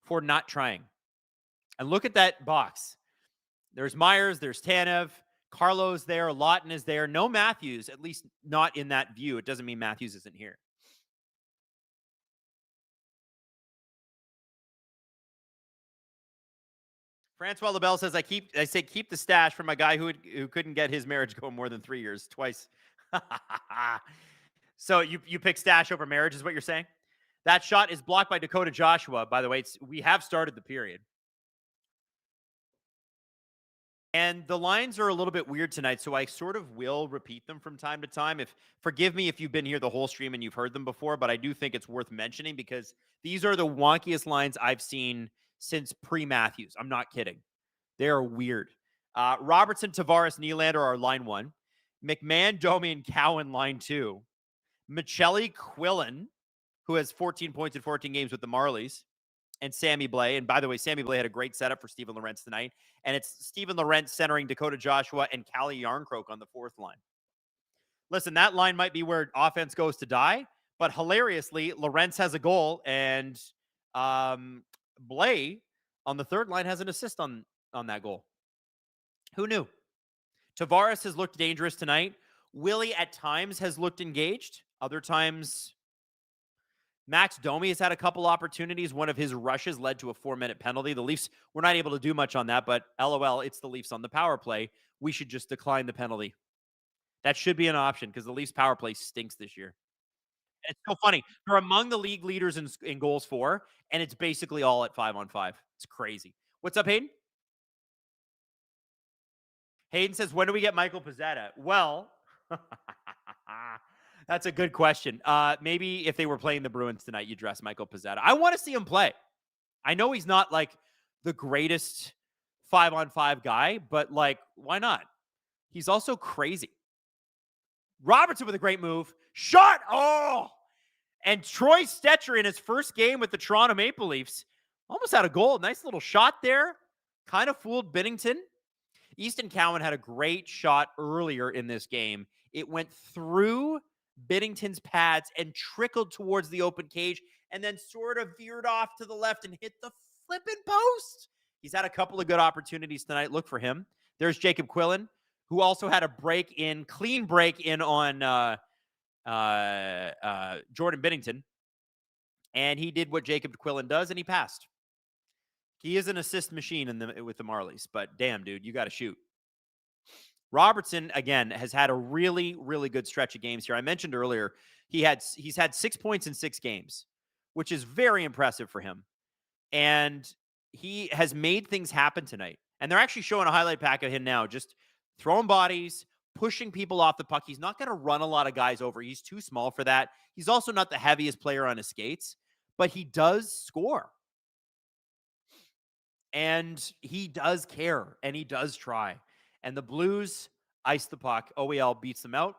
for not trying. And look at that box. There's Myers, there's Tanev, Carlo's there, Lawton is there. No Matthews, at least not in that view. It doesn't mean Matthews isn't here. Francois LaBelle says, I say keep the stash from a guy who couldn't get his marriage going more than 3 years, twice. So you pick stash over marriage is what you're saying? That shot is blocked by Dakota Joshua. By the way, we have started the period. And the lines are a little bit weird tonight, so I sort of will repeat them from time to time. Forgive me if you've been here the whole stream and you've heard them before, but I do think it's worth mentioning because these are the wonkiest lines I've seen since pre-Matthews. I'm not kidding. They are weird. Robertson, Tavares, Nylander are line 1. McMahon, Domi, and Cowan line 2. Michelli, Quillen, who has 14 points in 14 games with the Marlies, and Sammy Blais. And by the way, Sammy Blais had a great setup for Steven Lorentz tonight. And it's Steven Lorentz centering Dakota Joshua and Calle Yarncroke on the 4th line. Listen, that line might be where offense goes to die, but hilariously, Lorentz has a goal, and Blais on the 3rd line has an assist on that goal. Who knew? Tavares has looked dangerous tonight. Willie at times has looked engaged. Other times, Max Domi has had a couple opportunities. One of his rushes led to a 4-minute penalty. The Leafs were not able to do much on that, but LOL, it's the Leafs on the power play. We should just decline the penalty. That should be an option because the Leafs power play stinks this year. And it's so funny. They're among the league leaders in goals for, and it's basically all at 5-on-5. It's crazy. What's up, Hayden? Hayden says, when do we get Michael Pezzetta? Well, that's a good question. Maybe if they were playing the Bruins tonight, you dress Michael Pezzetta. I want to see him play. I know he's not like the greatest 5-on-5 guy, but like, why not? He's also crazy. Robertson with a great move. Shot! Oh! And Troy Stetcher in his first game with the Toronto Maple Leafs almost had a goal. Nice little shot there. Kind of fooled Binnington. Easton Cowan had a great shot earlier in this game. It went through Binnington's pads and trickled towards the open cage and then sort of veered off to the left and hit the flipping post. He's had a couple of good opportunities tonight. Look for him. There's Jacob Quillen, who also had a clean break in on Jordan Binnington. And he did what Jacob Quillen does, and he passed. He is an assist machine with the Marlies, but damn, dude, you got to shoot. Robertson, again, has had a really, really good stretch of games here. I mentioned earlier, he's had 6 points in 6 games, which is very impressive for him. And he has made things happen tonight. And they're actually showing a highlight pack of him now, just throwing bodies, pushing people off the puck. He's not going to run a lot of guys over. He's too small for that. He's also not the heaviest player on his skates, but he does score. And he does care, and he does try. And the Blues ice the puck. OEL beats them out.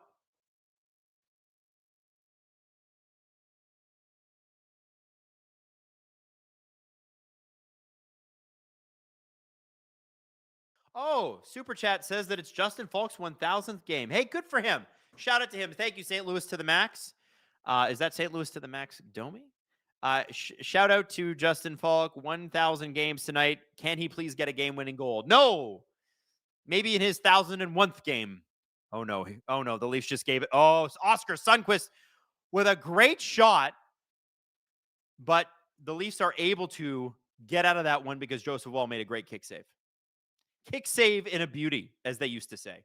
Oh, Super Chat says that it's Justin Falk's 1,000th game. Hey, good for him. Shout out to him. Thank you, St. Louis to the max. Is that St. Louis to the max, Domi? Shout out to Justin Falk. 1,000 games tonight. Can he please get a game-winning goal? No. Maybe in his 1,001th game. Oh, no. Oh, no. The Leafs just gave it. Oh, Oscar Sundqvist with a great shot. But the Leafs are able to get out of that one because Joseph Wall made a great kick save. Kick save in a beauty, as they used to say.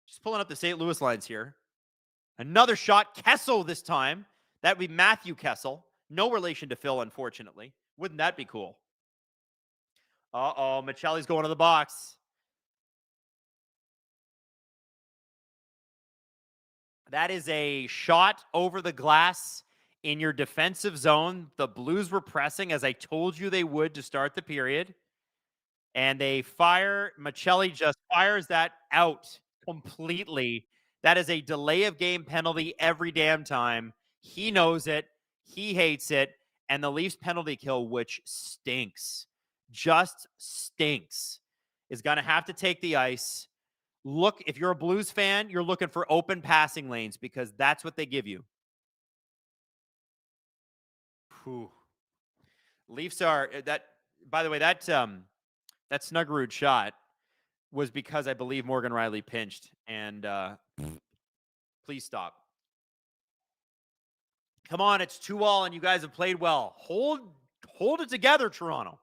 Just pulling up the St. Louis lines here. Another shot. Kessel this time. That would be Matthew Kessel. No relation to Phil, unfortunately. Wouldn't that be cool? Uh-oh. Michelli's going to the box. That is a shot over the glass in your defensive zone. The Blues were pressing, as I told you they would to start the period. And they fire. Michelli just fires that out completely. That is a delay of game penalty every damn time. He knows it. He hates it. And the Leafs penalty kill, which stinks, just stinks, is going to have to take the ice. Look, if you're a Blues fan, you're looking for open passing lanes because that's what they give you. Whew. Leafs are that. By the way, that Snuggerud shot was because I believe Morgan Riley pinched. And please stop. Come on, it's 2-2, and you guys have played well. Hold it together, Toronto.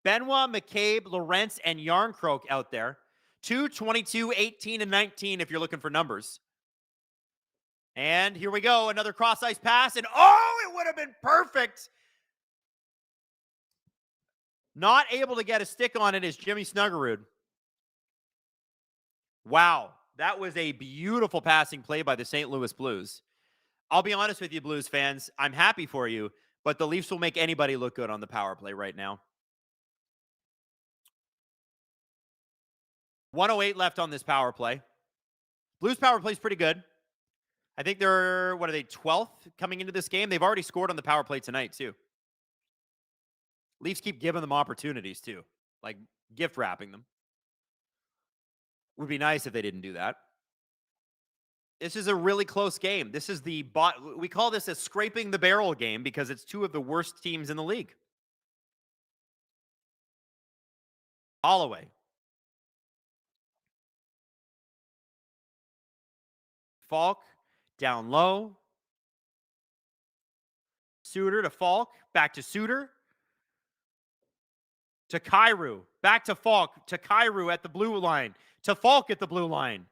Benoit, McCabe, Lorentz, and Yarncroke out there. 2, 22, 18, and 19 if you're looking for numbers. And here we go. Another cross-ice pass. And, oh, it would have been perfect. Not able to get a stick on it is Jimmy Snuggerud. Wow. That was a beautiful passing play by the St. Louis Blues. I'll be honest with you, Blues fans. I'm happy for you, But the Leafs will make anybody look good on the power play right now. 1:08 left on this power play. Blues power play is pretty good. I think they're, what are they, 12th coming into this game? They've already scored on the power play tonight, too. Leafs keep giving them opportunities, too. Like gift wrapping them. Would be nice if they didn't do that. This is a really close game. This is we call this a scraping the barrel game because it's two of the worst teams in the league. Holloway. Falk down low. Suter to Falk. Back to Suter. To Kyrou. Back to Falk. To Kyrou at the blue line. To Falk at the blue line.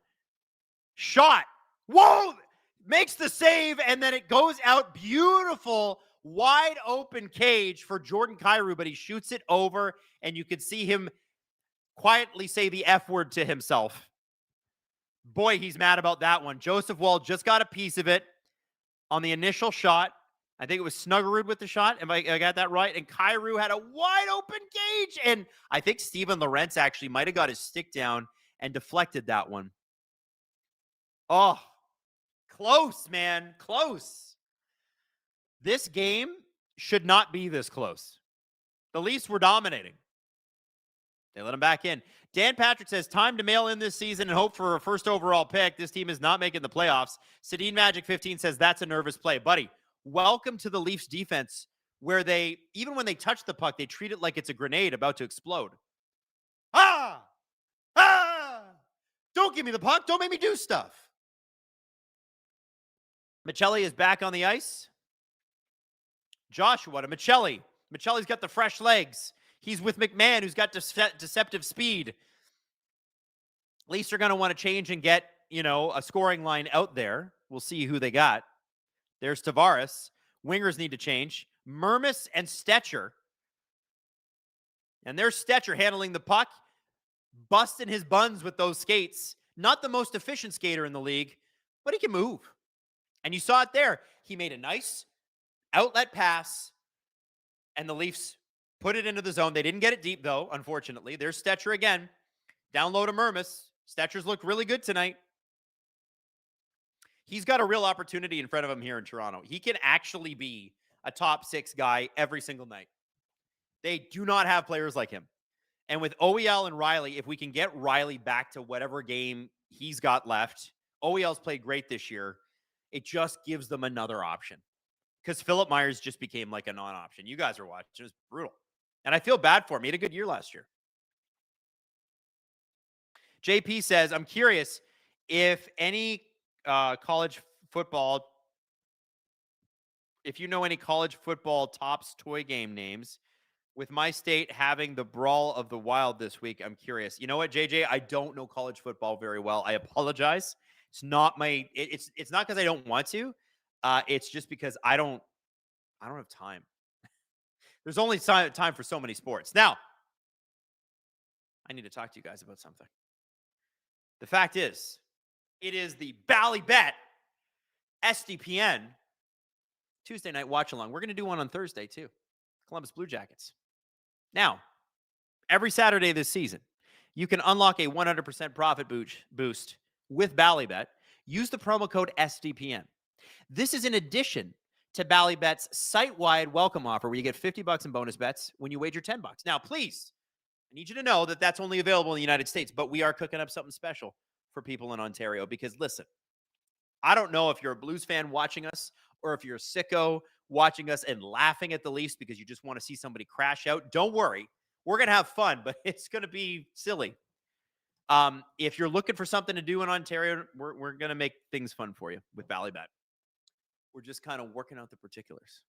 Shot. Whoa! Makes the save, and then it goes out. Beautiful, wide open cage for Jordan Kyrou, but he shoots it over, and you can see him quietly say the F word to himself. Boy, he's mad about that one. Joseph Wylde just got a piece of it on the initial shot. I think it was Snuggerud with the shot. If I got that right? And Kyrou had a wide open cage. And I think Steven Lorentz actually might have got his stick down and deflected that one. Oh, close, man. Close. This game should not be this close. The Leafs were dominating. They let him back in. Dan Patrick says, time to mail in this season and hope for a first overall pick. This team is not making the playoffs. Sedin Magic 15 says, that's a nervous play. Buddy, welcome to the Leafs defense where they, even when they touch the puck, they treat it like it's a grenade about to explode. Ah! Ah! Don't give me the puck. Don't make me do stuff. Michelli is back on the ice. Joshua to Michelli. Michelli's got the fresh legs. He's with McMahon, who's got deceptive speed. Leafs are going to want to change and get, a scoring line out there. We'll see who they got. There's Tavares. Wingers need to change. Mermis and Stetcher. And there's Stetcher handling the puck, busting his buns with those skates. Not the most efficient skater in the league, but he can move. And you saw it there. He made a nice outlet pass, and the Leafs put it into the zone. They didn't get it deep, though, unfortunately. There's Stetcher again. Down low to Mermis. Stetcher's looked really good tonight. He's got a real opportunity in front of him here in Toronto. He can actually be a top 6 guy every single night. They do not have players like him. And with OEL and Riley, if we can get Riley back to whatever game he's got left, OEL's played great this year. It just gives them another option. Because Philip Myers just became like a non-option. You guys are watching. It was brutal. And I feel bad for him. He had a good year last year. JP says, I'm curious if any college football, if you know any college football tops toy game names, with my state having the Brawl of the Wylde this week, I'm curious. You know what, JJ? I don't know college football very well. I apologize. It's not my, it's not because I don't want to. It's just because I don't have time. There's only time for so many sports. Now, I need to talk to you guys about something. The fact is, it is the Bally Bet SDPN Tuesday night watch along. We're going to do one on Thursday too. Columbus Blue Jackets. Now, every Saturday this season, you can unlock a 100% profit boost with Bally Bet. Use the promo code SDPN. This is in addition to Bally Bet's site-wide welcome offer where you get $50 in bonus bets when you wager $10. Now, please, I need you to know that that's only available in the United States, but we are cooking up something special for people in Ontario because, listen, I don't know if you're a Blues fan watching us or if you're a sicko watching us and laughing at the Leafs because you just want to see somebody crash out. Don't worry. We're going to have fun, but it's going to be silly. If you're looking for something to do in Ontario, we're going to make things fun for you with Bally Bet. We're just kind of working out the particulars.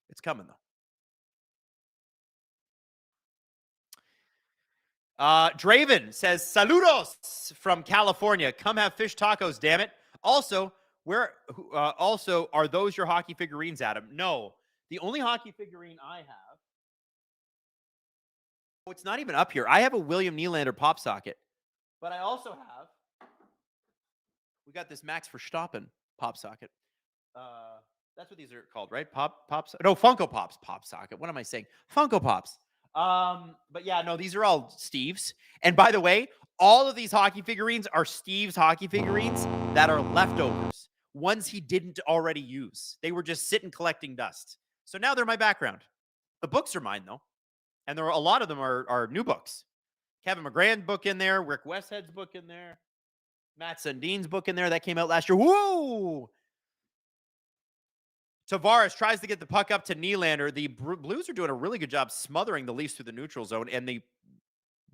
It's coming, though. Draven says, saludos from California. Come have fish tacos, damn it. Also, are those your hockey figurines, Adam? No. The only hockey figurine I have, it's not even up here. I have a William Nylander pop socket, but I also have, we got this Max Verstappen pop socket. That's what these are called, right? Pops. No, Funko Pops. Pop Socket. What am I saying? Funko Pops. But yeah, no, these are all Steve's. And by the way, all of these hockey figurines are Steve's hockey figurines that are leftovers, ones he didn't already use. They were just sitting collecting dust. So now they're my background. The books are mine though, and there are a lot of them are new books. Kevin McGrand's book in there, Rick Westhead's book in there, Matt Sundin's book in there that came out last year. Whoa! Tavares tries to get the puck up to Nylander. The Blues are doing a really good job smothering the Leafs through the neutral zone, and the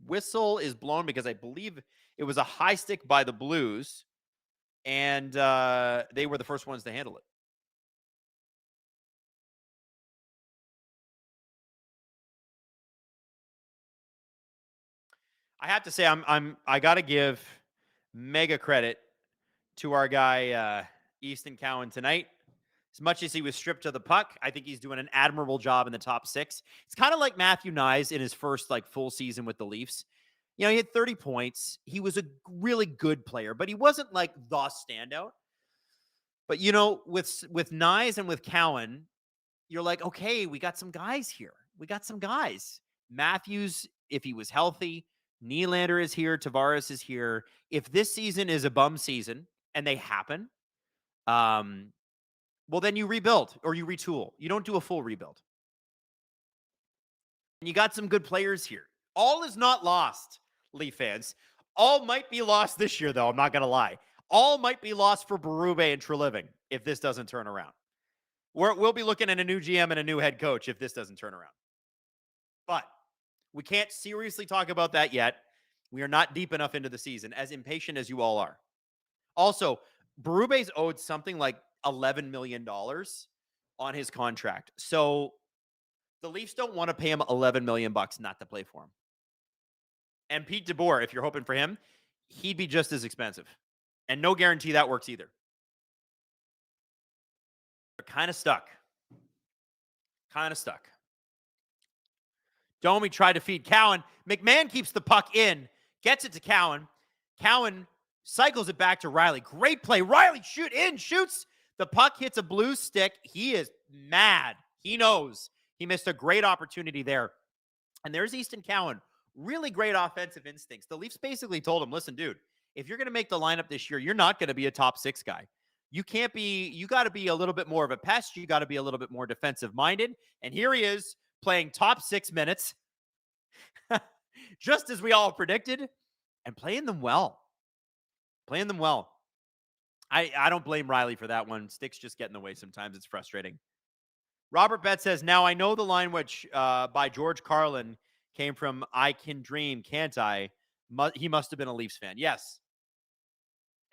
whistle is blown because I believe it was a high stick by the Blues, and they were the first ones to handle it. I have to say, I got to give mega credit to our guy Easton Cowan tonight. As much as he was stripped of the puck, I think he's doing an admirable job in the top six. It's kind of like Matthew Nyes in his first full season with the Leafs. You know, he had 30 points. He was a really good player, but he wasn't the standout. But you know, with Nyes and with Cowan, you're like, okay, we got some guys here. We got some guys. Matthews, if he was healthy, Nylander is here, Tavares is here. If this season is a bum season, and they happen, well, then you rebuild or you retool. You don't do a full rebuild. And you got some good players here. All is not lost, Leaf fans. All might be lost this year, though. I'm not going to lie. All might be lost for Berube and Treliving if this doesn't turn around. We'll be looking at a new GM and a new head coach if this doesn't turn around. But we can't seriously talk about that yet. We are not deep enough into the season, as impatient as you all are. Also, Berube's owed something like $11 million on his contract. So the Leafs don't want to pay him $11 million not to play for him. And Pete DeBoer, if you're hoping for him, he'd be just as expensive. And no guarantee that works either. They're kind of stuck. Domi tried to feed Cowan. McMahon keeps the puck in, gets it to Cowan. Cowan cycles it back to Riley. Great play. Riley shoots. The puck hits a Blues stick. He is mad. He knows he missed a great opportunity there. And there's Easton Cowan. Really great offensive instincts. The Leafs basically told him, listen, dude, if you're going to make the lineup this year, you're not going to be a top six guy. You got to be a little bit more of a pest. You got to be a little bit more defensive minded. And here he is playing top 6 minutes, just as we all predicted, and playing them well. I don't blame Riley for that one. Sticks just get in the way sometimes. It's frustrating. Robert Betts says, now I know the line which by George Carlin came from I Can Dream, Can't I? He must have been a Leafs fan. Yes.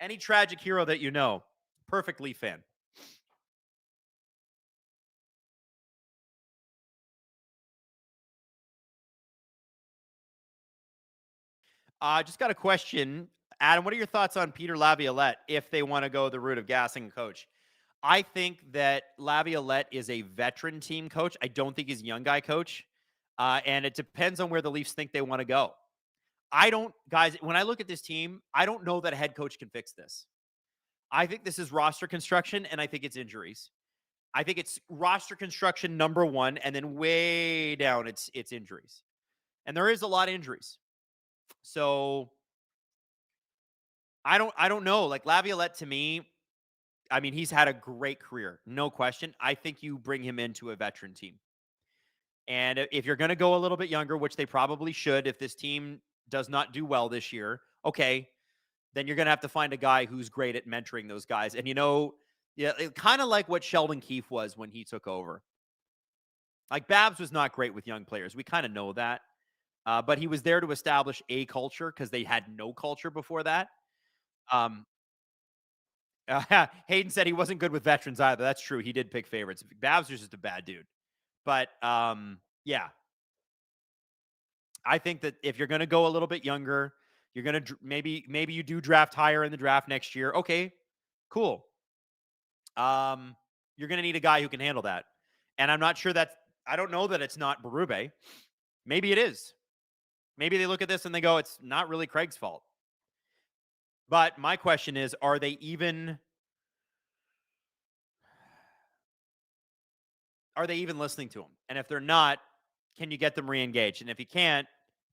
Any tragic hero that you know, perfect Leaf fan. Just got a question. Adam, what are your thoughts on Peter Laviolette if they want to go the route of gassing a coach? I think that Laviolette is a veteran team coach. I don't think he's a young guy coach. And it depends on where the Leafs think they want to go. Guys, when I look at this team, I don't know that a head coach can fix this. I think this is roster construction, and I think it's injuries. I think it's roster construction number one, and then way down it's injuries. And there is a lot of injuries. So I don't know. Laviolette, to me, I mean, he's had a great career, no question. I think you bring him into a veteran team. And if you're going to go a little bit younger, which they probably should, if this team does not do well this year, okay, then you're going to have to find a guy who's great at mentoring those guys. And, kind of like what Sheldon Keefe was when he took over. Babs was not great with young players. We kind of know that. But he was there to establish a culture because they had no culture before that. Hayden said he wasn't good with veterans either. That's true. He did pick favorites. Babs was just a bad dude. But, yeah. I think that if you're going to go a little bit younger, you're going to maybe you do draft higher in the draft next year. Okay, cool. You're going to need a guy who can handle that. And I'm not sure I don't know that it's not Berube. Maybe it is. Maybe they look at this and they go, it's not really Craig's fault. But my question is, are they even are they even listening to him? And if they're not, can you get them re-engaged? And if you can't,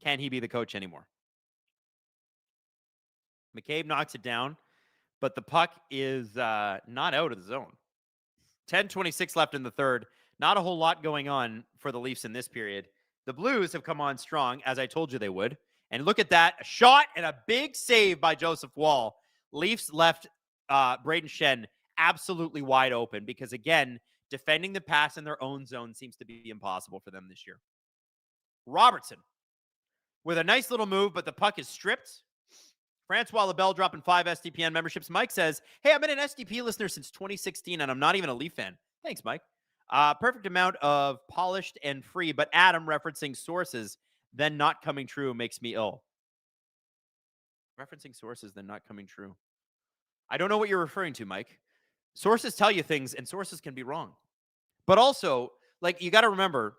can he be the coach anymore? McCabe knocks it down, but the puck is not out of the zone. 10:26 left in the third. Not a whole lot going on for the Leafs in this period. The Blues have come on strong, as I told you they would. And look at that. A shot and a big save by Joseph Wylde. Leafs left Braden Shen absolutely wide open because, again, defending the pass in their own zone seems to be impossible for them this year. Robertson with a nice little move, but the puck is stripped. Francois LaBelle dropping 5 SDPN memberships. Mike says, hey, I've been an SDP listener since 2016, and I'm not even a Leaf fan. Thanks, Mike. Perfect amount of polished and free, but Adam referencing sources, then not coming true makes me ill. Referencing sources, then not coming true. I don't know what you're referring to, Mike. Sources tell you things, and sources can be wrong. But also, like, you got to remember,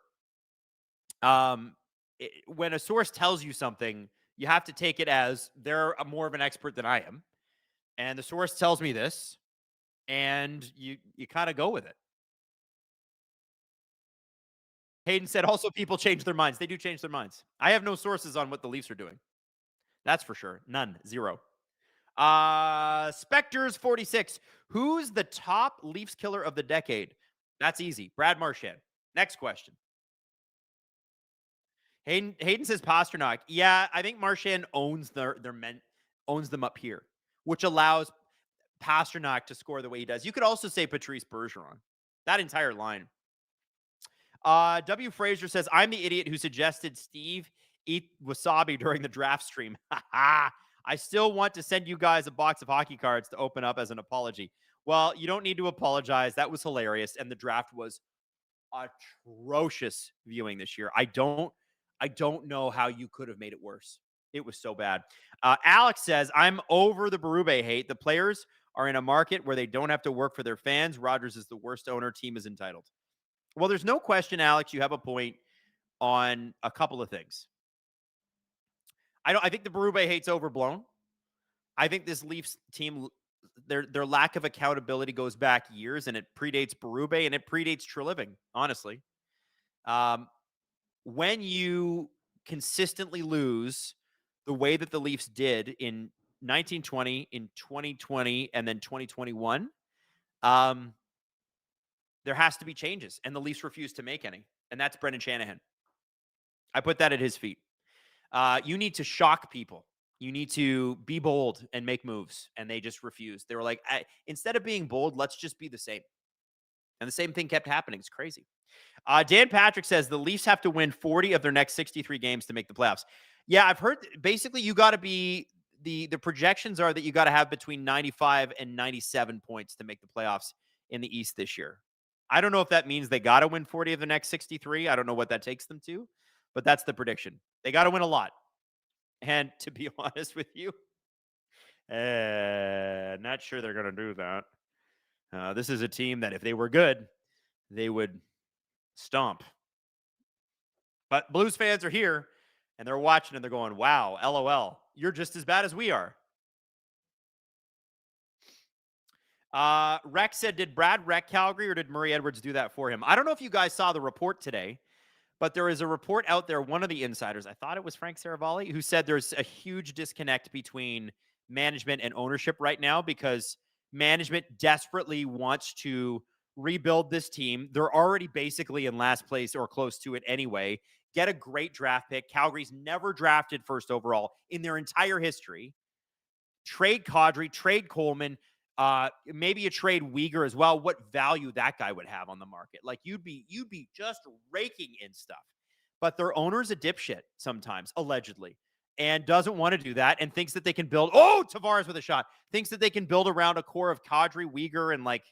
when a source tells you something, you have to take it as they're more of an expert than I am. And the source tells me this, and you kind of go with it. Hayden said, also, people change their minds. They do change their minds. I have no sources on what the Leafs are doing. That's for sure. None. Zero. Spectres 46. Who's the top Leafs killer of the decade? That's easy. Brad Marchand. Next question. Hayden says Pasternak. Yeah, I think Marchand owns owns them up here, which allows Pasternak to score the way he does. You could also say Patrice Bergeron. That entire line. W. Fraser says, I'm the idiot who suggested Steve eat wasabi during the draft stream. I still want to send you guys a box of hockey cards to open up as an apology. Well, you don't need to apologize. That was hilarious. And the draft was atrocious viewing this year. I don't know how you could have made it worse. It was so bad. Alex says, I'm over the Berube hate. The players are in a market where they don't have to work for their fans. Rogers is the worst owner. Team is entitled. Well, there's no question, Alex, you have a point on a couple of things. I think the Berube hate's overblown. I think this Leafs team, their lack of accountability goes back years, and it predates Berube, and it predates Treliving, honestly. When you consistently lose the way that the Leafs did in 1920, in 2020, and then 2021, there has to be changes, and the Leafs refuse to make any, and that's Brendan Shanahan. I put that at his feet. You need to shock people. You need to be bold and make moves, and they just refused. They were like, instead of being bold, let's just be the same. And the same thing kept happening. It's crazy. Dan Patrick says the Leafs have to win 40 of their next 63 games to make the playoffs. Yeah, I've heard basically you got to be the projections are that you got to have between 95 and 97 points to make the playoffs in the East this year. I don't know if that means they got to win 40 of the next 63. I don't know what that takes them to, but that's the prediction. They got to win a lot. And to be honest with you, not sure they're going to do that. This is a team that if they were good, they would stomp. But Blues fans are here, and they're watching, and they're going, wow, LOL, you're just as bad as we are. Rex said, did Brad wreck Calgary, or did Murray Edwards do that for him? I don't know if you guys saw the report today, but there is a report out there, one of the insiders, I thought it was Frank Saravalli, who said there's a huge disconnect between management and ownership right now because management desperately wants to rebuild this team. They're already basically in last place or close to it anyway. Get a great draft pick. Calgary's never drafted first overall in their entire history. Trade Kadri, trade Coleman, maybe a trade Uyghur as well. What value that guy would have on the market? Like you'd be just raking in stuff. But their owner's a dipshit sometimes, allegedly, and doesn't want to do that and thinks that they can build. Oh, Tavares with a shot. Thinks that they can build around a core of Kadri, Uyghur, and like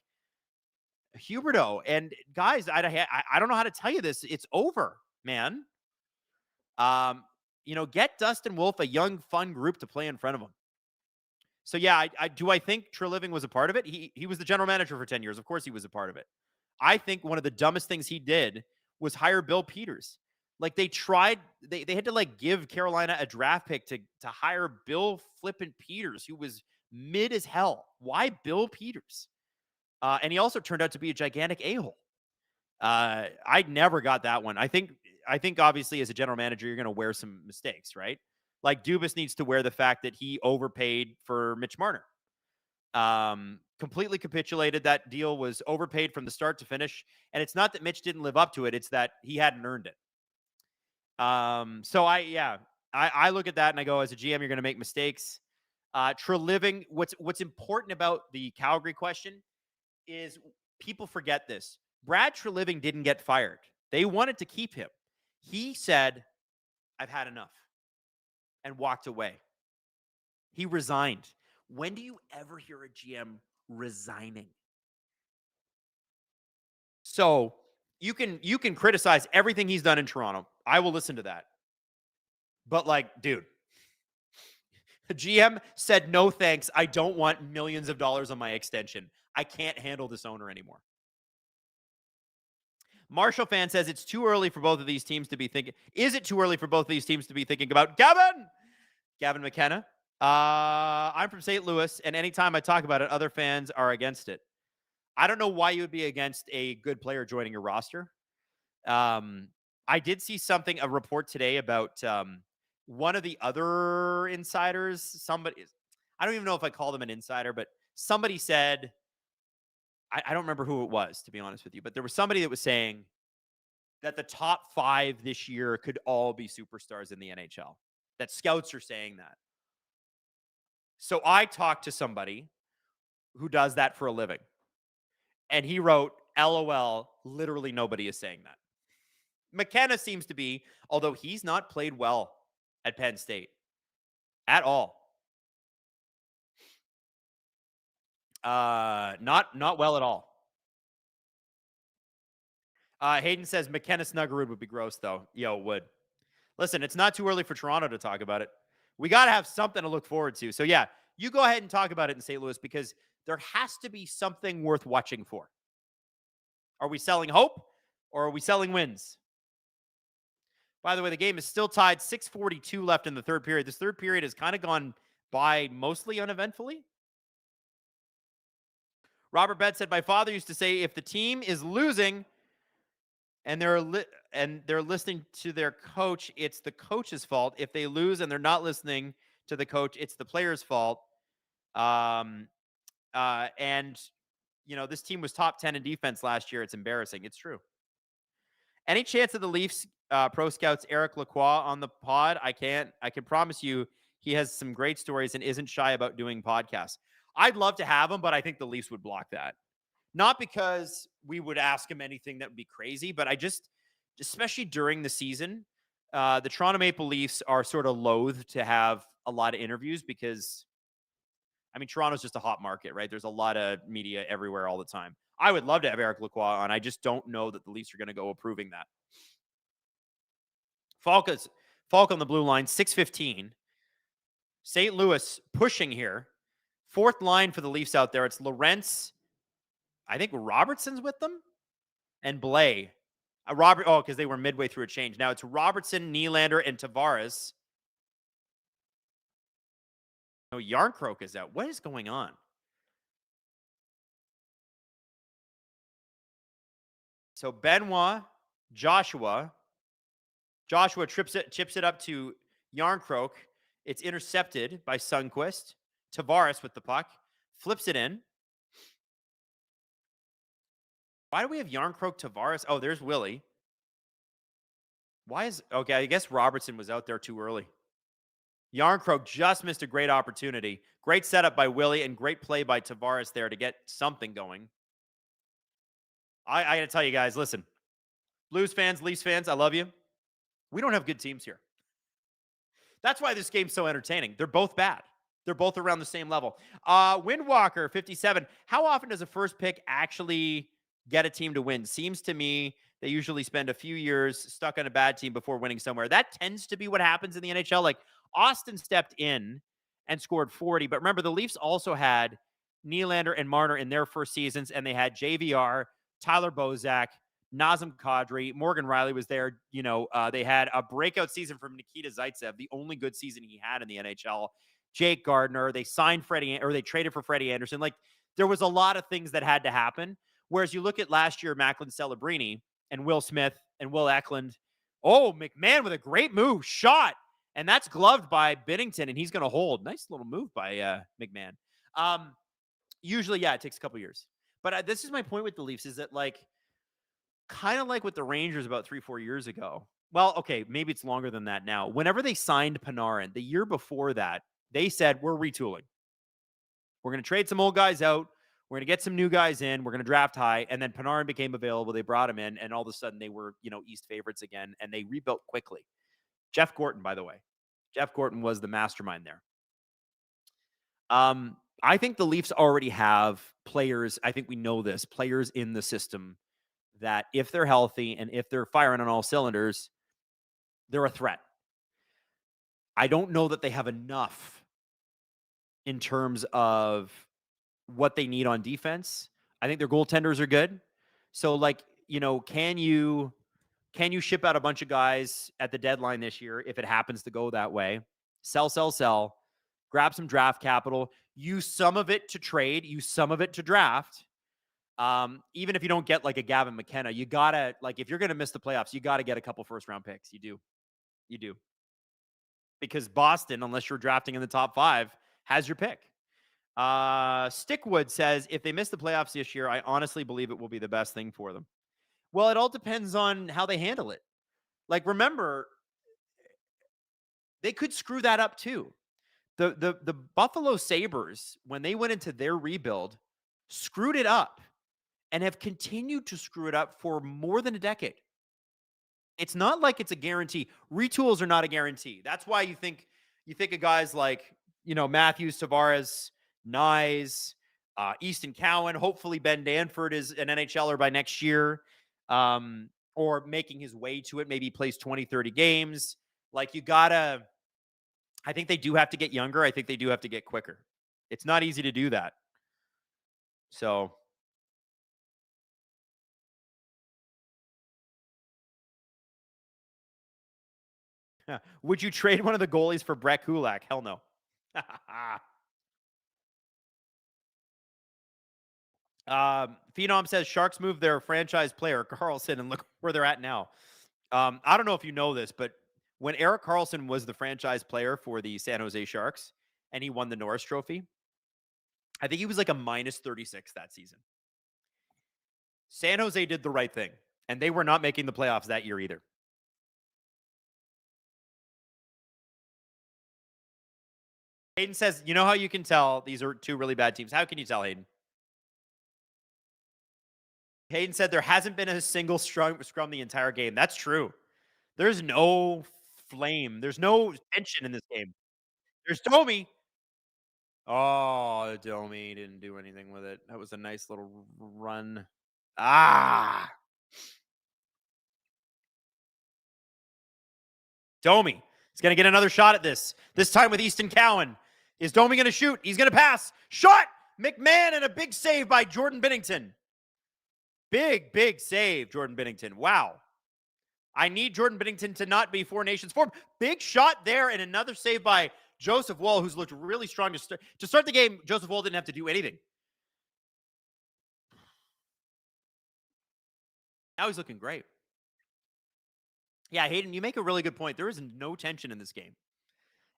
Huberdeau. And guys, I don't know how to tell you this. It's over, man. Get Dustin Wolf a young, fun group to play in front of him. So, yeah, I think Treliving was a part of it. He was the general manager for 10 years. Of course he was a part of it. I think one of the dumbest things he did was hire Bill Peters. Like, they tried – they had to, like, give Carolina a draft pick to hire Bill flippin' Peters, who was mid as hell. Why Bill Peters? And he also turned out to be a gigantic a-hole. I never got that one. I think obviously as a general manager, you're going to wear some mistakes, right? Like Dubas needs to wear the fact that he overpaid for Mitch Marner. Completely capitulated. That deal was overpaid from the start to finish. And it's not that Mitch didn't live up to it. It's that he hadn't earned it. So I look at that and I go, as a GM, you're going to make mistakes. Treliving, what's important about the Calgary question is people forget this. Brad Treliving didn't get fired. They wanted to keep him. He said, I've had enough, and walked away. He resigned. When do you ever hear a GM resigning? So you can criticize everything he's done in Toronto. I will listen to that. But like, dude, the GM said, no thanks. I don't want millions of dollars on my extension. I can't handle this owner anymore. Marshall fan says it's too early for both of these teams to be thinking. Is it too early for both of these teams to be thinking about Gavin McKenna? I'm from St. Louis, and anytime I talk about it, other fans are against it. I don't know why you would be against a good player joining your roster. I did see a report today about one of the other insiders. Somebody, I don't even know if I called him an insider, but somebody said, I don't remember who it was, to be honest with you, but there was somebody that was saying that the top 5 this year could all be superstars in the NHL. That scouts are saying that. So I talked to somebody who does that for a living. And he wrote, LOL, literally nobody is saying that. McKenna seems to be, although he's not played well at Penn State at all. Not well at all. Hayden says McKenna Snuggerud would be gross, though. Yo, it would. Listen, it's not too early for Toronto to talk about it. We got to have something to look forward to. So, yeah, you go ahead and talk about it in St. Louis because there has to be something worth watching for. Are we selling hope or are we selling wins? By the way, the game is still tied. 6:42 left in the third period. This third period has kind of gone by mostly uneventfully. Robert Bett said, my father used to say, if the team is losing and they're listening to their coach, it's the coach's fault. If they lose and they're not listening to the coach, it's the player's fault. And, you know, this team was top 10 in defense last year. It's embarrassing. It's true. Any chance of the Leafs pro scouts Eric Lacroix on the pod? I can promise you he has some great stories and isn't shy about doing podcasts. I'd love to have him, but I think the Leafs would block that. Not because we would ask him anything that would be crazy, but I just, especially during the season, the Toronto Maple Leafs are sort of loath to have a lot of interviews because, I mean, Toronto's just a hot market, right? There's a lot of media everywhere all the time. I would love to have Eric Lacroix on. I just don't know that the Leafs are going to go approving that. Falk on the blue line, 6:15. St. Louis pushing here. Fourth line for the Leafs out there. It's Lorentz. I think Robertson's with them. And Blais. Because they were midway through a change. Now it's Robertson, Nylander, and Tavares. No, Yarncroke is out. What is going on? So Benoit, Joshua chips it up to Yarncroke. It's intercepted by Sundqvist. Tavares with the puck. Flips it in. Why do we have Yarncroke, Tavares? Oh, there's Willie. Okay, I guess Robertson was out there too early. Yarncroke just missed a great opportunity. Great setup by Willie and great play by Tavares there to get something going. I got to tell you guys, listen. Blues fans, Leafs fans, I love you. We don't have good teams here. That's why this game's so entertaining. They're both bad. They're both around the same level. Windwalker, 57. How often does a first pick actually get a team to win? Seems to me they usually spend a few years stuck on a bad team before winning somewhere. That tends to be what happens in the NHL. Like, Austin stepped in and scored 40. But remember, the Leafs also had Nylander and Marner in their first seasons, and they had JVR, Tyler Bozak, Nazem Kadri, Morgan Riley was there. You know, they had a breakout season from Nikita Zaitsev, the only good season he had in the NHL. Jake Gardner, they signed they traded for Freddie Anderson. Like, there was a lot of things that had to happen. Whereas you look at last year, Macklin Celebrini, and Will Smith and Will Eklund. Oh, McMahon with a great move. Shot. And that's gloved by Binnington, and he's going to hold. Nice little move by McMahon. Usually, yeah, it takes a couple years. But this is my point with the Leafs is that, like, kind of like with the Rangers about 3-4 years ago. Well, okay, maybe it's longer than that now. Whenever they signed Panarin, the year before that, they said, we're retooling. We're going to trade some old guys out. We're going to get some new guys in. We're going to draft high. And then Panarin became available. They brought him in, and all of a sudden they were, East favorites again, and they rebuilt quickly. Jeff Gorton, by the way. Jeff Gorton was the mastermind there. I think the Leafs already have players. I think we know this. Players in the system that if they're healthy and if they're firing on all cylinders, they're a threat. I don't know that they have enough in terms of what they need on defense. I think their goaltenders are good. So, can you ship out a bunch of guys at the deadline this year if it happens to go that way? Sell. Grab some draft capital. Use some of it to trade. Use some of it to draft. Even if you don't get like a Gavin McKenna, you gotta, if you're gonna miss the playoffs, you gotta get a couple first-round picks. You do. Because Boston, unless you're drafting in the top 5, has your pick. Stickwood says, if they miss the playoffs this year, I honestly believe it will be the best thing for them. Well, it all depends on how they handle it. Remember, they could screw that up too. The Buffalo Sabres, when they went into their rebuild, screwed it up and have continued to screw it up for more than a decade. It's not like it's a guarantee. Retools are not a guarantee. That's why you think of guys like, Matthews, Tavares, Nyes, Easton Cowan. Hopefully Ben Danford is an NHLer by next year, or making his way to it. Maybe he plays 20, 30 games. I think they do have to get younger. I think they do have to get quicker. It's not easy to do that. So, would you trade one of the goalies for Brett Kulak? Hell no. Phenom says Sharks moved their franchise player Carlson, and look where they're at now. I don't know if you know this, but when Erik Karlsson was the franchise player for the San Jose Sharks and he won the Norris Trophy, I think he was like a -36 that season. San Jose did the right thing, and they were not making the playoffs that year either. Hayden says, you know how you can tell these are two really bad teams? How can you tell, Hayden? Hayden said there hasn't been a single scrum the entire game. That's true. There's no flame. There's no tension in this game. There's Domi. Oh, Domi didn't do anything with it. That was a nice little run. Domi is going to get another shot at this. This time with Easton Cowan. Is Domi going to shoot? He's going to pass. Shot! McMahon, and a big save by Jordan Binnington. Big save, Jordan Binnington. Wow. I need Jordan Binnington to not be Four Nations form. Big shot there, and another save by Joseph Woll, who's looked really strong to start the game. Joseph Woll didn't have to do anything. Now he's looking great. Yeah, Hayden, you make a really good point. There is no tension in this game.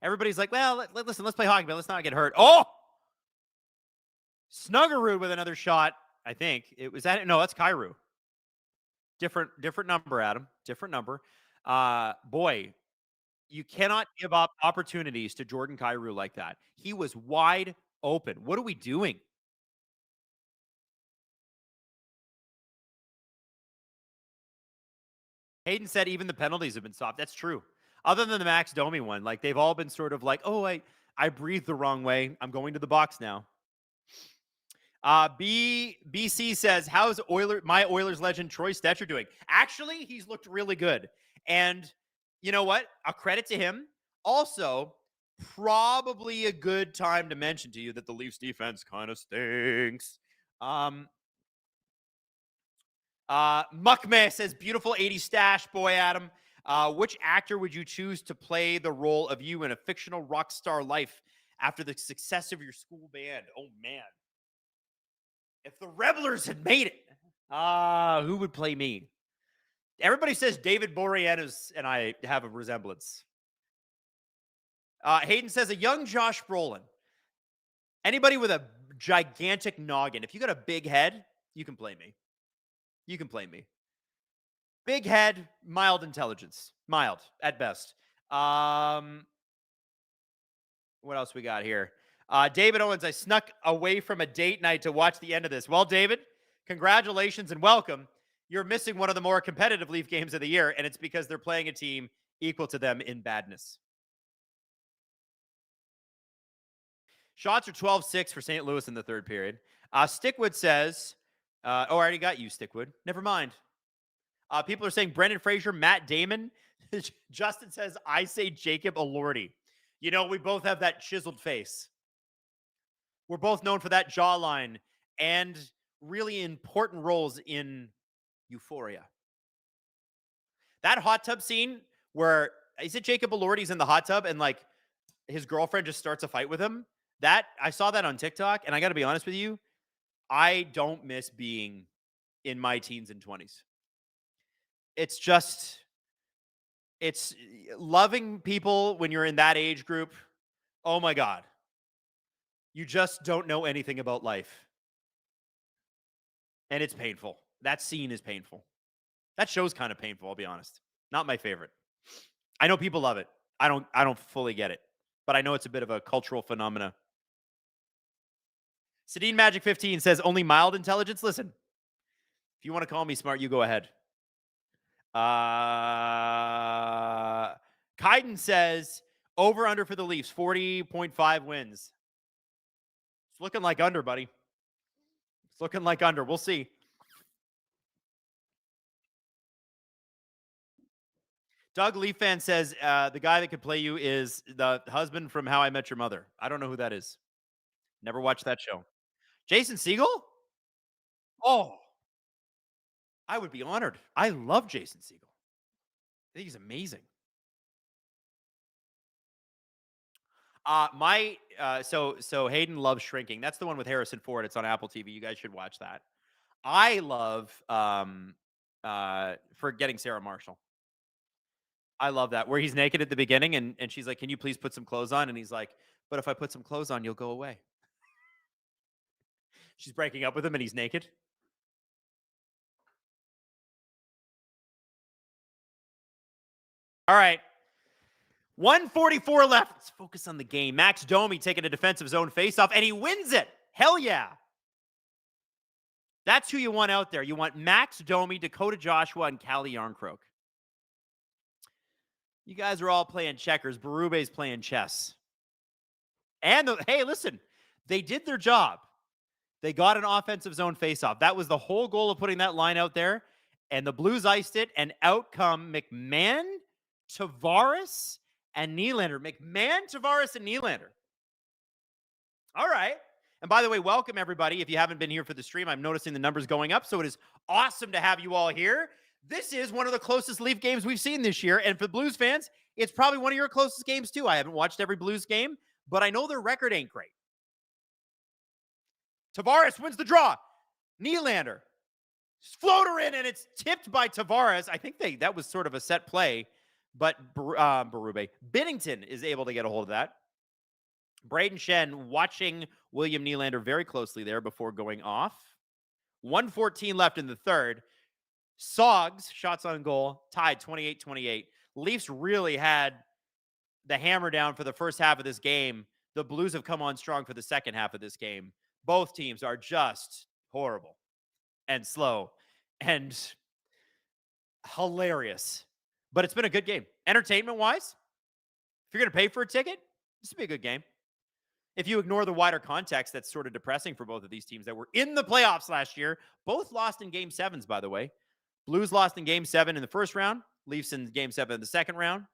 Everybody's like, well, listen, let's play hockey, but let's not get hurt. Oh! Snuggerud with another shot, I think. No, that's Kyrou. Different number, Adam. Different number. Boy, you cannot give up opportunities to Jordan Kyrou like that. He was wide open. What are we doing? Hayden said even the penalties have been soft. That's true. Other than the Max Domi one, they've all been sort of like, oh, I breathed the wrong way. I'm going to the box now. BC says, how's my Oilers legend Troy Stecher doing? Actually, he's looked really good. And you know what? A credit to him. Also, probably a good time to mention to you that the Leafs defense kind of stinks. Muckmeh says, beautiful 80s stash, boy, Adam. Which actor would you choose to play the role of you in a fictional rock star life after the success of your school band? Oh, man. If the Revelers had made it, who would play me? Everybody says David Boreanaz and I have a resemblance. Hayden says a young Josh Brolin. Anybody with a gigantic noggin. If you got a big head, you can play me. You can play me. Big head, mild intelligence. Mild, at best. What else we got here? David Owens, I snuck away from a date night to watch the end of this. Well, David, congratulations and welcome. You're missing one of the more competitive Leaf games of the year, and it's because they're playing a team equal to them in badness. Shots are 12-6 for St. Louis in the third period. Stickwood says, I already got you, Stickwood. Never mind. People are saying Brendan Fraser, Matt Damon. Justin says, I say Jacob Elordi. You know, we both have that chiseled face. We're both known for that jawline and really important roles in Euphoria. That hot tub scene where, is it Jacob Elordi's in the hot tub and like his girlfriend just starts a fight with him? That I saw that on TikTok, and I got to be honest with you, I don't miss being in my teens and 20s. It's just, it's loving people when you're in that age group. Oh my God. You just don't know anything about life. And it's painful. That scene is painful. That show's kind of painful, I'll be honest. Not my favorite. I know people love it. I don't fully get it, but I know it's a bit of a cultural phenomena. Sedin Magic 15 says only mild intelligence. Listen, if you want to call me smart, you go ahead. Kaiden says over under for the Leafs, 40.5 wins. It's looking like under, buddy. It's looking like under. We'll see. Doug Leaf fan says the guy that could play you is the husband from How I Met Your Mother. I don't know who that is. Never watched that show. Jason Segel? Oh, I would be honored. I love Jason Segel. I think he's amazing. So Hayden loves Shrinking. That's the one with Harrison Ford. It's on Apple TV. You guys should watch that. I love Forgetting Sarah Marshall. I love that, where he's naked at the beginning and she's like, can you please put some clothes on? And he's like, but if I put some clothes on, you'll go away. She's breaking up with him and he's naked. All right. 144 left. Let's focus on the game. Max Domi taking a defensive zone faceoff, and he wins it. Hell yeah. That's who you want out there. You want Max Domi, Dakota Joshua, and Calle Yarncroke. You guys are all playing checkers. Berube's playing chess. And, hey, listen, they did their job. They got an offensive zone faceoff. That was the whole goal of putting that line out there. And the Blues iced it, and out come McMahon, Tavares, and Nylander. McMahon, Tavares, and Nylander. All right. And by the way, welcome everybody. If you haven't been here for the stream, I'm noticing the numbers going up, so it is awesome to have you all here. This is one of the closest Leaf games we've seen this year, and for Blues fans, it's probably one of your closest games too. I haven't watched every Blues game, but I know their record ain't great. Tavares wins the draw. Nylander. Floater in, and it's tipped by Tavares. I think that was sort of a set play, but Berube. Binnington is able to get a hold of that. Braden Shen watching William Nylander very closely there before going off. 1:14 left in the third. Sogs, shots on goal, tied 28-28. Leafs really had the hammer down for the first half of this game. The Blues have come on strong for the second half of this game. Both teams are just horrible and slow and hilarious. But it's been a good game. Entertainment-wise, if you're going to pay for a ticket, this will be a good game. If you ignore the wider context that's sort of depressing for both of these teams that were in the playoffs last year, both lost in Game 7s, by the way. Blues lost in Game 7 in the first round. Leafs in Game 7 in the second round.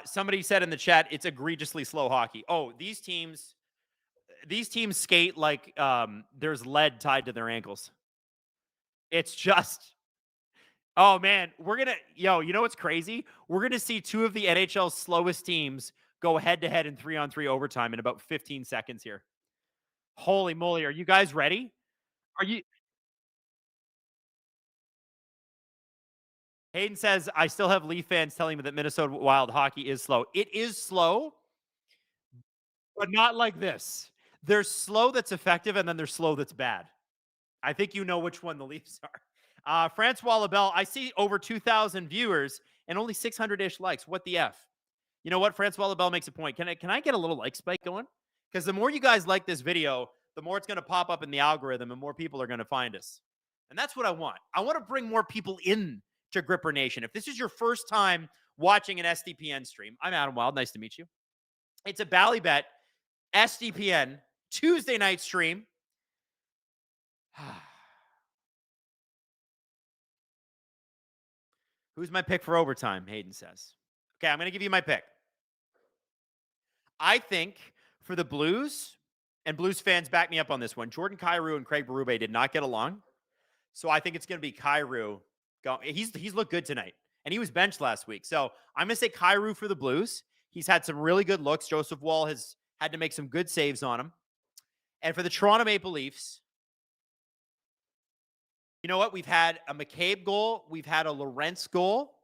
Somebody said in the chat, it's egregiously slow hockey. Oh, these teams skate like there's lead tied to their ankles. It's just, oh man, you know what's crazy? We're going to see two of the NHL's slowest teams go head-to-head in 3-on-3 overtime in about 15 seconds here. Holy moly. Are you guys ready? Are you? Hayden says, I still have Leaf fans telling me that Minnesota Wild hockey is slow. It is slow, but not like this. There's slow that's effective, and then there's slow that's bad. I think you know which one the Leafs are. Francois Labelle, I see over 2,000 viewers and only 600-ish likes. What the F? You know what? Francois Labelle makes a point. Can I get a little like spike going? Because the more you guys like this video, the more it's going to pop up in the algorithm and more people are going to find us. And that's what I want. I want to bring more people in to Gripper Nation. If this is your first time watching an SDPN stream, I'm Adam Wylde. Nice to meet you. It's a Bally Bet SDPN Tuesday night stream. Who's my pick for overtime? Hayden says. Okay, I'm going to give you my pick. I think for the Blues, and Blues fans back me up on this one, Jordan Kyrou and Craig Berube did not get along. So I think it's going to be Kyrou. He's looked good tonight, and he was benched last week. So I'm going to say Kyrou for the Blues. He's had some really good looks. Joseph Wall has had to make some good saves on him. And for the Toronto Maple Leafs, you know what? We've had a McCabe goal. We've had a Lorentz goal.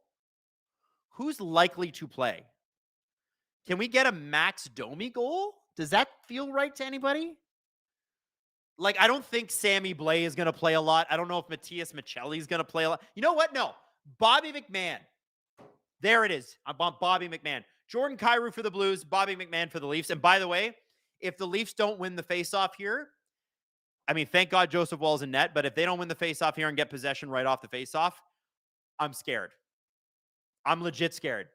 Who's likely to play? Can we get a Max Domi goal? Does that feel right to anybody? Like, I don't think Sammy Blais is going to play a lot. I don't know if Matthias Michelli is going to play a lot. You know what? No. Bobby McMahon. There it is. I bump Bobby McMahon. Jordan Kyrou for the Blues, Bobby McMahon for the Leafs. And by the way, if the Leafs don't win the faceoff here, I mean, thank God Joseph Wall's in net, but if they don't win the faceoff here and get possession right off the faceoff, I'm scared. I'm legit scared.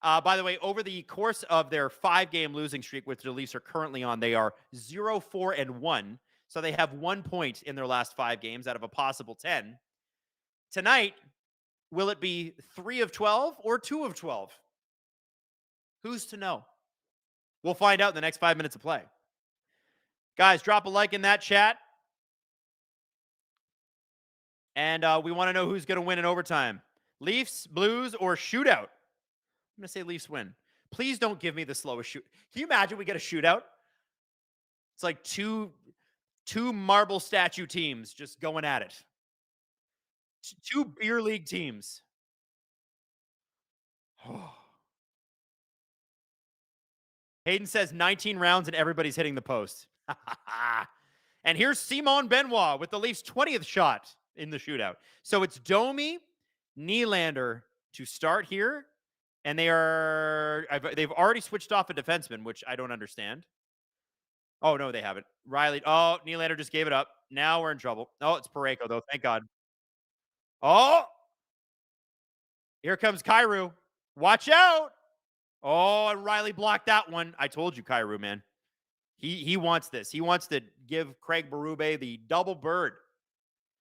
By the way, over the course of their 5-game losing streak, which the Leafs are currently on, they are 0-4-1. So they have 1 point in their last 5 games out of a possible 10. Tonight, will it be 3 of 12 or 2 of 12? Who's to know? We'll find out in the next 5 minutes of play. Guys, drop a like in that chat. And we want to know who's going to win in overtime. Leafs, Blues, or shootout? I'm going to say Leafs win. Please don't give me the slowest shoot. Can you imagine we get a shootout? It's like two marble statue teams just going at it. 2 beer league teams. Hayden says 19 rounds and everybody's hitting the post. And here's Simon Benoit with the Leafs' 20th shot in the shootout. So it's Domi, Nylander to start here. And they've already switched off a defenseman, which I don't understand. Oh, no, they haven't. Riley. Oh, Nylander just gave it up. Now we're in trouble. Oh, it's Parayko, though. Thank God. Oh! Here comes Kyrou. Watch out! Oh, and Riley blocked that one. I told you, Kyrou, man. He wants this. He wants to give Craig Berube the double bird.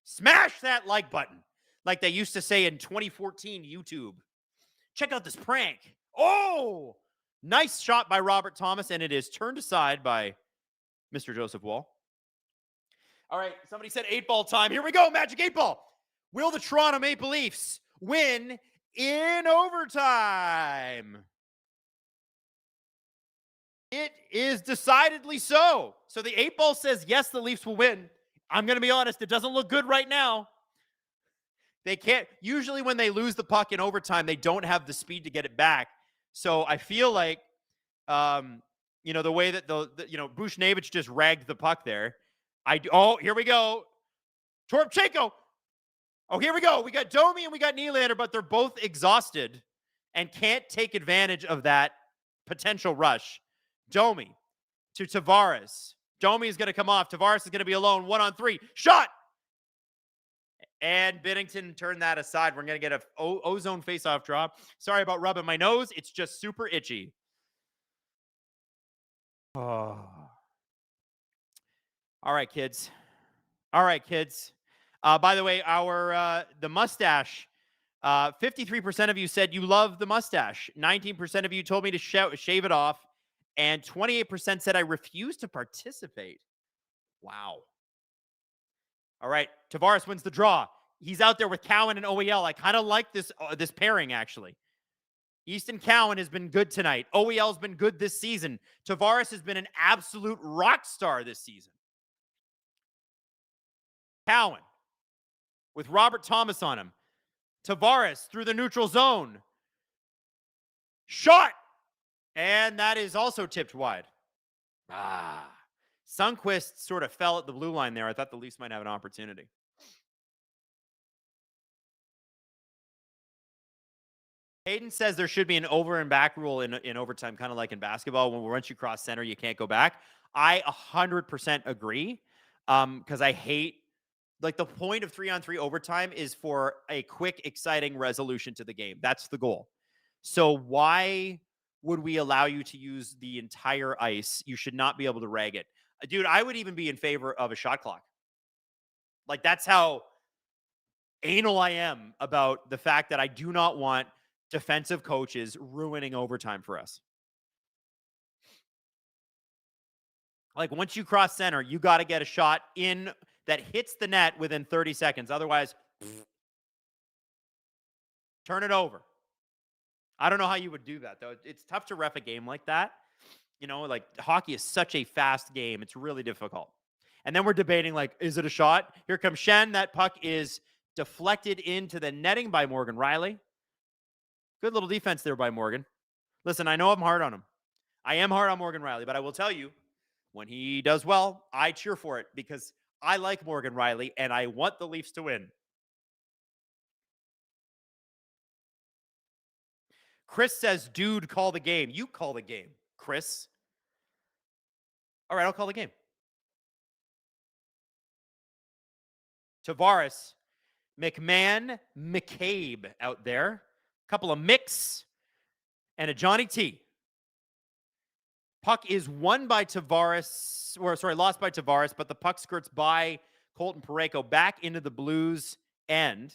Smash that like button, like they used to say in 2014 YouTube. Check out this prank. Oh, nice shot by Robert Thomas, and it is turned aside by Mr. Joseph Wall. All right, somebody said 8-ball time. Here we go, Magic 8-ball. Will the Toronto Maple Leafs win in overtime? It is decidedly so. So the 8-ball says, yes, the Leafs will win. I'm going to be honest, it doesn't look good right now. They can't, usually when they lose the puck in overtime, they don't have the speed to get it back. So I feel like, the way that Buchnevich just ragged the puck there. Here we go. Toropchenko. Oh, here we go. We got Domi and we got Nylander, but they're both exhausted and can't take advantage of that potential rush. Domi to Tavares. Domi is going to come off. Tavares is going to be alone. 1-on-3. Shot! And Binnington turned that aside. We're going to get a ozone face-off draw. Sorry about rubbing my nose. It's just super itchy. Oh. All right, kids. By the way, the mustache. 53% of you said you love the mustache. 19% of you told me to shave it off. And 28% said I refuse to participate. Wow. All right, Tavares wins the draw. He's out there with Cowan and OEL. I kind of like this pairing, actually. Easton Cowan has been good tonight. OEL's been good this season. Tavares has been an absolute rock star this season. Cowan with Robert Thomas on him. Tavares through the neutral zone. Shot! And that is also tipped wide. Sundqvist sort of fell at the blue line there. I thought the Leafs might have an opportunity. Hayden says there should be an over and back rule in overtime, kind of like in basketball. When once you cross center, you can't go back. I 100% agree because I hate, like, the point of 3-on-3 overtime is for a quick, exciting resolution to the game. That's the goal. So why would we allow you to use the entire ice? You should not be able to rag it. Dude, I would even be in favor of a shot clock. Like, that's how anal I am about the fact that I do not want defensive coaches ruining overtime for us. Like, once you cross center, you got to get a shot in that hits the net within 30 seconds. Otherwise, turn it over. I don't know how you would do that, though. It's tough to ref a game like that. You know, like, hockey is such a fast game. It's really difficult. And then we're debating, like, is it a shot? Here comes Shen. That puck is deflected into the netting by Morgan Riley. Good little defense there by Morgan. Listen, I know I'm hard on him. I am hard on Morgan Riley, but I will tell you, when he does well, I cheer for it because I like Morgan Riley and I want the Leafs to win. Chris says, dude, call the game. You call the game, Chris. All right, I'll call the game. Tavares, McMahon, McCabe out there. Couple of Micks and a Johnny T. Puck is won by Tavares, lost by Tavares, but the puck skirts by Colton Parayko back into the Blues' end.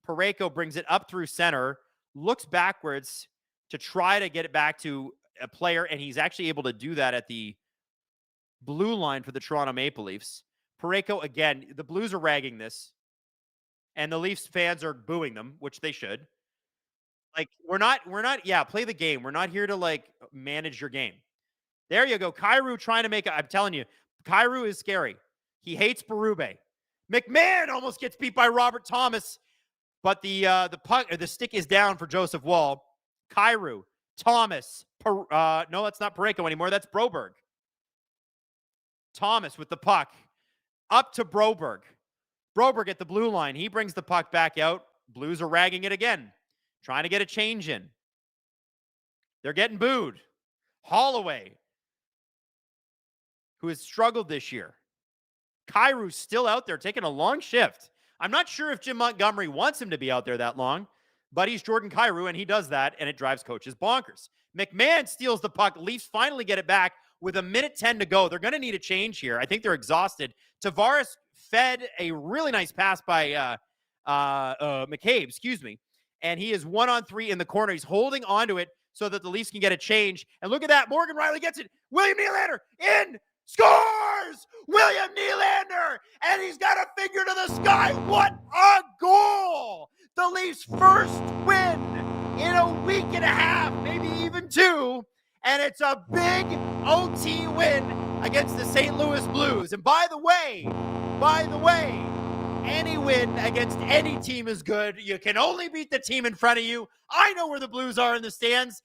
Parayko brings it up through center, looks backwards to try to get it back to a player, and he's actually able to do that at the blue line for the Toronto Maple Leafs. Parayko, again, the Blues are ragging this, and the Leafs fans are booing them, which they should. Like, we're not, play the game. We're not here to, like, manage your game. There you go. Kyrou trying to make I'm telling you, Kyrou is scary. He hates Berube. McMahon almost gets beat by Robert Thomas, but the puck, or the stick is down for Joseph Wall. Kyrou, Thomas, no, that's not Parayko anymore. That's Broberg. Thomas with the puck up to Broberg. Broberg at the blue line. He brings the puck back out. Blues are ragging it again. Trying to get a change in. They're getting booed. Holloway, who has struggled this year. Kyrou's still out there taking a long shift. I'm not sure if Jim Montgomery wants him to be out there that long, but he's Jordan Kyrou, and he does that, and it drives coaches bonkers. McMahon steals the puck. Leafs finally get it back with 1:10 to go. They're going to need a change here. I think they're exhausted. Tavares fed a really nice pass by McCabe, and he is 1-on-3 in the corner. He's holding onto it so that the Leafs can get a change. And look at that. Morgan Riley gets it. William Nylander in. Scores! William Nylander! And he's got a finger to the sky. What a goal! The Leafs' first win in a week and a half, maybe even two. And it's a big OT win against the St. Louis Blues. And by the way, any win against any team is good. You can only beat the team in front of you. I know where the Blues are in the standings.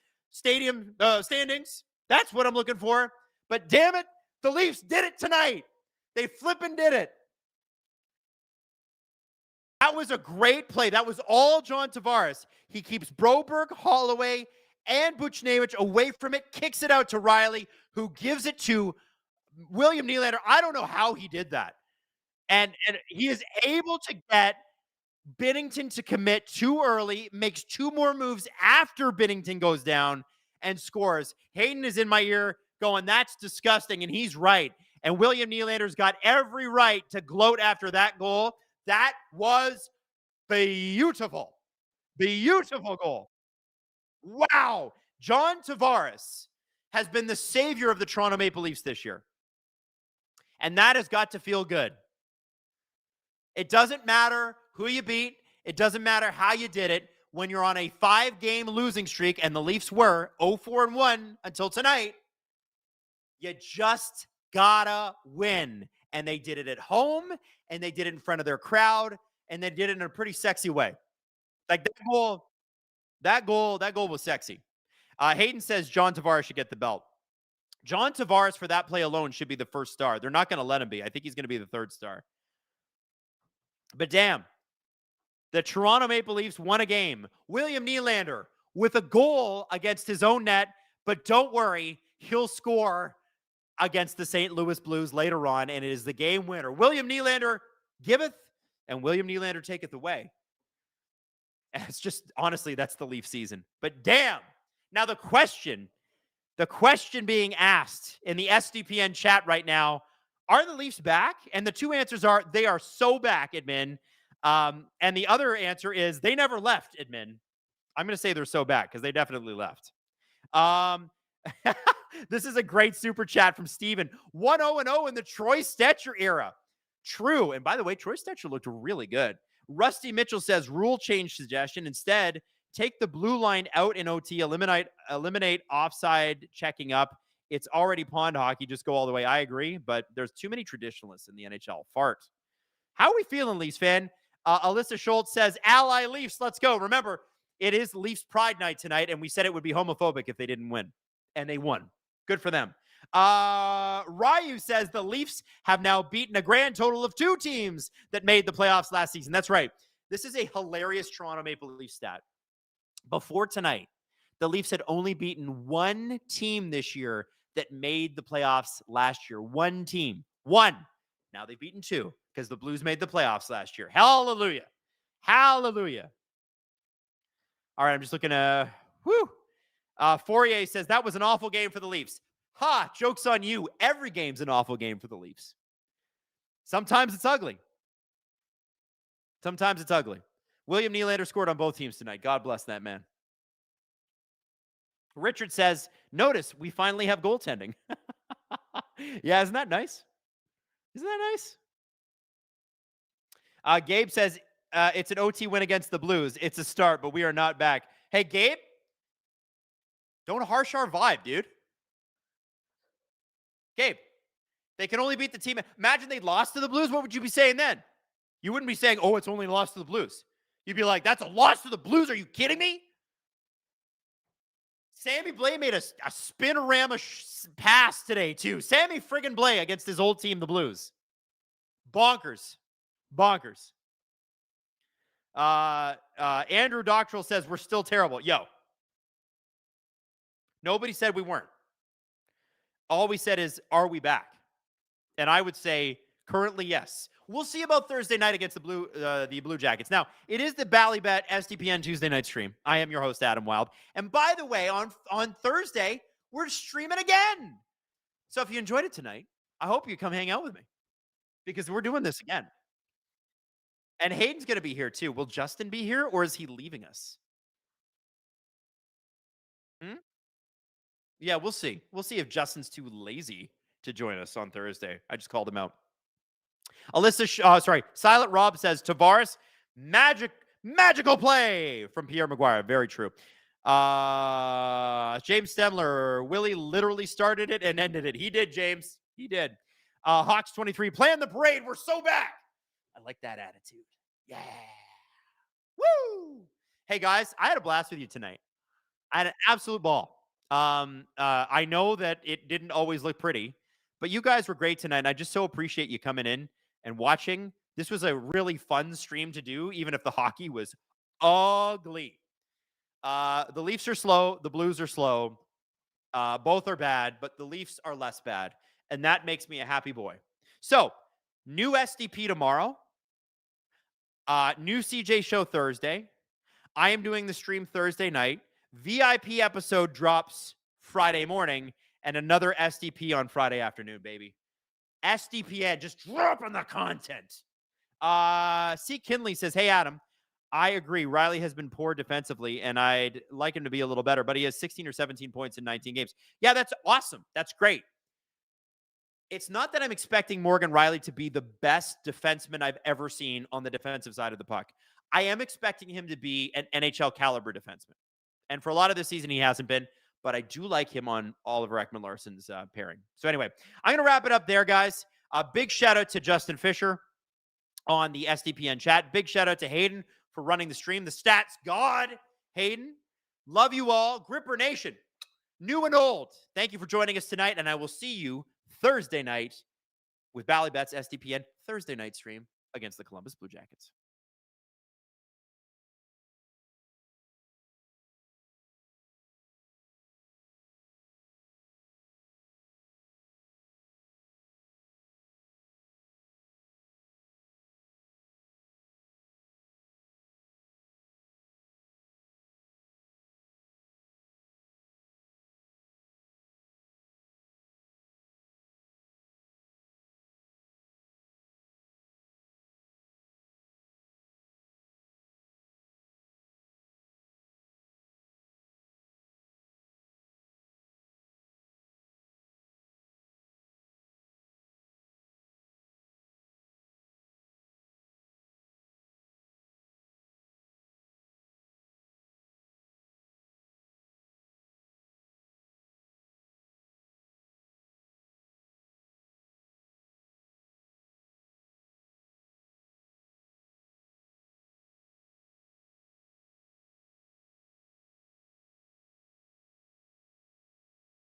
That's what I'm looking for. But damn it, the Leafs did it tonight. They flippin' did it. That was a great play. That was all John Tavares. He keeps Broberg, Holloway, and Buchnevich away from it, kicks it out to Riley, who gives it to William Nylander. I don't know how he did that. And he is able to get Binnington to commit too early, makes two more moves after Binnington goes down, and scores. Hayden is in my ear going, that's disgusting, and he's right. And William Nylander's got every right to gloat after that goal. That was beautiful. Beautiful goal. Wow. John Tavares has been the savior of the Toronto Maple Leafs this year. And that has got to feel good. It doesn't matter who you beat. It doesn't matter how you did it. when you're on a 5-game losing streak, and the Leafs were 0-4-1 until tonight, you just gotta win. And they did it at home, and they did it in front of their crowd, and they did it in a pretty sexy way. Like that goal was sexy. Hayden says John Tavares should get the belt. John Tavares, for that play alone, should be the first star. They're not going to let him be. I think he's going to be the third star. But damn, the Toronto Maple Leafs won a game. William Nylander with a goal against his own net, but don't worry, he'll score against the St. Louis Blues later on, and it is the game winner. William Nylander giveth, and William Nylander taketh away. And it's just, honestly, that's the Leaf season. But damn, now the question being asked in the SDPN chat right now, are the Leafs back? And the two answers are, they are so back, Edmin. And the other answer is, they never left, Edmin. I'm going to say they're so back, because they definitely left. This is a great super chat from Steven. 1-0-0 in the Troy Stetcher era. True. And by the way, Troy Stetcher looked really good. Rusty Mitchell says, rule change suggestion. Instead, take the blue line out in OT, eliminate offside checking up. It's already pond hockey. Just go all the way. I agree, but there's too many traditionalists in the NHL. Fart. How are we feeling, Leafs fan? Alyssa Schultz says, ally Leafs, let's go. Remember, it is Leafs Pride Night tonight, and we said it would be homophobic if they didn't win. And they won. Good for them. Ryu says the Leafs have now beaten a grand total of 2 teams that made the playoffs last season. That's right. This is a hilarious Toronto Maple Leafs stat. Before tonight, the Leafs had only beaten 1 team this year that made the playoffs last year. 1 team. 1. Now they've beaten 2 because the Blues made the playoffs last year. Hallelujah. Hallelujah. All right, I'm just looking at... Fourier says, that was an awful game for the Leafs. Ha! Joke's on you. Every game's an awful game for the Leafs. Sometimes it's ugly. Sometimes it's ugly. William Nylander scored on both teams tonight. God bless that man. Richard says, notice we finally have goaltending. Yeah, isn't that nice? Isn't that nice? Gabe says, it's an OT win against the Blues. It's a start, but we are not back. Hey, Gabe, don't harsh our vibe, dude. Gabe, they can only beat the team. Imagine they lost to the Blues. What would you be saying then? You wouldn't be saying, oh, it's only a loss to the Blues. You'd be like, that's a loss to the Blues. Are you kidding me? Sammy Blais made a spinorama pass today, too. Sammy friggin' Blais against his old team, the Blues. Bonkers. Bonkers. Andrew Doctrell says, we're still terrible. Yo. Nobody said we weren't. All we said is, are we back? And I would say, currently, yes. We'll see about Thursday night against the Blue Jackets. Now, it is the Bally Bet SDPN Tuesday night stream. I am your host, Adam Wylde. And by the way, on Thursday, we're streaming again. So if you enjoyed it tonight, I hope you come hang out with me, because we're doing this again. And Hayden's going to be here too. Will Justin be here, or is he leaving us? Yeah, we'll see. We'll see if Justin's too lazy to join us on Thursday. I just called him out. Silent Rob says, Tavares, magical play from Pierre Maguire. Very true. James Stemler, Willie literally started it and ended it. He did, James. He did. Hawks 23, playing the parade. We're so back. I like that attitude. Yeah. Woo! Hey, guys, I had a blast with you tonight. I had an absolute ball. I know that it didn't always look pretty, but you guys were great tonight. And I just so appreciate you coming in and watching. This was a really fun stream to do, even if the hockey was ugly. The Leafs are slow. The Blues are slow. Both are bad, but the Leafs are less bad. And that makes me a happy boy. So, new SDP tomorrow. New CJ show Thursday. I am doing the stream Thursday night. VIP episode drops Friday morning, and another SDP on Friday afternoon, baby. SDPN, just dropping the content. C. Kinley says, hey, Adam, I agree. Riley has been poor defensively, and I'd like him to be a little better, but he has 16 or 17 points in 19 games. Yeah, that's awesome. That's great. It's not that I'm expecting Morgan Riley to be the best defenseman I've ever seen on the defensive side of the puck. I am expecting him to be an NHL caliber defenseman. And for a lot of this season, he hasn't been, but I do like him on Oliver Ekman-Larsson's pairing. So anyway, I'm going to wrap it up there, guys. A big shout out to Justin Fisher on the SDPN chat. Big shout out to Hayden for running the stream. The stats god, Hayden. Love you all. Gripper Nation, new and old. Thank you for joining us tonight, and I will see you Thursday night with Bally Bet's SDPN Thursday night stream against the Columbus Blue Jackets.